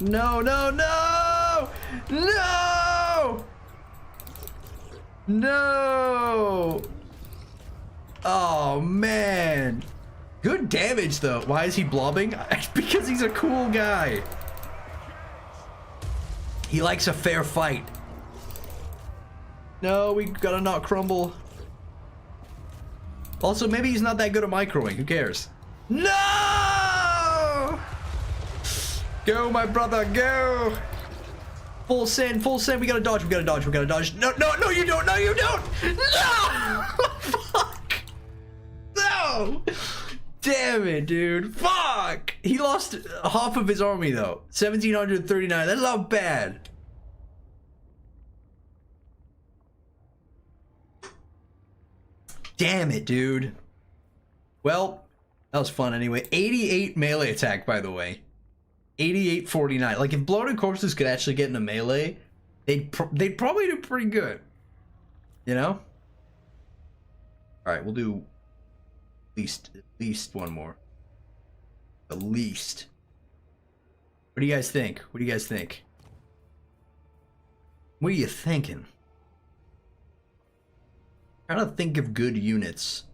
No, no, no! No! No! Oh, man. Good damage, though. Why is he blobbing? Because he's a cool guy. He likes a fair fight. No, we gotta not crumble. Also, maybe he's not that good at microwing. Who cares? No! Go, my brother, go! Full send, full send. We gotta dodge, we gotta dodge, we gotta dodge. No, no, no, you don't, no, you don't! No! Fuck! No! Damn it, dude. Fuck! He lost half of his army, though. 1,739. That's not bad. Damn it, dude. Well, that was fun anyway. 88 melee attack, by the way. 88-49. Like, if bloated corpses could actually get into melee, they'd probably do pretty good. You know? Alright, we'll do at least one more. At least. What do you guys think? What do you guys think? What are you thinking? I'm trying to think of good units.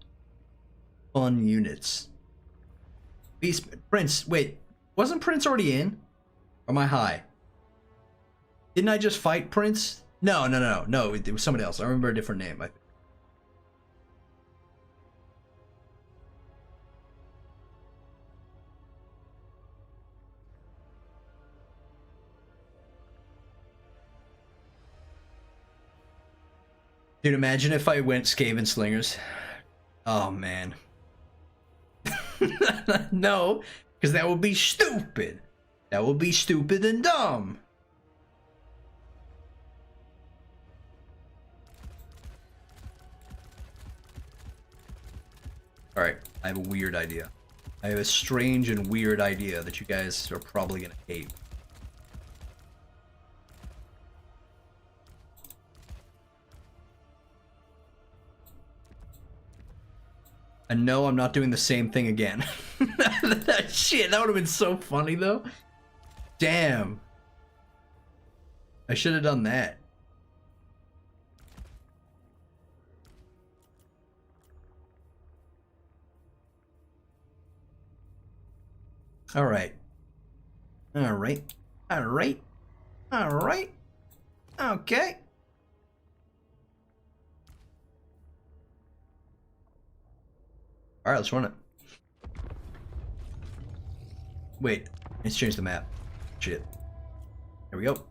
Fun units. Beast Prince, wait. Wasn't Prince already in? Or am I high? Didn't I just fight Prince? No, no, no, no. It was somebody else. I remember a different name. Dude, imagine if I went Skaven Slingers. Oh, man. No, because that would be stupid. That would be stupid and dumb. Alright, I have a weird idea. I have a strange and weird idea that you guys are probably going to hate. And no, I'm not doing the same thing again. Shit, that would have been so funny, though. Damn. I should have done that. All right. All right. All right. All right. Okay. All right, let's run it. Wait, let's change the map. Shit. There we go.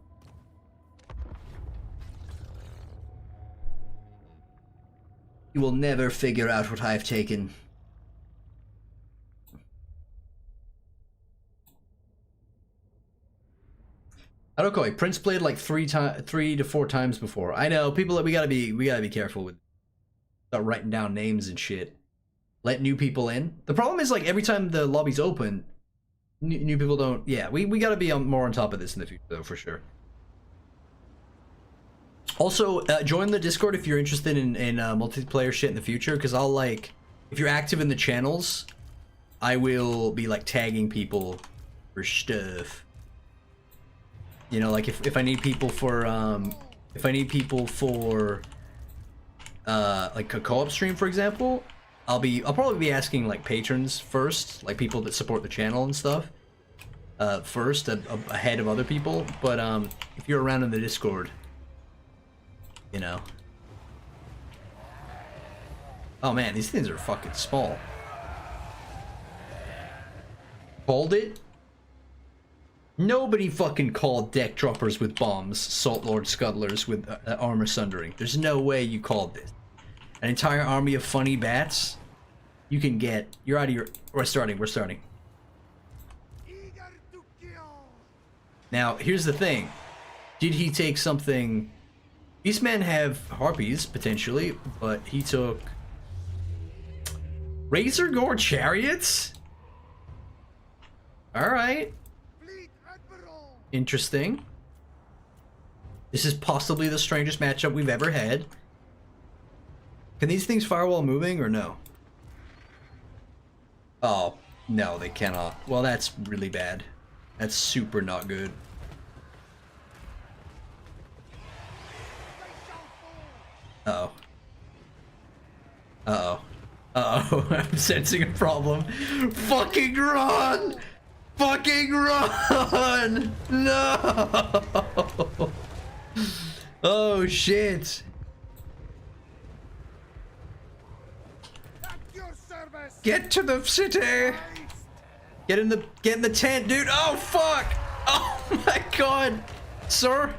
You will never figure out what I've taken. Okoi, Prince played like 3 to 4 times before. I know, people, we gotta be careful with start writing down names and shit. Let new people in. The problem is, like, every time the lobby's open, new people don't. Yeah, we gotta be more on top of this in the future, though, for sure. Also, join the Discord if you're interested in multiplayer shit in the future, because I'll, like, if you're active in the channels, I will be, like, tagging people for stuff. You know, like, if I need people for like a co-op stream, for example, I'll probably be asking, like, patrons first, like people that support the channel and stuff, first, ahead of other people. But if you're around in the Discord, you know. Oh man, these things are fucking small. Called it? Nobody fucking called deck droppers with bombs, Salt Lord scuttlers with armor sundering. There's no way you called this. An entire army of funny bats? You can get... You're out of your... We're starting. Now, here's the thing. Did he take something... These men have harpies, potentially, but he took... Razor Gore chariots? Alright. Interesting. This is possibly the strangest matchup we've ever had. Can these things fire while moving or no? Oh, no, they cannot. Well, that's really bad. That's super not good. Uh-oh. Uh-oh. Uh-oh. I'm sensing a problem. Fucking run! Fucking run! No! Oh shit! Get to the city! Get in the tent, dude! Oh fuck! Oh my god! Sir?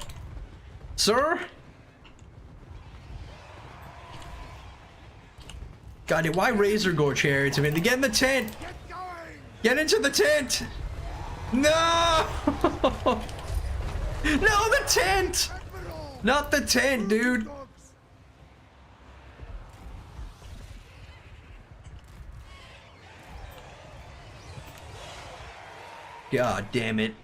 Sir? God, why Razor Gore chariots? I mean, get in the tent! Get into the tent! No! No, the tent! Not the tent, dude! God damn it.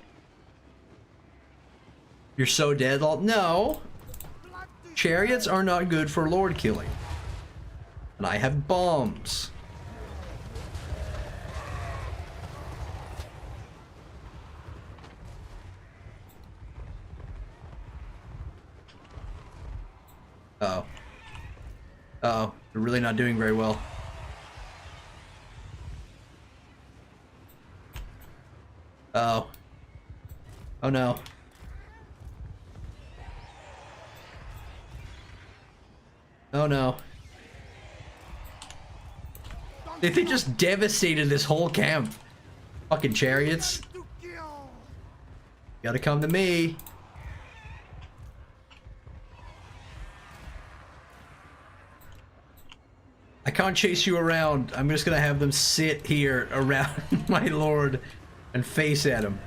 You're so dead. No! Chariots are not good for lord killing. And I have bombs. Uh-oh. Uh-oh. They're really not doing very well. Uh-oh. Oh no. Oh no. They just devastated this whole camp. Fucking chariots. Gotta come to me. I can't chase you around. I'm just gonna have them sit here around my lord and face at him.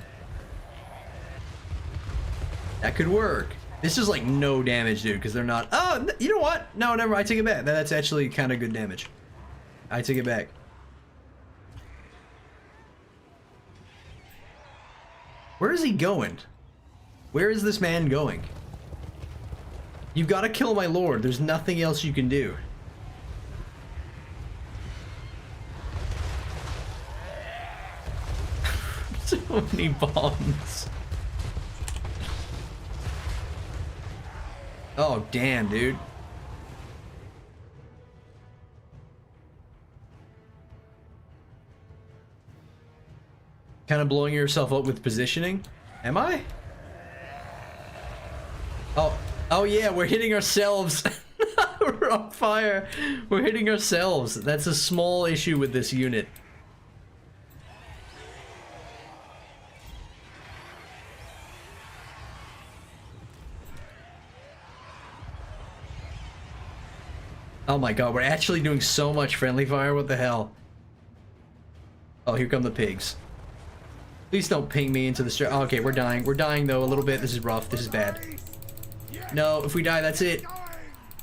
That could work. This is like no damage, dude, because they're not... Oh, you know what? No, never. I take it back. That's actually kind of good damage. I take it back. Where is he going? Where is this man going? You've got to kill my lord. There's nothing else you can do. So many bombs. Oh, damn, dude. Kind of blowing yourself up with positioning. Am I? Oh yeah, we're hitting ourselves. We're on fire. We're hitting ourselves. That's a small issue with this unit. Oh my god, we're actually doing so much friendly fire. What the hell? Oh, here come the pigs. Please don't ping me into the street. Oh, okay, we're dying. We're dying though a little bit. This is rough. This is bad. No, if we die, that's it.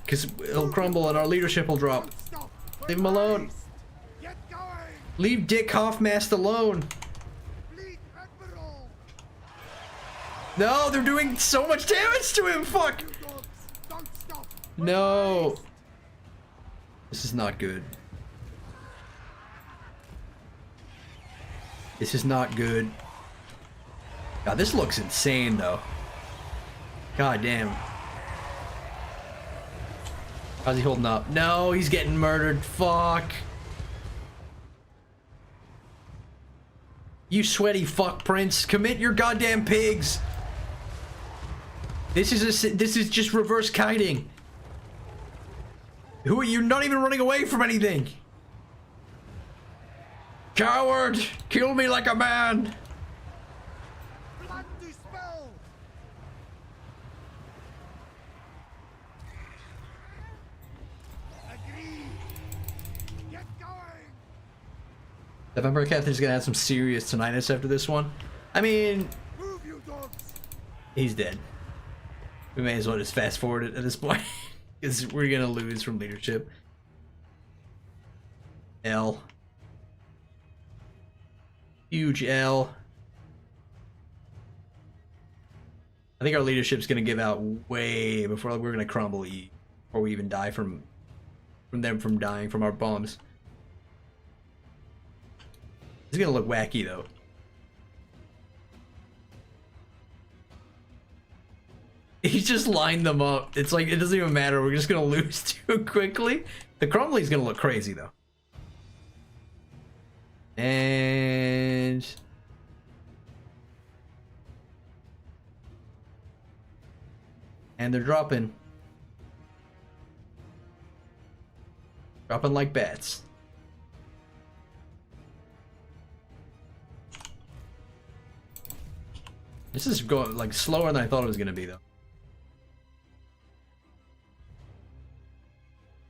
Because it'll crumble and our leadership will drop. Leave him alone. Leave Dick Hoffmast alone. No, they're doing so much damage to him. Fuck. No. This is not good. This is not good. God, this looks insane though. God damn. How's he holding up? No, he's getting murdered. Fuck. You sweaty fuck prince. Commit your goddamn pigs. This is just reverse kiting. Who are you? Not even running away from anything. Coward! Kill me like a man! The Vampire Captain's gonna have some serious tinnitus after this one. I mean, he's dead. We may as well just fast forward it at this point. Because we're gonna lose from leadership. L. Huge L. I think our leadership's gonna give out way before we're gonna crumble E. Before we even die from them dying from our bombs. It's gonna look wacky though. He's just lined them up. It's like, it doesn't even matter. We're just gonna lose too quickly. The crumbly's gonna look crazy though. And they're dropping. Dropping like bats. This is going like slower than I thought it was gonna be though.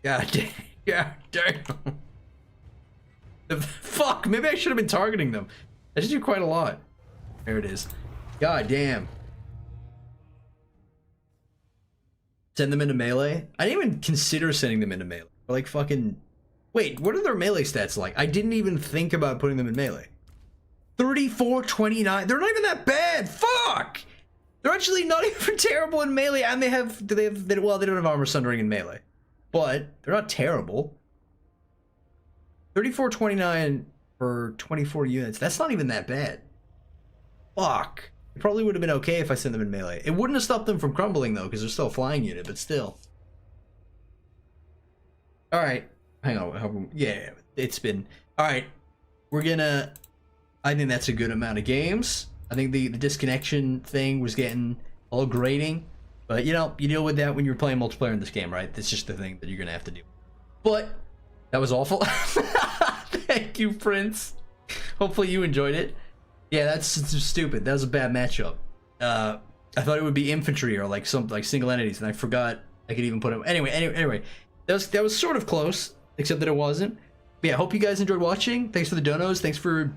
God damn. God damn. Fuck, maybe I should have been targeting them. I should do quite a lot. There it is. God damn. Send them into melee? I didn't even consider sending them into melee. Like fucking... Wait, what are their melee stats like? I didn't even think about putting them in melee. 34, 29. They're not even that bad. Fuck! They're actually not even terrible in melee, and they have... well, they don't have armor sundering in melee. But they're not terrible. 34, 29 for 24 units. That's not even that bad. Fuck. It probably would have been okay if I sent them in melee. It wouldn't have stopped them from crumbling though, because they're still a flying unit, but still. Alright. Hang on. Yeah, it's been... Alright. We're gonna... I think that's a good amount of games. I think the disconnection thing was getting a little grating. But, you know, you deal with that when you're playing multiplayer in this game, right? That's just the thing that you're gonna have to do. But... that was awful. Thank you, Prince. Hopefully you enjoyed it. Yeah, that's stupid. That was a bad matchup. I thought it would be infantry or like some single entities, and I forgot I could even put them. Anyway, that was sort of close, except that it wasn't. But yeah, hope you guys enjoyed watching. Thanks for the donos. Thanks for,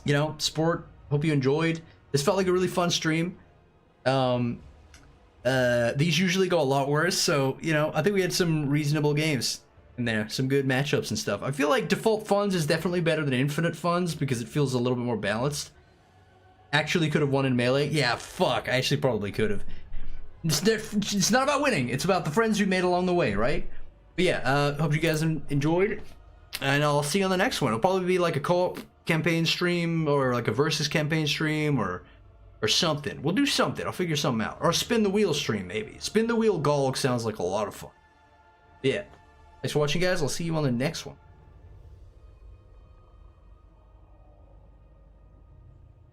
you know, support. Hope you enjoyed. This felt like a really fun stream. These usually go a lot worse, so you know, I think we had some reasonable games in there, some good matchups and stuff. I feel like default funds is definitely better than infinite funds because it feels a little bit more balanced. Actually could have won in melee. Yeah, fuck, I actually probably could have. It's not about winning, it's about the friends you made along the way, right? But yeah, hope you guys enjoyed, and I'll see you on the next one. It'll probably be like a co-op campaign stream or like a versus campaign stream or something. We'll do something, I'll figure something out. Or a spin the wheel stream maybe. Spin the wheel Golg sounds like a lot of fun. Yeah. Thanks for watching, guys. I'll see you on the next one.